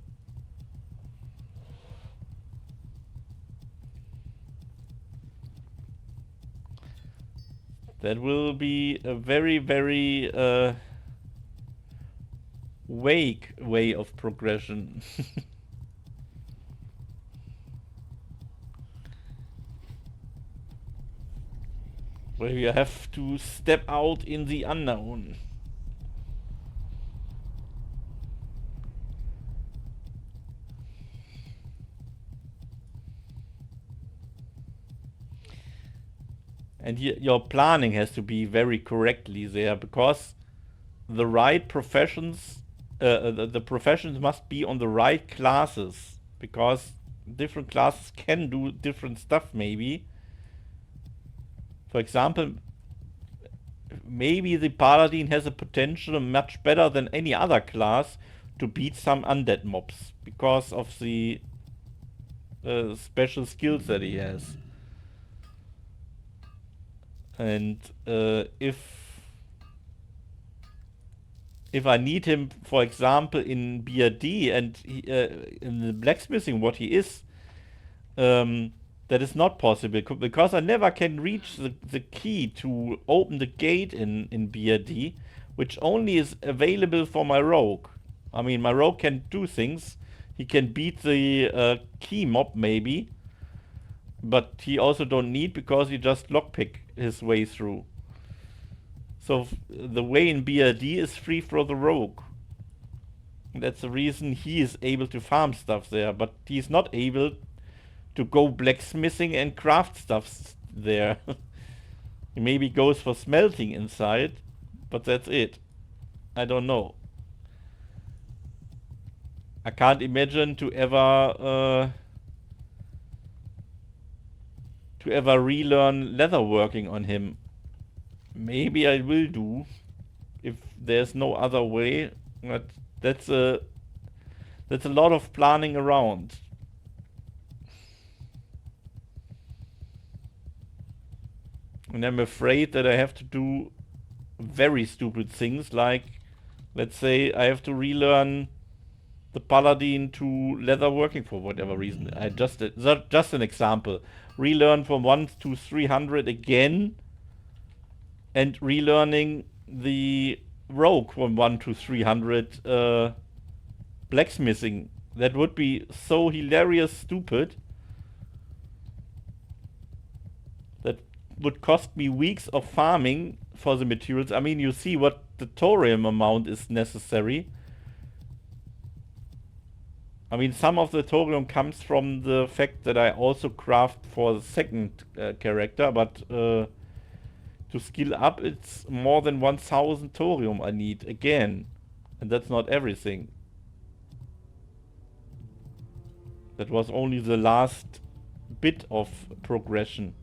That will be a very, very vague way of progression. where you have to step out in the unknown. And your planning has to be very correctly there, because the right professions, the professions must be on the right classes, because different classes can do different stuff maybe. For example, maybe the Paladin has a potential much better than any other class to beat some undead mobs, because of the special skills that he has. And if I need him, for example, in BRD and in the blacksmithing, what he is, that is not possible, because I never can reach the key to open the gate in BRD, which only is available for my rogue. I mean, my rogue can do things. He can beat the key mob maybe, but he also don't need, because he just lockpick his way through. So the way in BRD is free for the rogue. That's the reason he is able to farm stuff there, but he's not able to go blacksmithing and craft stuff there. He maybe goes for smelting inside, but that's it. I don't know. I can't imagine to ever relearn leatherworking on him. Maybe I will do, if there's no other way, but that's a lot of planning around. And I'm afraid that I have to do very stupid things, like, let's say I have to relearn the Paladin to leatherworking for whatever reason. Just an example. Relearn from 1 to 300 again, and relearning the rogue from 1 to 300 blacksmithing. That would be so hilarious stupid. That would cost me weeks of farming for the materials. I mean, you see what the thorium amount is necessary. I mean, some of the thorium comes from the fact that I also craft for the second character, but to skill up, it's more than 1000 thorium I need again. And that's not everything. That was only the last bit of progression.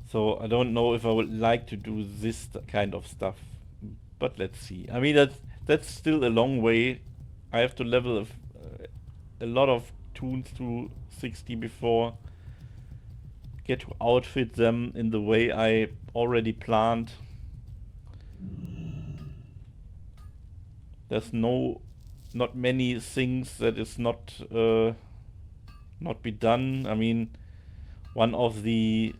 So I don't know if I would like to do this kind of stuff. But let's see. I mean, that's still a long way. I have to level a lot of toons to 60 before get to outfit them in the way I already planned. There's not many things that is not be done. I mean, one of the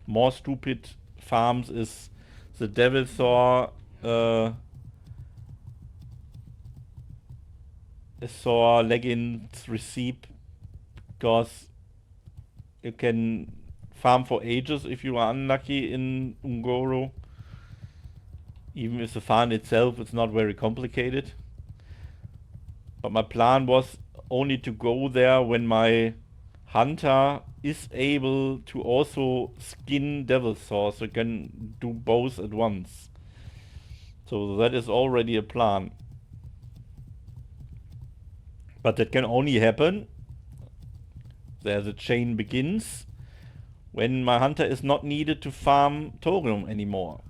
more stupid farms is the Devil Saw leggings receipt, because you can farm for ages if you are unlucky in Ungoro. Even if the farm itself is not very complicated. But my plan was only to go there when my hunter is able to also skin Devil Saw, so you can do both at once. So that is already a plan. But that can only happen, there the chain begins, when my hunter is not needed to farm thorium anymore.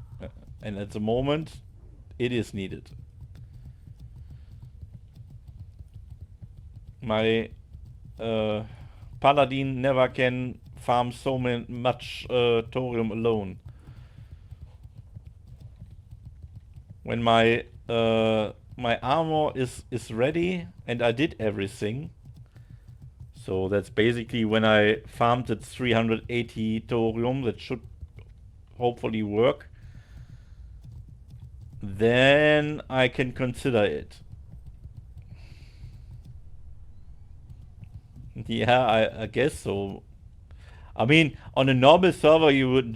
And at the moment, it is needed. My Paladin never can farm so much thorium alone. When my armor is ready and I did everything, so that's basically when I farmed at 380 thorium, that should hopefully work, then I can consider it. Yeah, I guess so. I mean, on a normal server, you would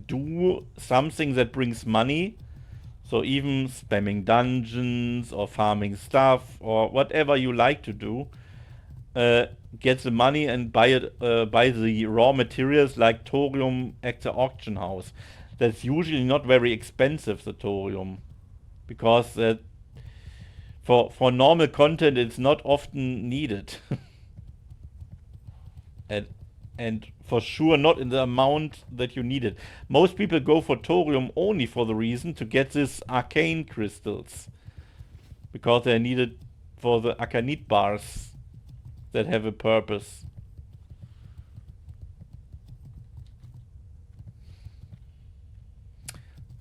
do something that brings money. So even spamming dungeons or farming stuff or whatever you like to do, get the money and buy the raw materials like thorium at the auction house. That's usually not very expensive, the thorium, because for normal content it's not often needed. and and for sure not in the amount that you need it. Most people go for thorium only for the reason to get these arcane crystals, because they're needed for the acanite bars that have a purpose.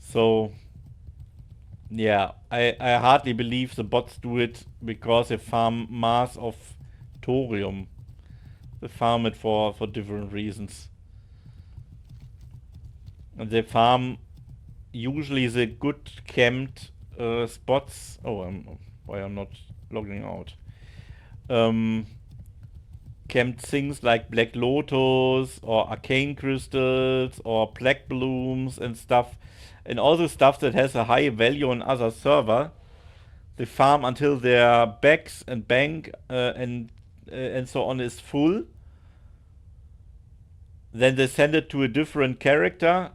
So yeah, I hardly believe the bots do it because they farm mass of thorium. They farm it for different reasons. And they farm usually the good camped spots. Oh, why I'm not logging out. Camped things like Black Lotus or Arcane Crystals or Black Blooms and stuff. And all the stuff that has a high value on other server. They farm until their backs and bank and so on is full. Then they send it to a different character.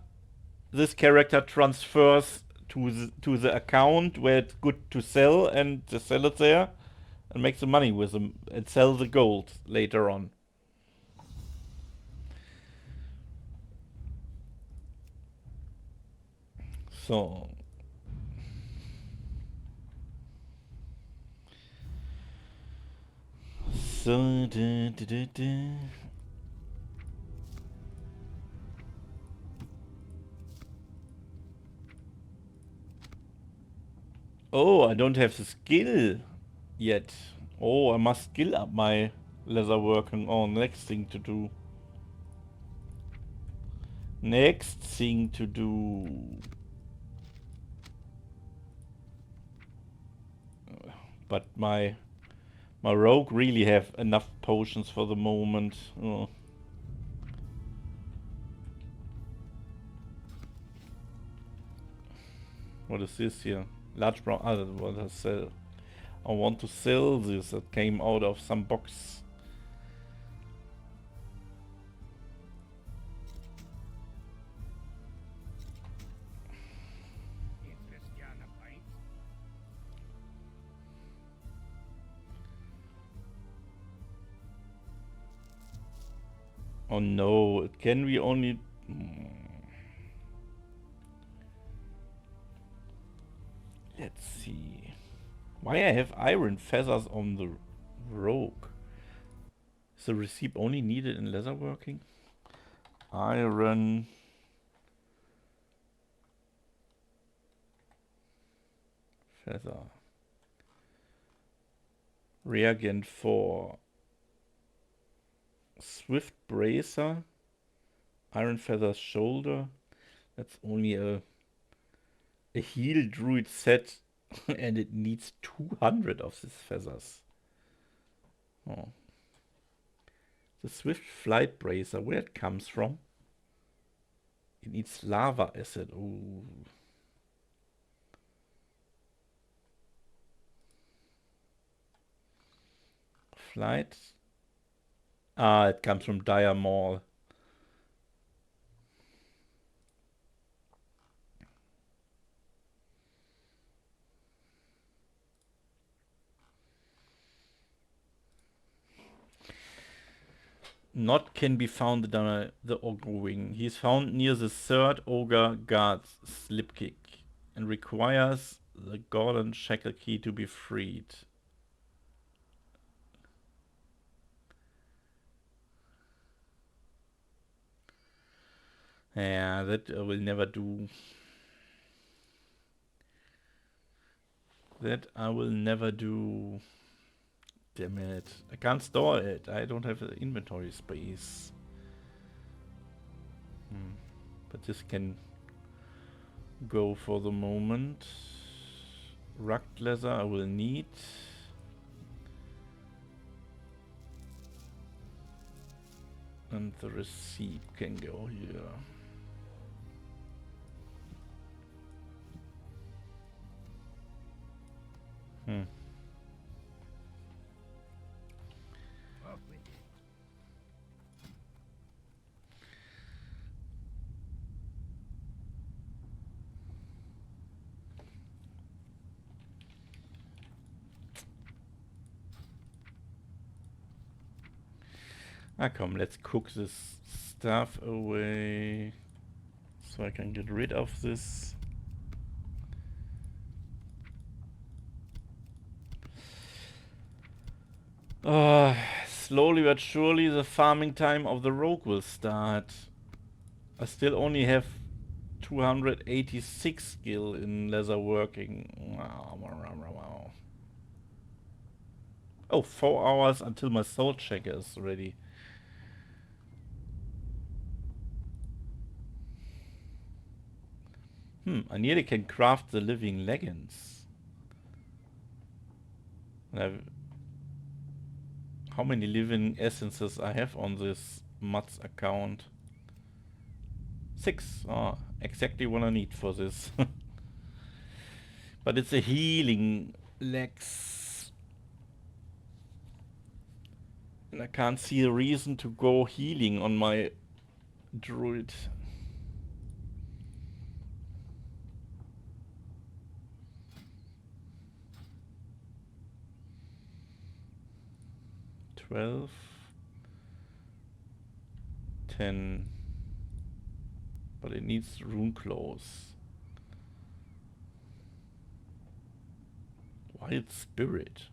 This character transfers to the account where it's good to sell, and they sell it there and make the money with them and sell the gold later on. So oh, I don't have the skill yet. Oh, I must skill up my leatherworking. Oh, next thing to do. Next thing to do. But my rogue really have enough potions for the moment. Oh. What is this here? Large brown. Ah, that's what I sell. I want to sell this. That came out of some box. Interest you on the pints? Oh no, it can be only... Let's see. Why I have iron feathers on the rogue? Is the receipt only needed in leatherworking? Iron... feather. Reagent for... Swift bracer. Iron feather shoulder. That's only a heal druid set and it needs 200 of these feathers. Oh. The swift flight bracer, where it comes from? It needs lava acid. Ooh. Flight. Ah, it comes from Dire Maul. Not can be found on the ogre wing. He is found near the third ogre guard's slipkick and requires the golden shackle key to be freed. Yeah, that I will never do. That I will never do. Damn it. I can't store it. I don't have the inventory space. But this can go for the moment. Rugged leather I will need. And the receipt can go here. Off with it. Ah, come, let's cook this stuff away so I can get rid of this. Slowly but surely the farming time of the rogue will start. I still only have 286 skill in leatherworking. Wow. Oh, 4 hours until my soul checker is ready. I nearly can craft the living leggings. How many living essences I have on this Mats account? 6. Oh, exactly what I need for this. But it's a healing legs. And I can't see a reason to go healing on my druid. $12, $10, but it needs rune clothes. Wild spirit.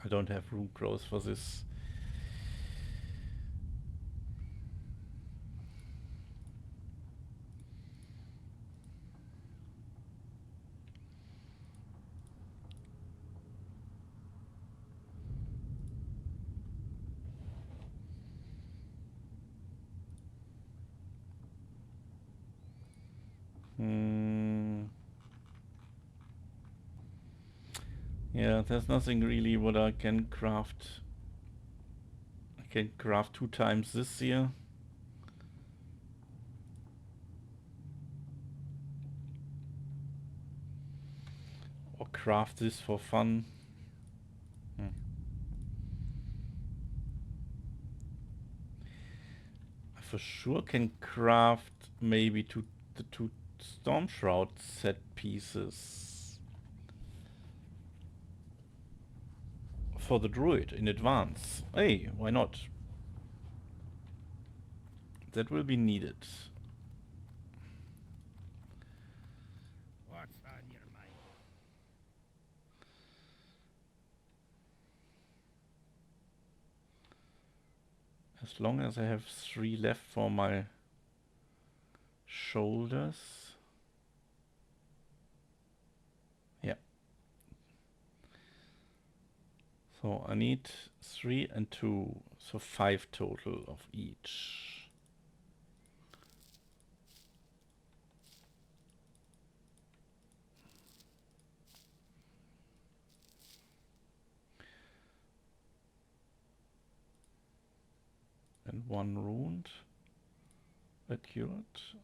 I don't have rune clothes for this. Yeah, there's nothing really what I can craft. I can craft 2 times this year. Or craft this for fun. I for sure can craft maybe the 2 Storm Shroud set pieces. For the druid in advance. Hey, why not? That will be needed. What's on your mind? As long as I have 3 left for my shoulders. Yeah. So I need 3 and 2, so 5 total of each. And 1 ruined. Accurate.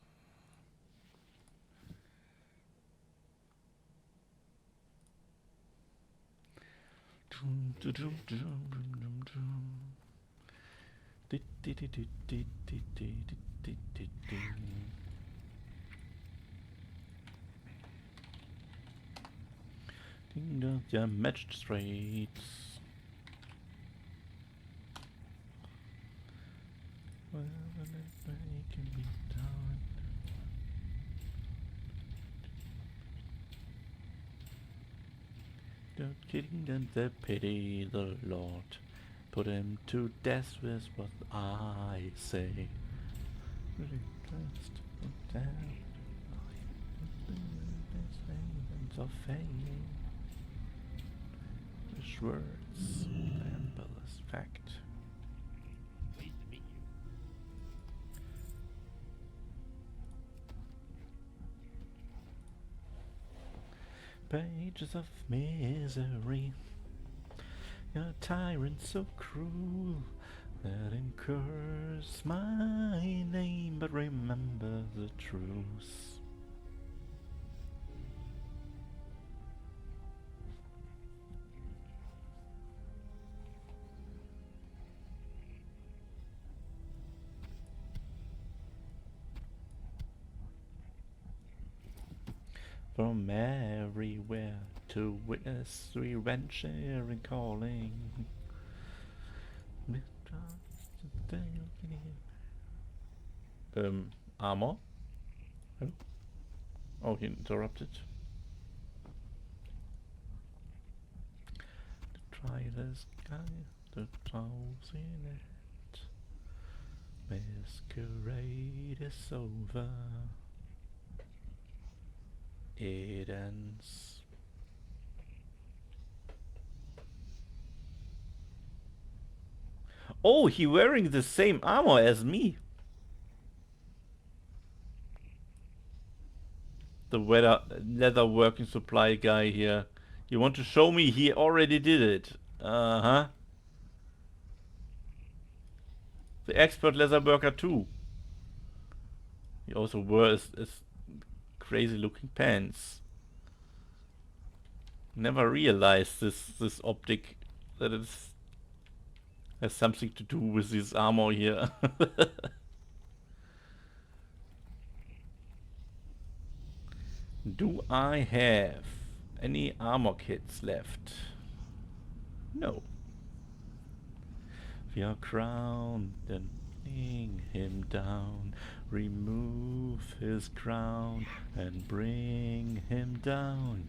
Yeah, matched straights. Well, it can be done. Don't kidding them, they pity the Lord. Put him to death with what I say. Really trust down. Of fame. Wish words, endless fact. Pleased to meet you. Pages of misery. A tyrant so cruel that incurs my name, but remember the truth. From everywhere to witness revenge and calling. Armor? Hello? Oh, he interrupted. Try this guy, the toes in it. Masquerade is over. It ends. Oh, he wearing the same armor as me. The leather working supply guy here. You want to show me he already did it? Uh-huh. The expert leather worker too. He also wears crazy looking pants. Never realized this optic that it has something to do with this armor here. Do I have any armor kits left? No. We are crowned and bring him down. Remove his crown and bring him down.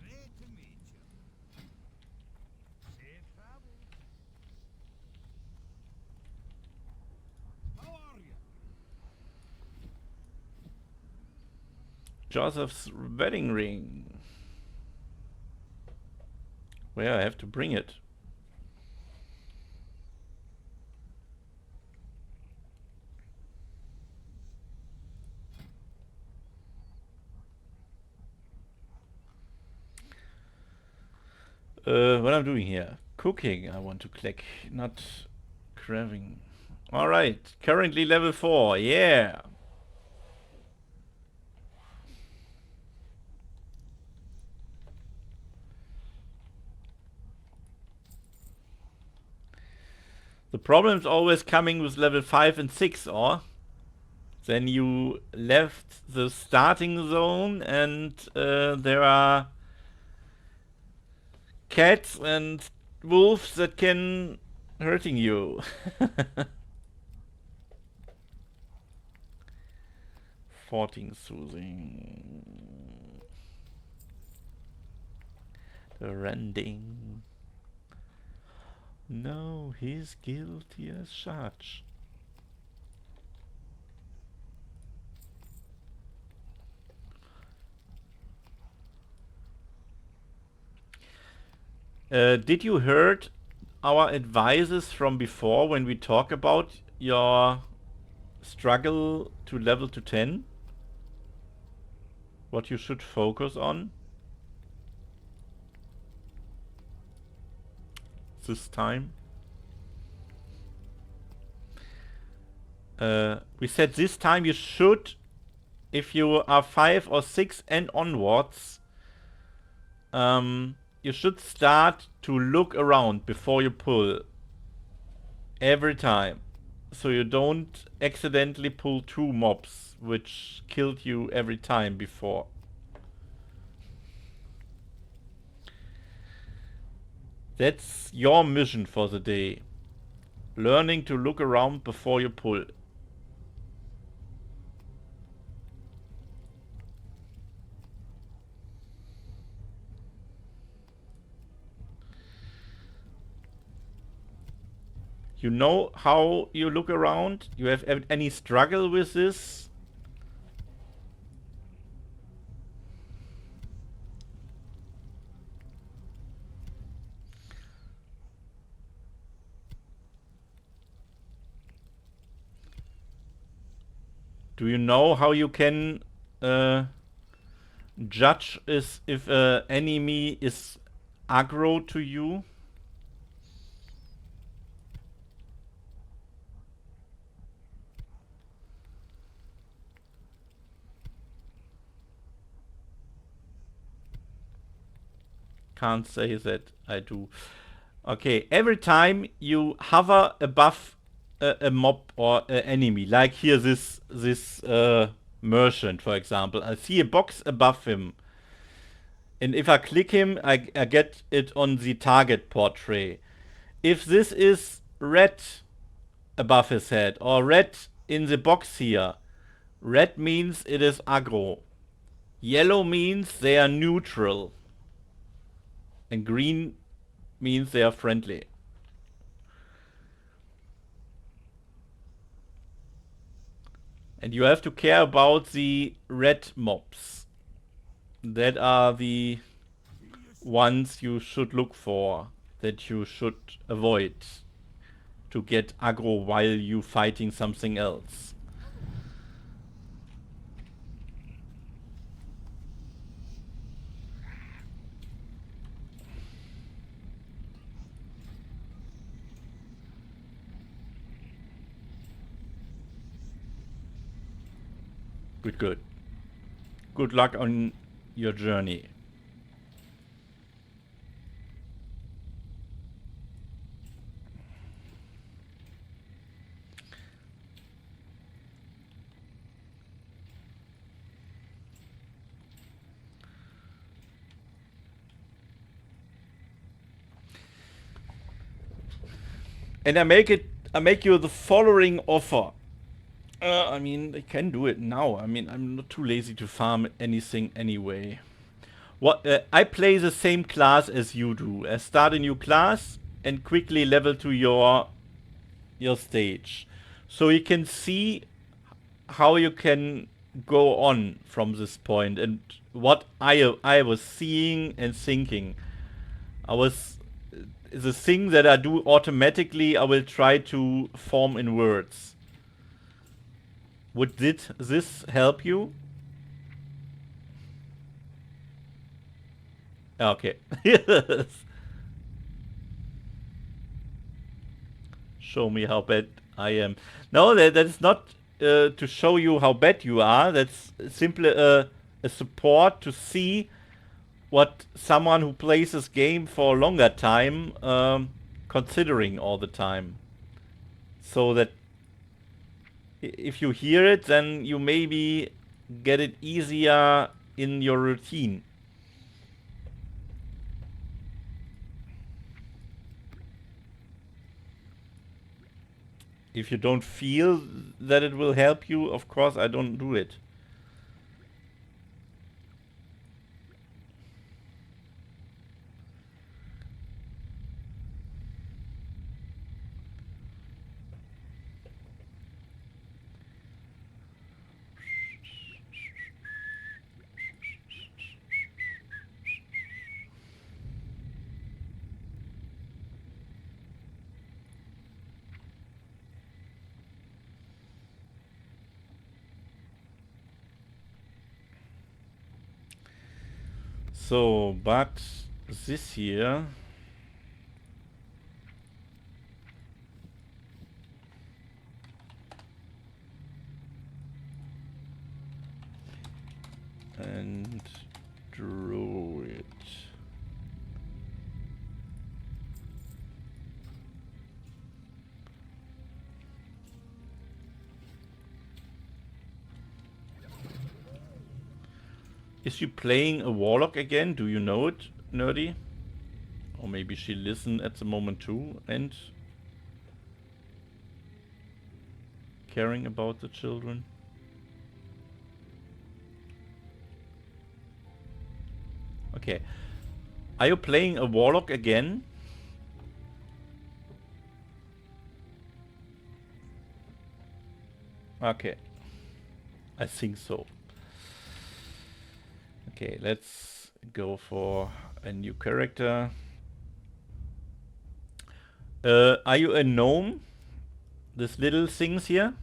Great to meet you. Safe travels. How are you? Joseph's wedding ring. Where I have to bring it. What I'm doing here? Cooking I want to click, not craving. Alright, currently level 4, yeah! The problem's always coming with level 5 and 6, or? Then you left the starting zone and there are cats and wolves that can hurting you. 14 soothing. The rending. No, he's guilty as charged. Did you heard our advices from before when we talk about your struggle to level to 10? What you should focus on this time? We said this time you should, if you are 5 or 6 and onwards, you should start to look around before you pull. Every time. So you don't accidentally pull 2 mobs, which killed you every time before. That's your mission for the day. Learning to look around before you pull. You know how you look around? You have any struggle with this? Do you know how you can judge if an enemy is aggro to you? Can't say that I do. Okay, every time you hover above a mob or an enemy, like here this merchant, for example, I see a box above him. And if I click him, I get it on the target portrait. If this is red above his head or red in the box here, red means it is aggro. Yellow means they are neutral. And green means they are friendly. And you have to care about the red mobs. That are the ones you should look for, that you should avoid to get aggro while you fighting something else. Good. Good luck on your journey. And I make you the following offer. I mean, I can do it now. I mean, I'm not too lazy to farm anything anyway. What I play the same class as you do. I start a new class and quickly level to your stage, so you can see how you can go on from this point and what I was seeing and thinking. The thing that I do automatically, I will try to form in words. Would this help you? Okay. Yes. Show me how bad I am. No, that's not to show you how bad you are. That's simply a support to see what someone who plays this game for a longer time considering all the time. So that if you hear it, then you maybe get it easier in your routine. If you don't feel that it will help you, of course I don't do it. So, but this here and draw it. Is she playing a warlock again? Do you know it, Nerdy? Or maybe she listened at the moment too and caring about the children. Okay. Are you playing a warlock again? Okay. I think so. Okay, let's go for a new character. Are you a gnome? These little things here?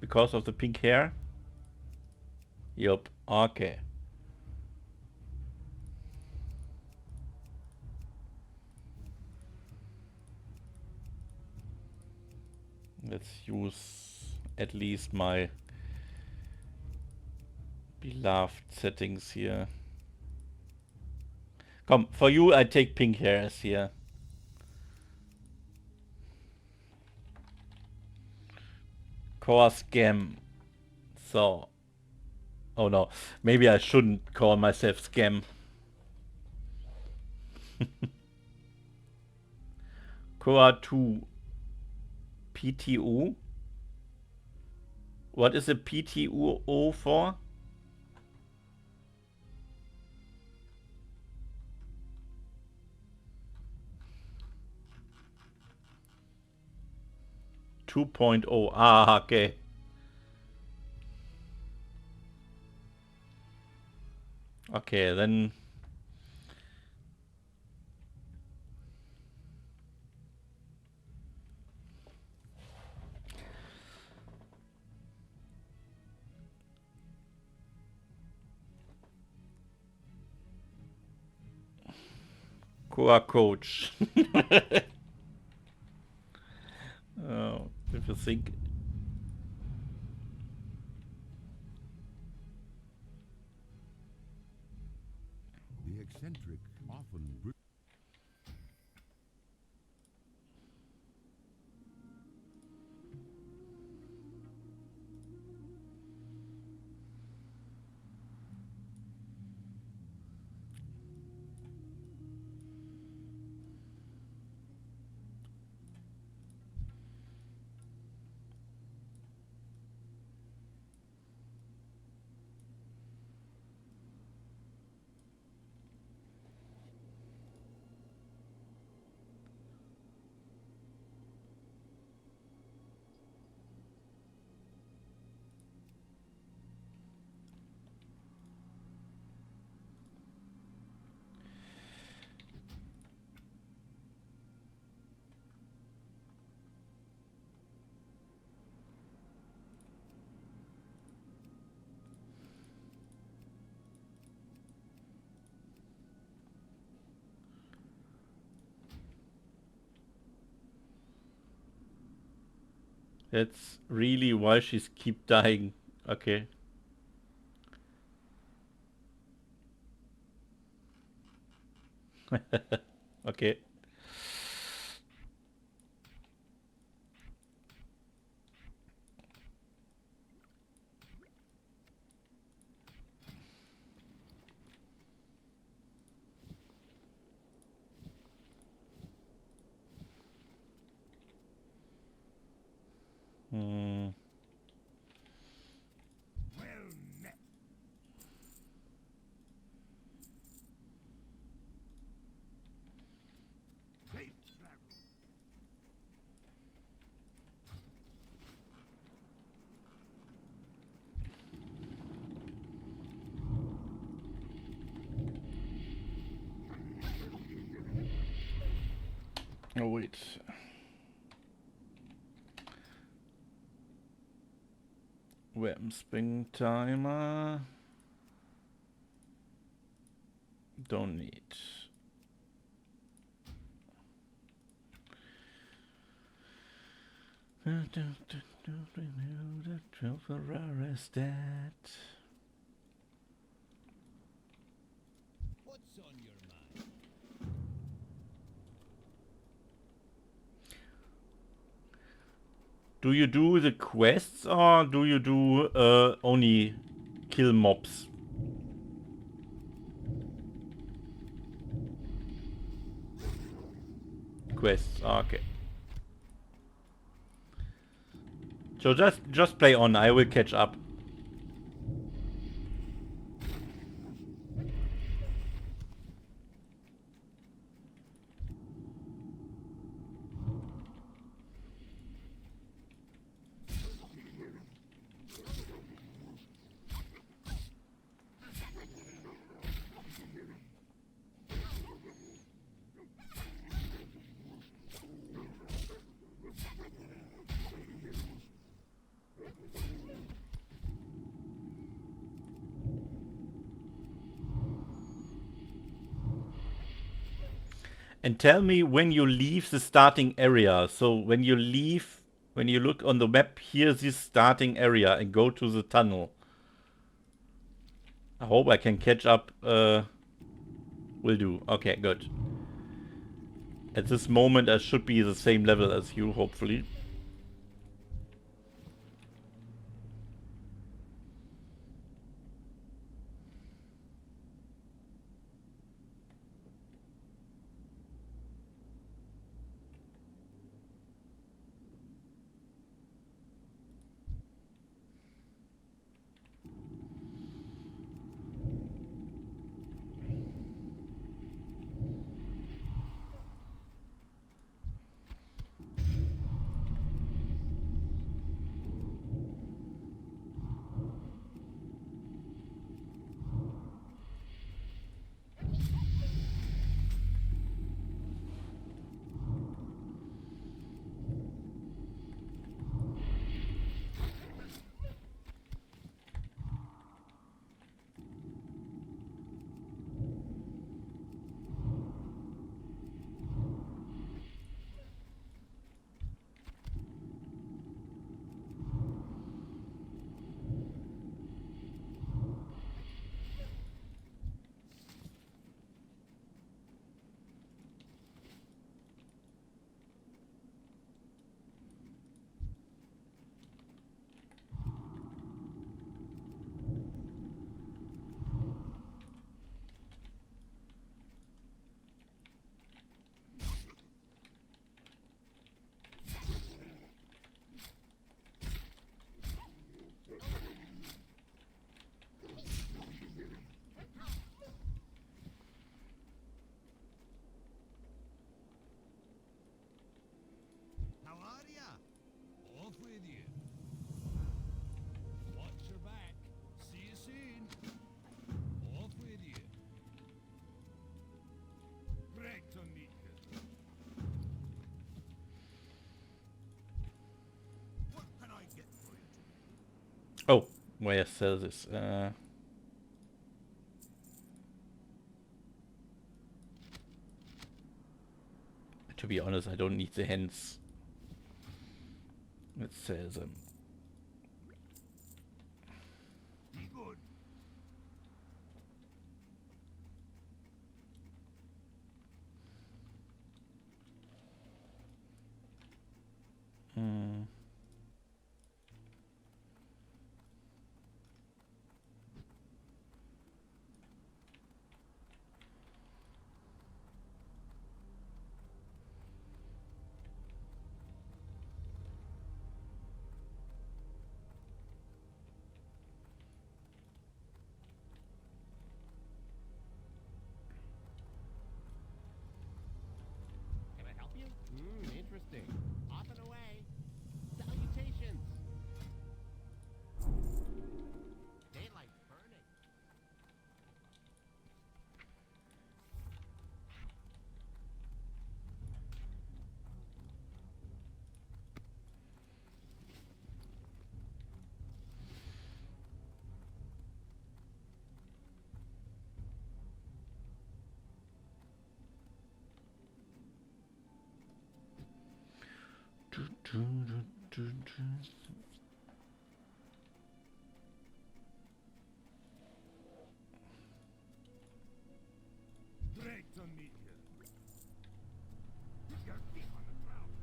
Because of the pink hair? Yup, okay. Let's use at least my beloved settings here. Come, for you I take pink hairs here. Core scam. So. Oh no, maybe I shouldn't call myself scam. Core 2 PTU. What is a PTU for? Two point oh. Ah, okay. Okay, then. Core coach. Oh, if you think. The eccentric often. That's really why she's keep dying. Okay. Okay. Hmm. Well met. Safe travel. Oh wait. Weapon spring timer. Don't need. What's on your mind? Do you do the quests or do you do only kill mobs? Quests, okay. So just play on, I will catch up. And tell me when you leave the starting area. So when you leave, when you look on the map, here's this starting area and go to the tunnel. I hope I can catch up. Will do. Okay, good. At this moment I should be the same level as you, hopefully. How are ya? Off with you. Watch your back. See you soon. Off with you. Great to meet you. What can I get for you today? Oh, where sell this? To be honest, I don't need the hands. Let's sell them. Be good. Hmm. Can I help you? Interesting. Off and away. Salutations. Daylight's burning. Great to meet you. Put your feet on the ground.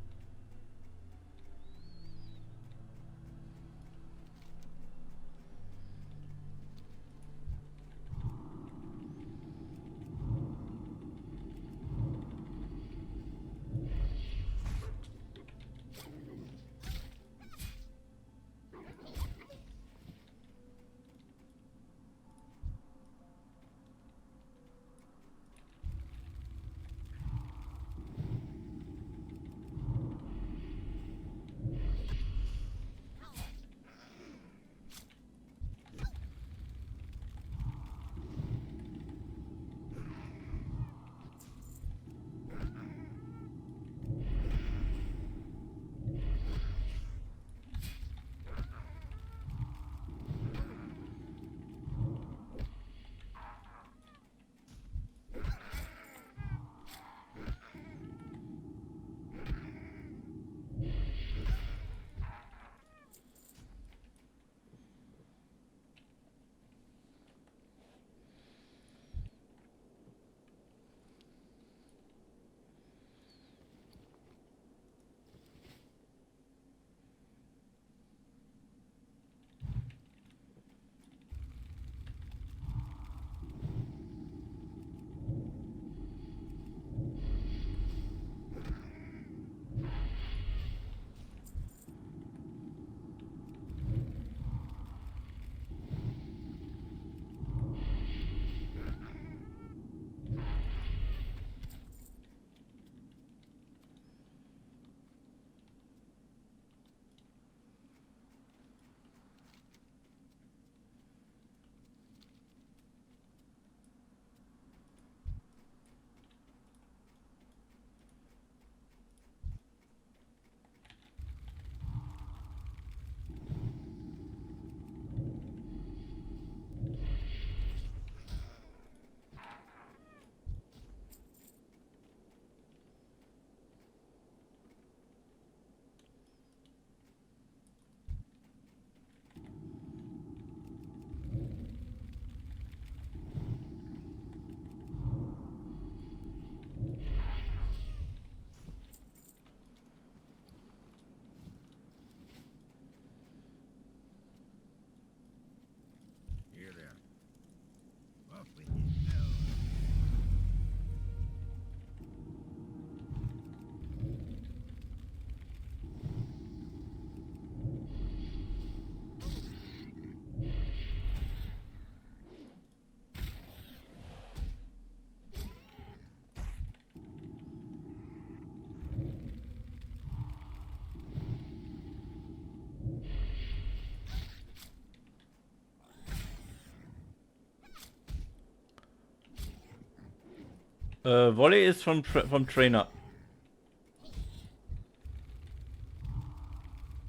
Volley is from trainer.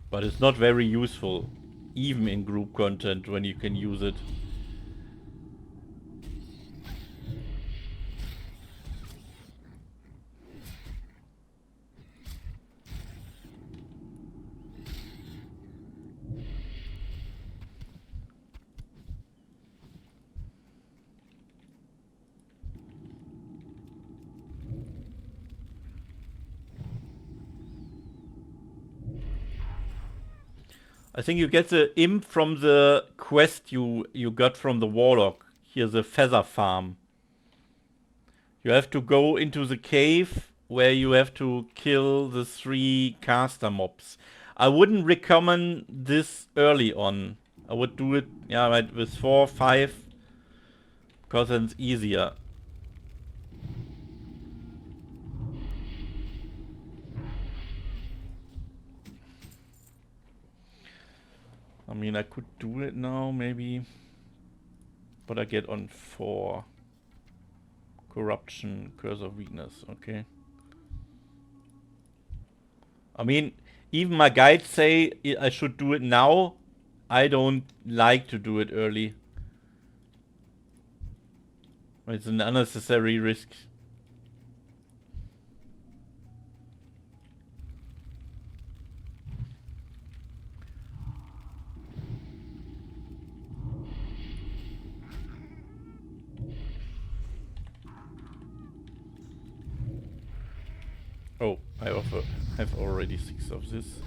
But it's not very useful, even in group content when you can use it. I think you get the imp from the quest you got from the warlock. Here's the feather farm. You have to go into the cave where you have to kill the 3 caster mobs. I wouldn't recommend this early on. I would do it, yeah, right, with 4, 5, because then it's easier. I mean, I could do it now, maybe. But I get on 4. Corruption, Curse of Weakness, okay. I mean, even my guides say I should do it now. I don't like to do it early. It's an unnecessary risk. Oh, I have already 6 of this.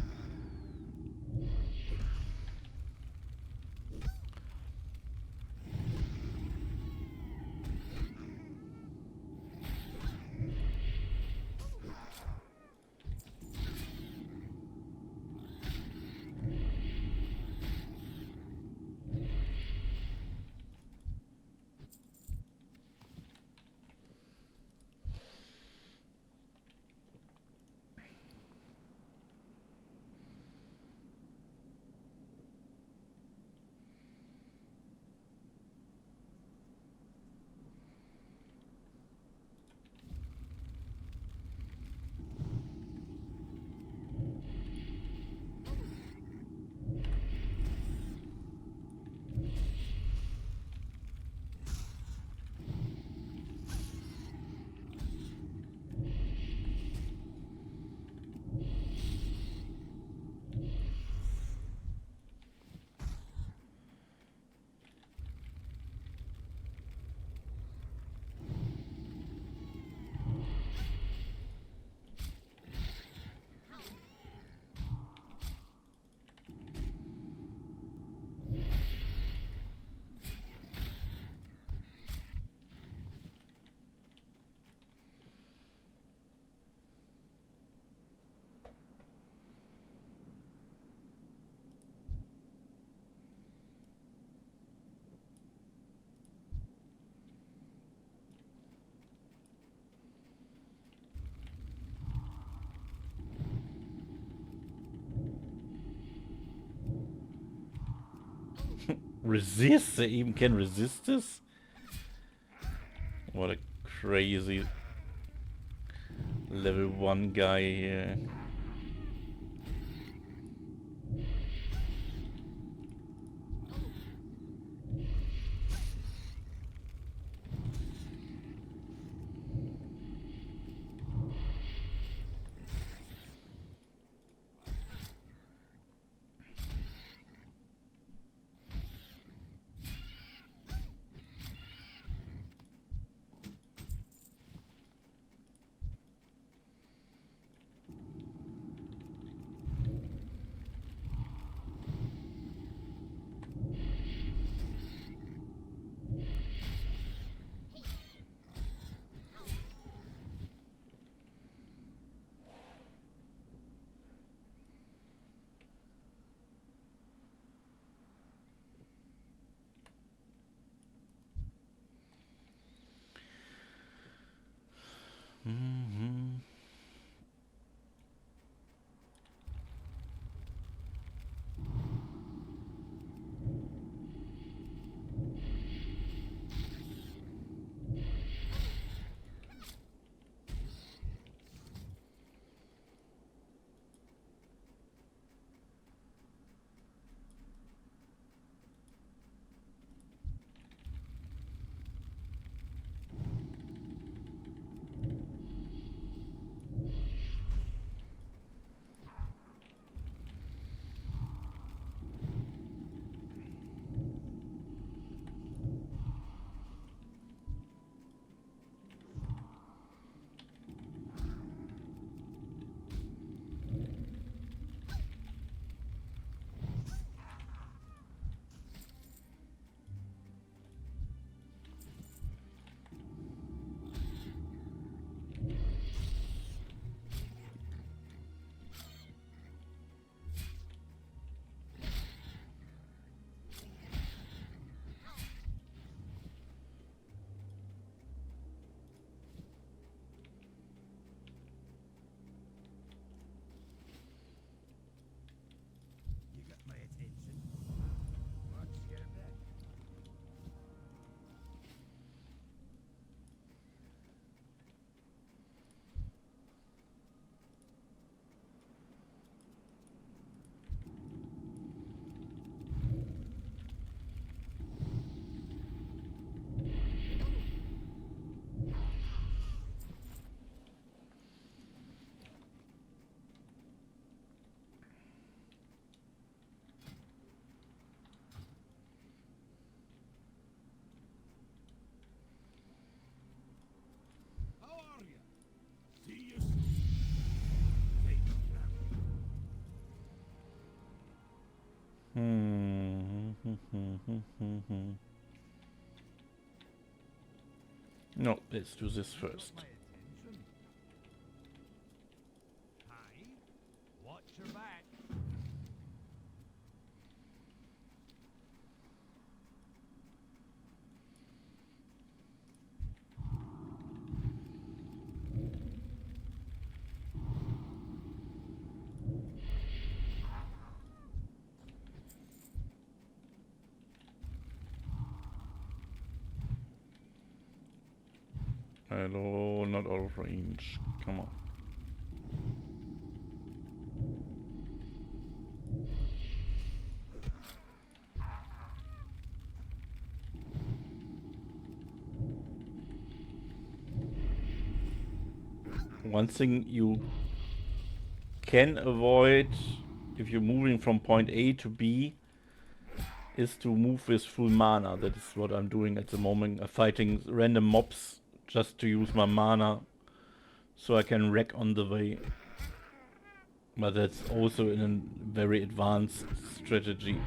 Resist? They even can resist this? What a crazy level 1 guy here. No, let's do this first. My attention. Hi. Watch your back. Hello, not out of range. Come on. One thing you can avoid if you're moving from point A to B is to move with full mana. That is what I'm doing at the moment. I'm fighting random mobs just to use my mana so I can wreck on the way. But that's also in a very advanced strategy.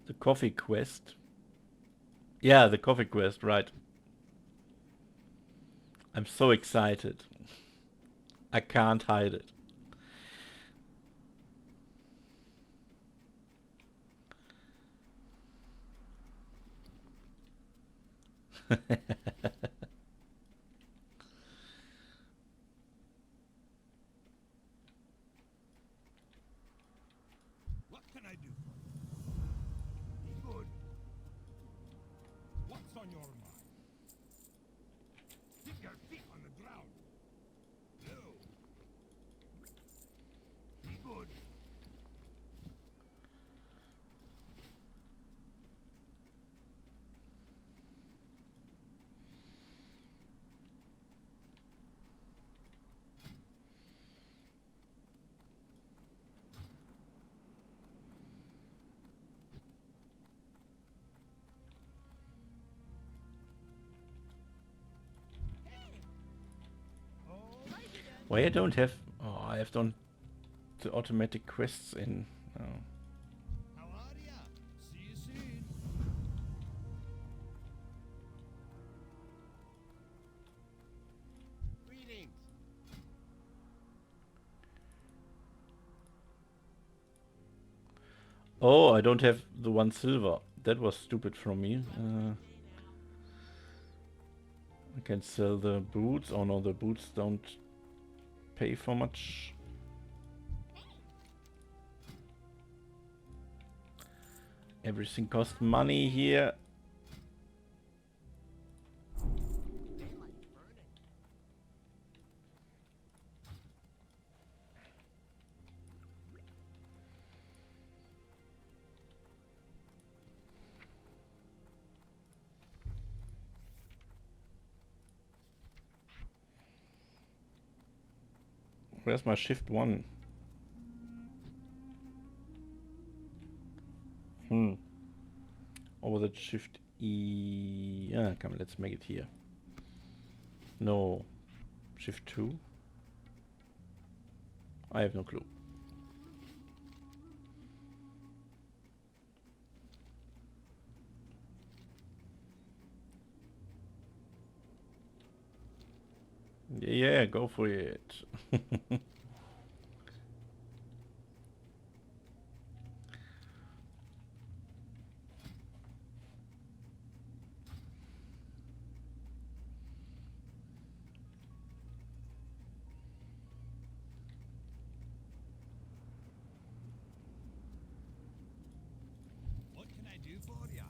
The coffee quest. Yeah, the coffee quest, right. I'm so excited. I can't hide it. What can I do for you? Be good. What's on your mind? Keep your feet on the ground. No. Be good. Why I don't have... Oh, I have done the automatic quests in... Oh. How are ya? See you soon. Greetings. Oh, I don't have the 1 silver. That was stupid from me. I can sell the boots. Oh no, the boots don't pay for much. Everything costs money here. Daylight's burning. Where's my shift 1? Over the shift E. Yeah, come, let's make it here. No. Shift 2? I have no clue. Yeah, go for it. What can I do for ya?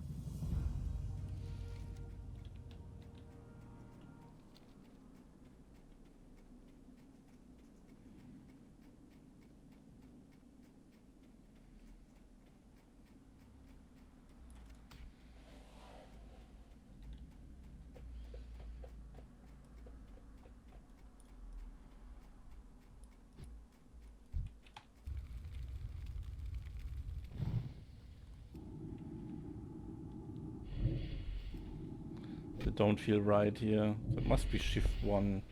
don't feel right here. That must be shift 1.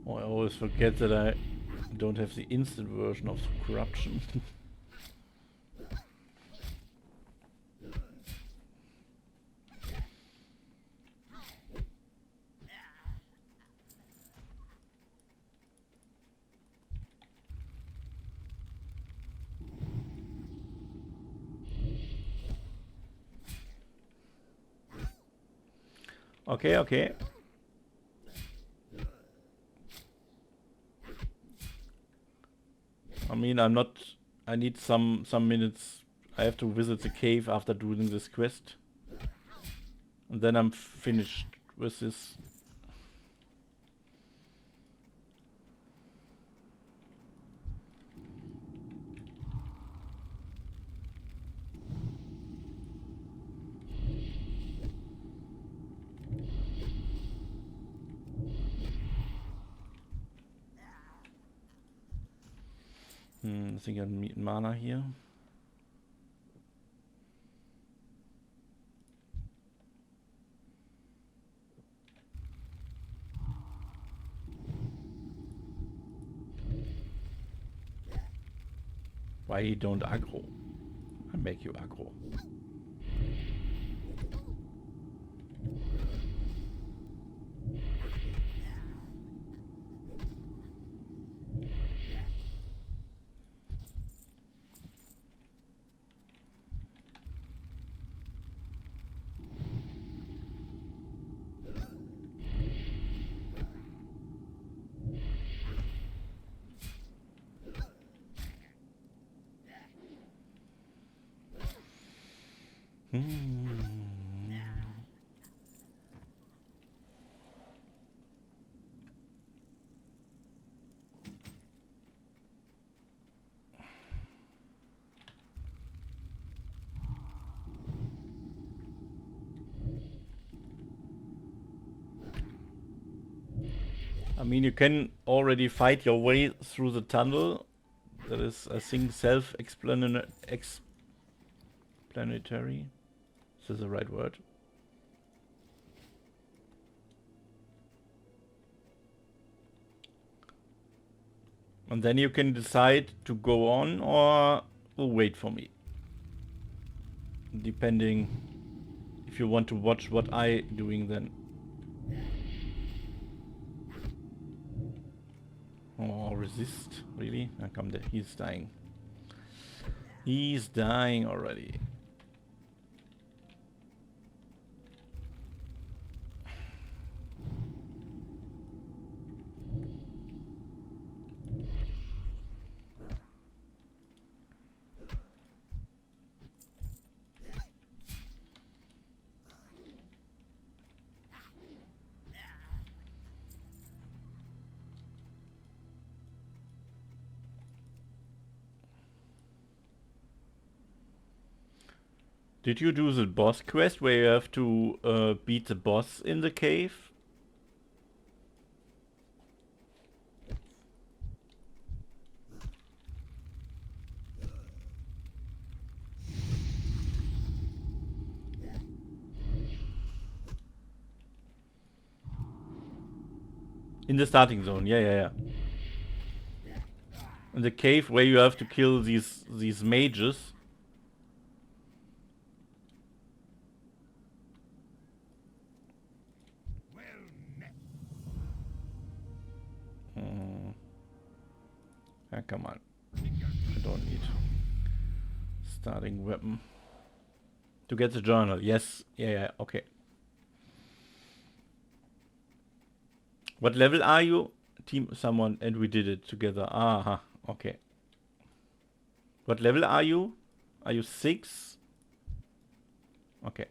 Oh, I always forget that I don't have the instant version of corruption. Okay, okay. I mean, I'm not... I need some minutes. I have to visit the cave after doing this quest. And then I'm finished with this. I think I need mana here. Why you don't aggro? I make you aggro. I mean, you can already fight your way through the tunnel. That is, I think, self-explanatory. Is this the right word? And then you can decide to go on or wait for me. Depending if you want to watch what I doing then. Oh, resist? Really? Now come there. He's dying. He's dying already. Did you do the boss quest where you have to beat the boss in the cave? In the starting zone, yeah. In the cave where you have to kill these mages. Ah, come on. I don't need starting weapon. To get the journal, yes. Yeah, okay. What level are you? Team someone, and we did it together. Aha, okay. What level are you? Are you 6? Okay.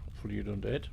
Hopefully you don't dead.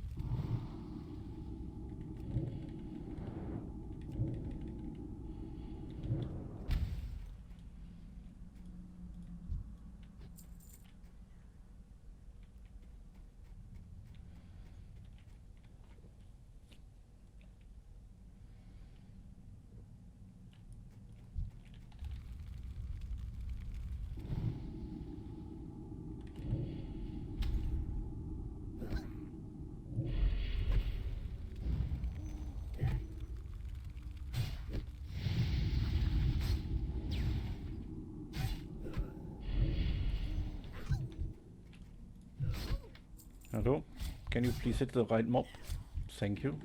Hello? Can you please hit the right mob? Thank you.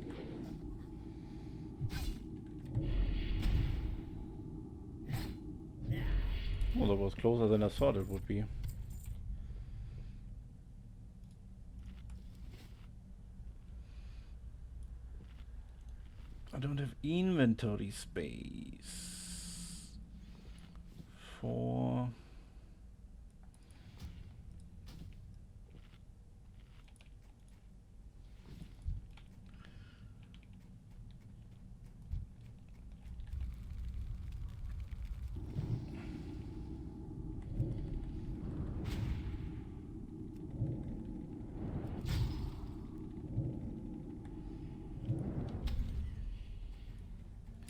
Well, that was closer than I thought it would be. I don't have inventory space for...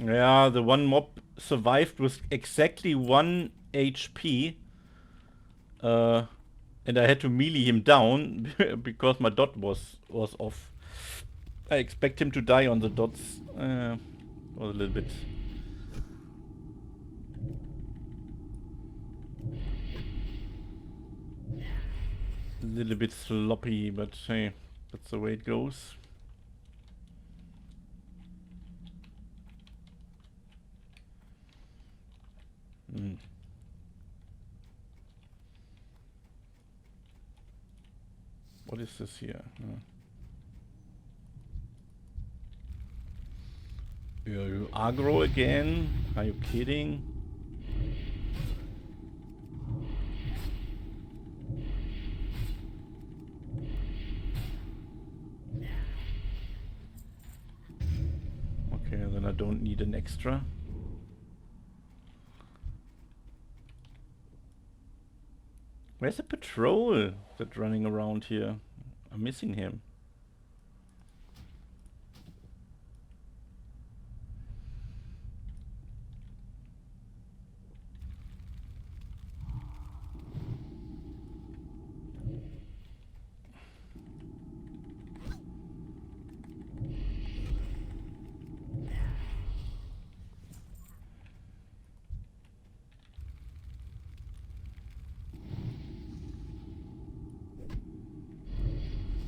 Yeah, the one mob survived with exactly 1 HP. And I had to melee him down because my dot was off. I expect him to die on the dots. Was a little bit sloppy, but hey, that's the way it goes. What is this here? You aggro again? Are you kidding? Okay, then I don't need an extra. Where's the patrol that's running around here? I'm missing him.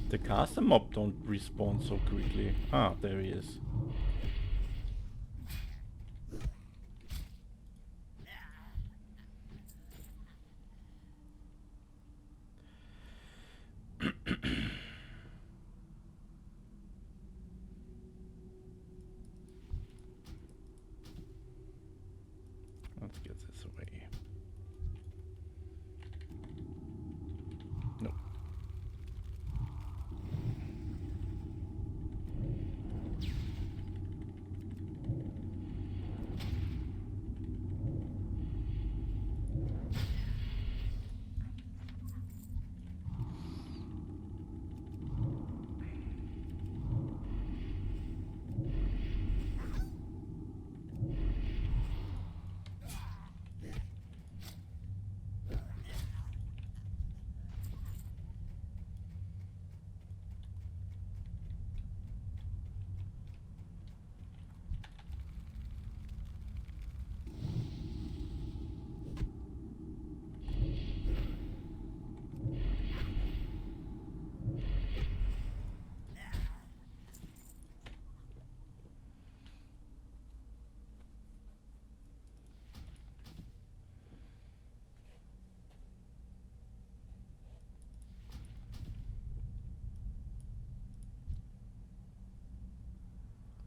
The caster mob don't respawn so quickly. Ah, there he is. Let's get this away. No.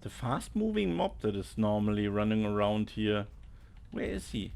The fast moving mob that is normally running around here. Where is he?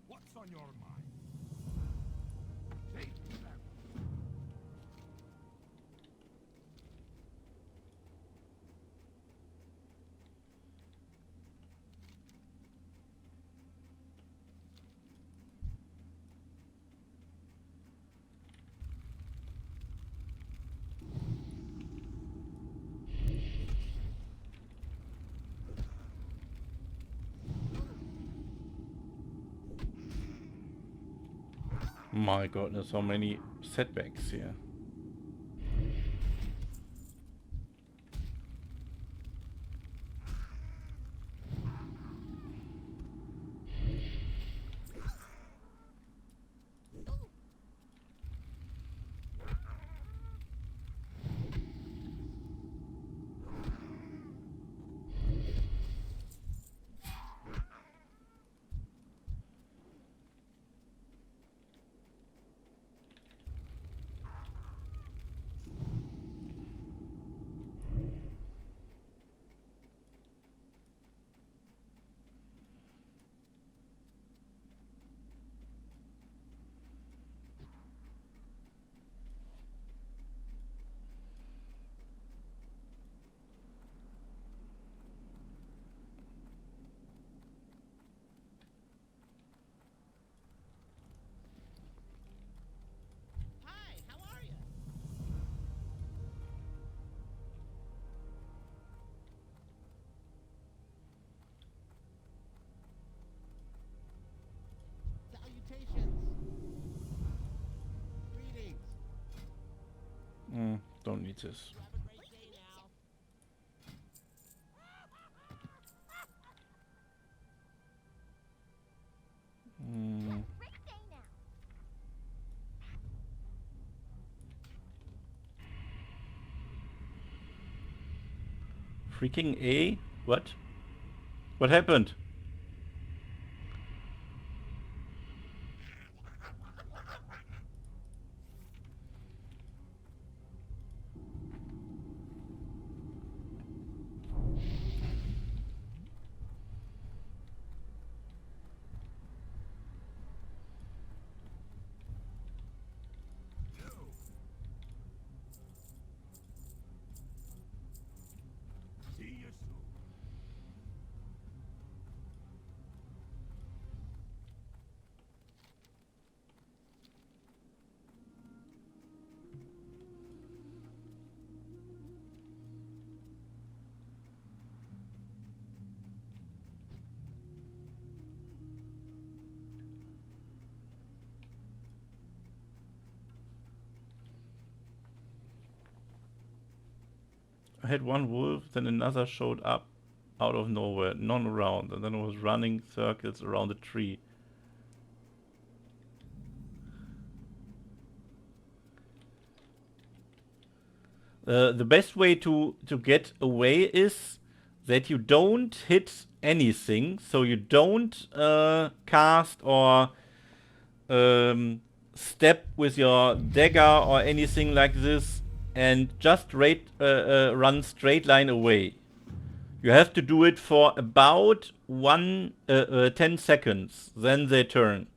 What's on your mind? Take them. My goodness, so many setbacks here. Hi, how are you? Salutations. Greetings. Don't need this. You have a great day now. Great day now. Freaking A? What? What happened? See you soon. I had one wolf, then another showed up out of nowhere, none around, and then it was running circles around the tree. The best way to get away is that you don't hit anything, so you don't cast or step with your dagger or anything like this, and just run straight line away. You have to do it for about 10 seconds, then they turn.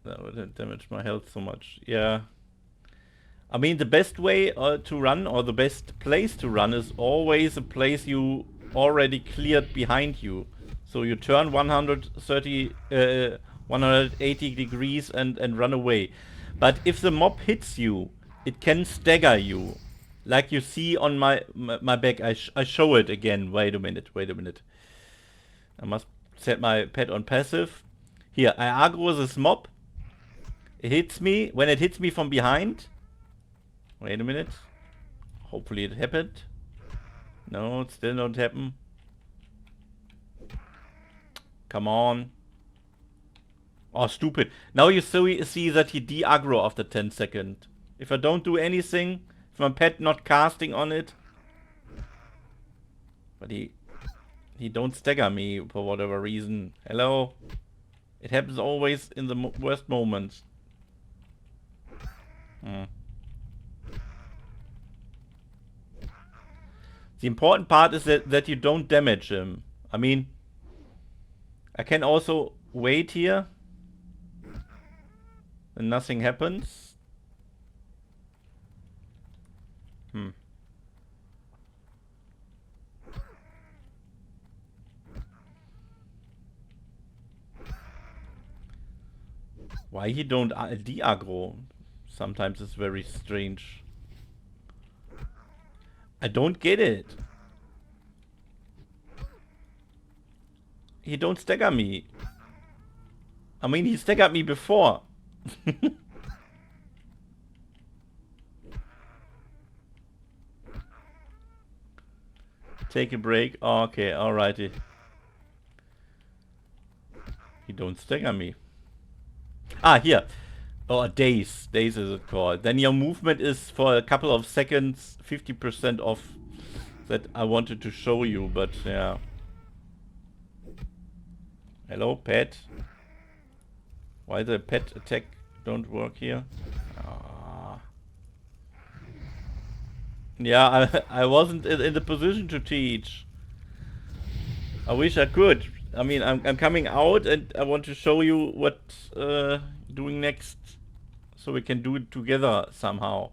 That would damage my health so much. Yeah. I mean, the best way to run, or the best place to run, is always a place you already cleared behind you. So you turn 180 degrees and run away. But if the mob hits you, it can stagger you. Like you see on my back. I show it again. Wait a minute. I must set my pet on passive. Here, I aggro this mob. It hits me. When it hits me from behind. Wait a minute. Hopefully it happened. No, it still don't happen. Come on. Oh, stupid. Now you see that he de-aggro after 10 seconds. If I don't do anything, if my pet not casting on it. But he don't stagger me for whatever reason. Hello? It happens always in the worst moments. Hmm. The important part is that you don't damage him. I mean, I can also wait here. And nothing happens. Hmm. Why he don't de-aggro? Sometimes it's very strange. I don't get it. He don't stagger me. I mean, he staggered me before. Take a break. Oh, okay, alrighty. He don't stagger me. Ah, here. Oh, days. Days is it called. Then your movement is for a couple of seconds 50% off. That I wanted to show you, but yeah. Hello, pet. Why the pet attack don't work here? Ah. Yeah, I wasn't in the position to teach. I wish I could. I mean, I'm coming out and I want to show you what doing next, so we can do it together somehow.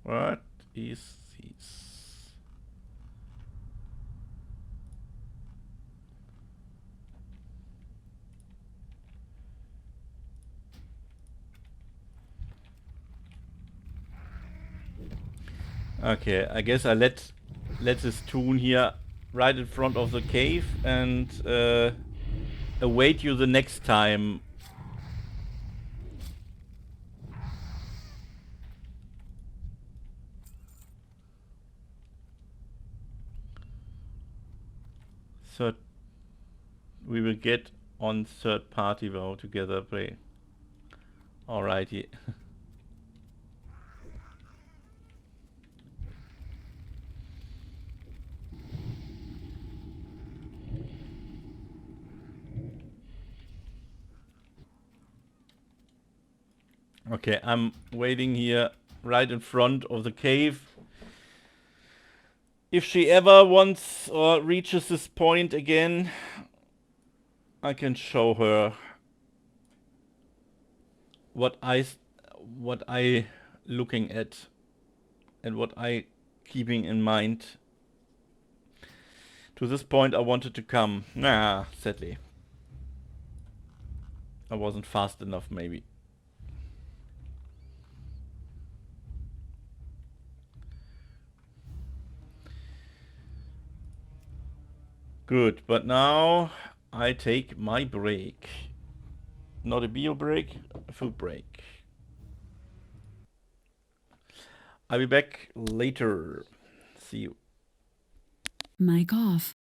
What is this? Okay, I guess I let this toon here right in front of the cave and await you the next time. So we will get on third party vow together play. Alrighty. Okay, I'm waiting here right in front of the cave. If she ever wants or reaches this point again, I can show her what I looking at and what I keeping in mind. To this point I wanted to come. Nah, sadly. I wasn't fast enough maybe. Good, but now I take my break. Not a bio break, a food break. I'll be back later. See you. Mic off.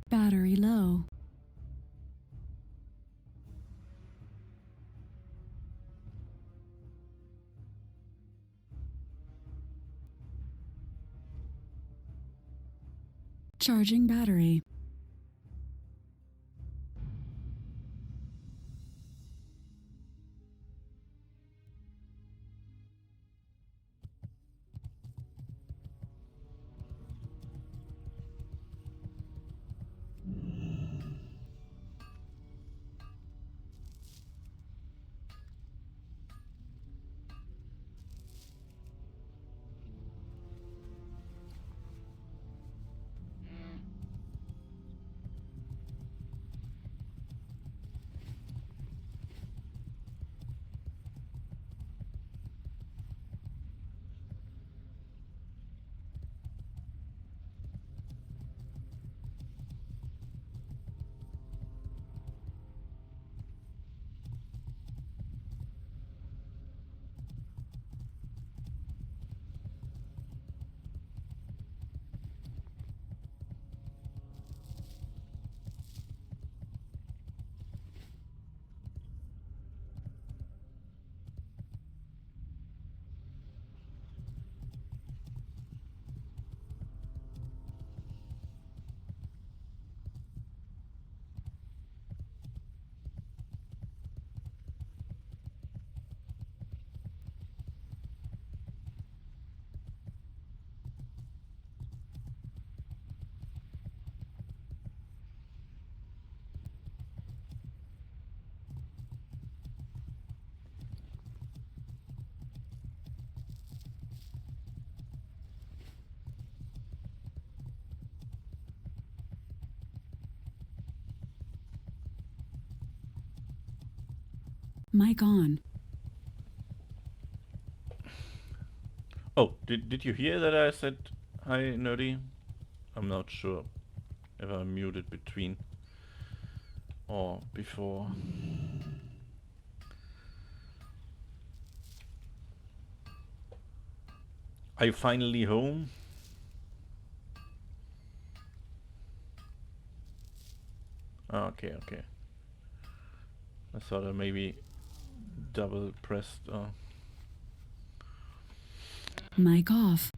Battery low. Charging battery. Mic on. Oh, did you hear that I said hi, nerdy? I'm not sure if I muted between or before. Are you finally home? Ah, okay, okay. I thought I maybe double pressed. Mic off.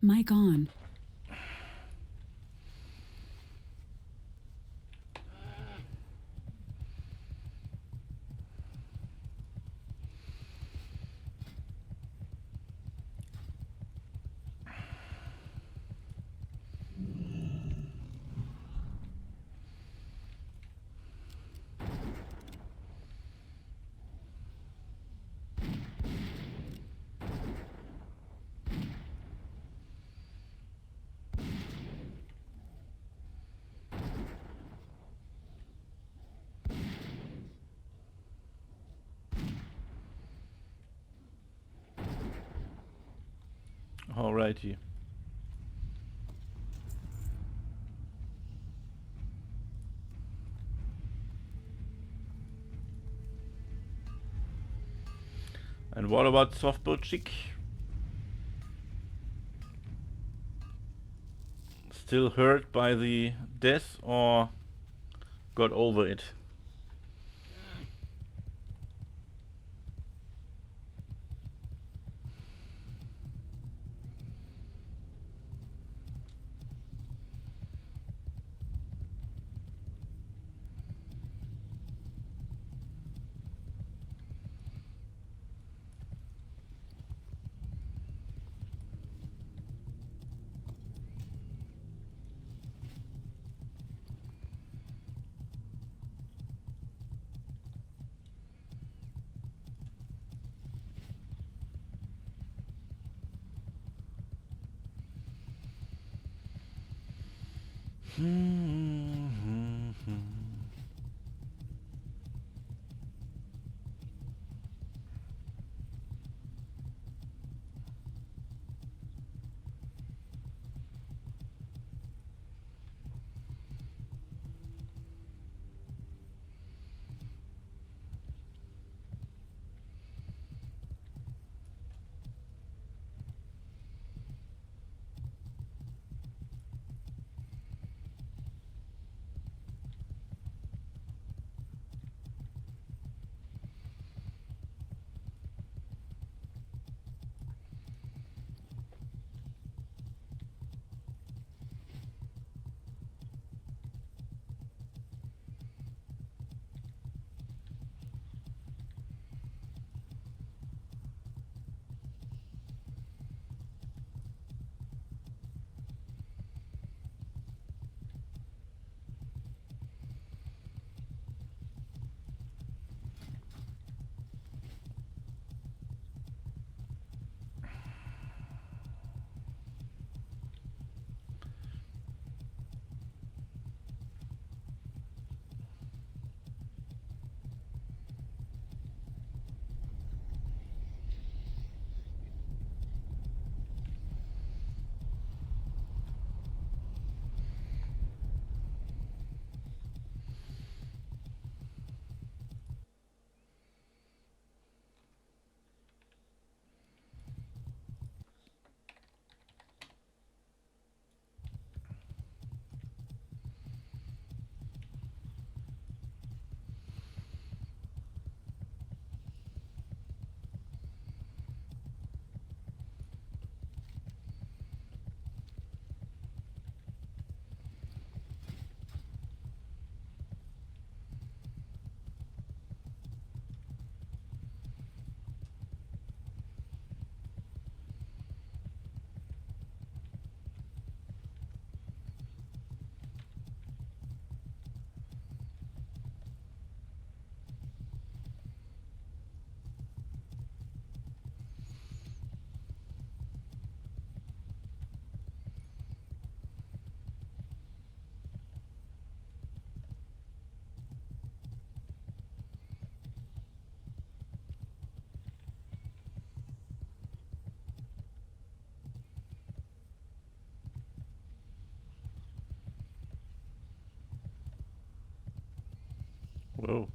Mic on. Alrighty. And what about Softboat Chick? Still hurt by the death or got over it? Whoa.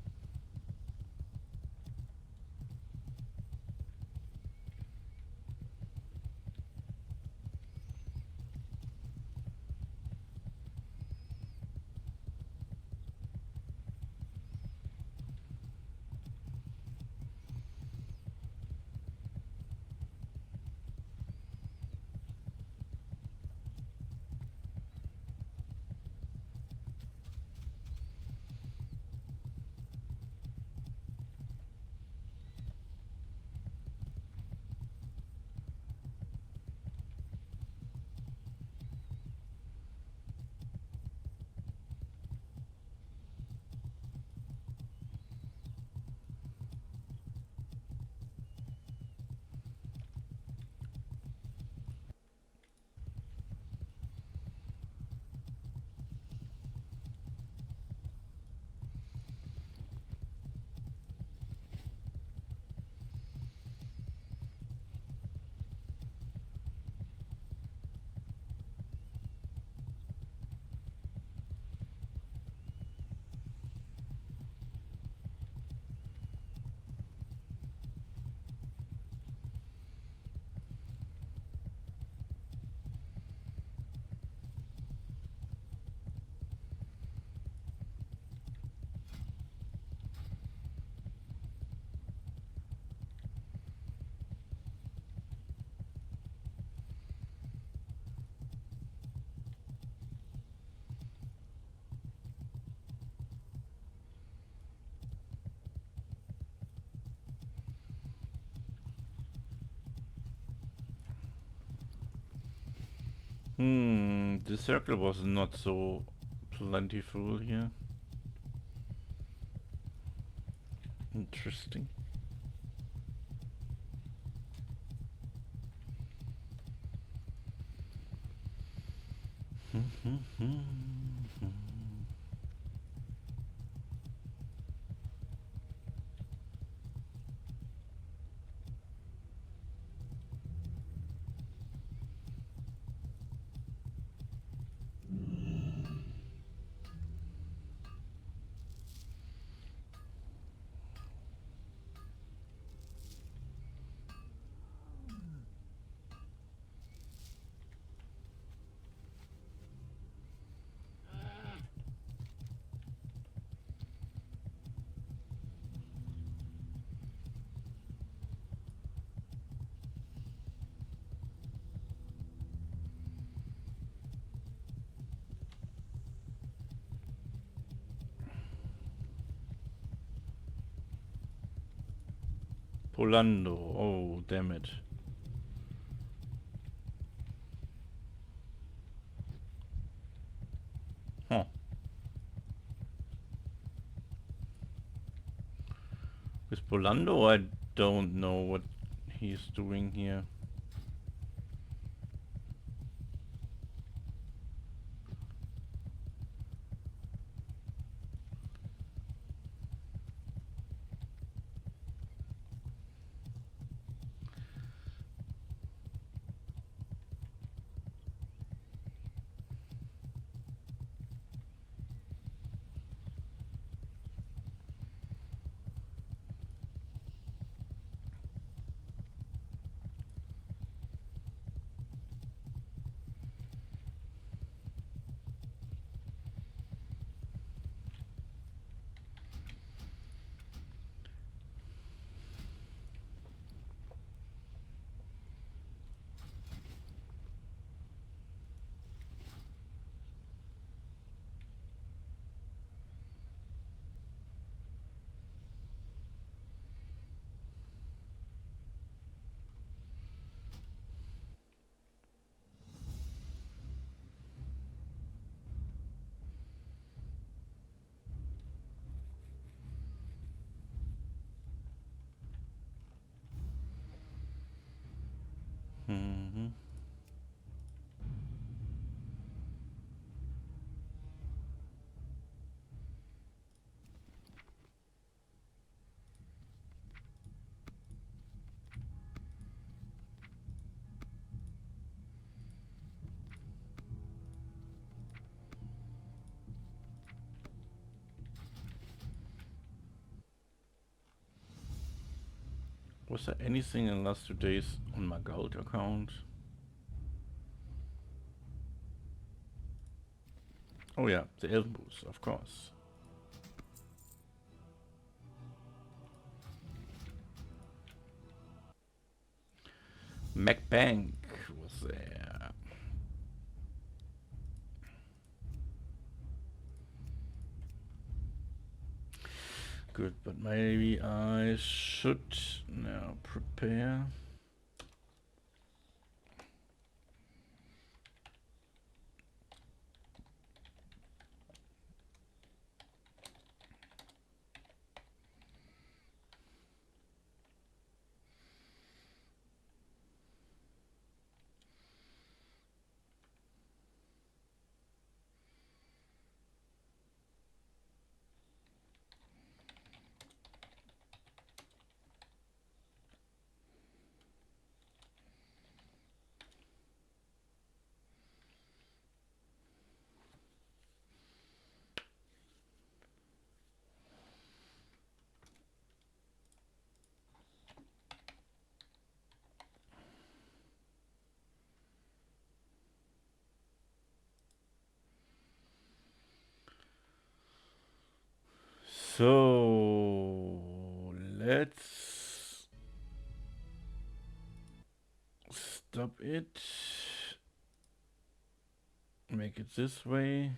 The circle was not so plentiful here. Interesting. Polando, oh damn it. Huh. With Polando, I don't know what he's doing here. Mm-hmm. Was there anything in the last 2 days on my gold account? Oh yeah, the Eventbuffs, of course. MacBank was there. Good, but maybe I should now prepare. So let's stop it. Make it this way.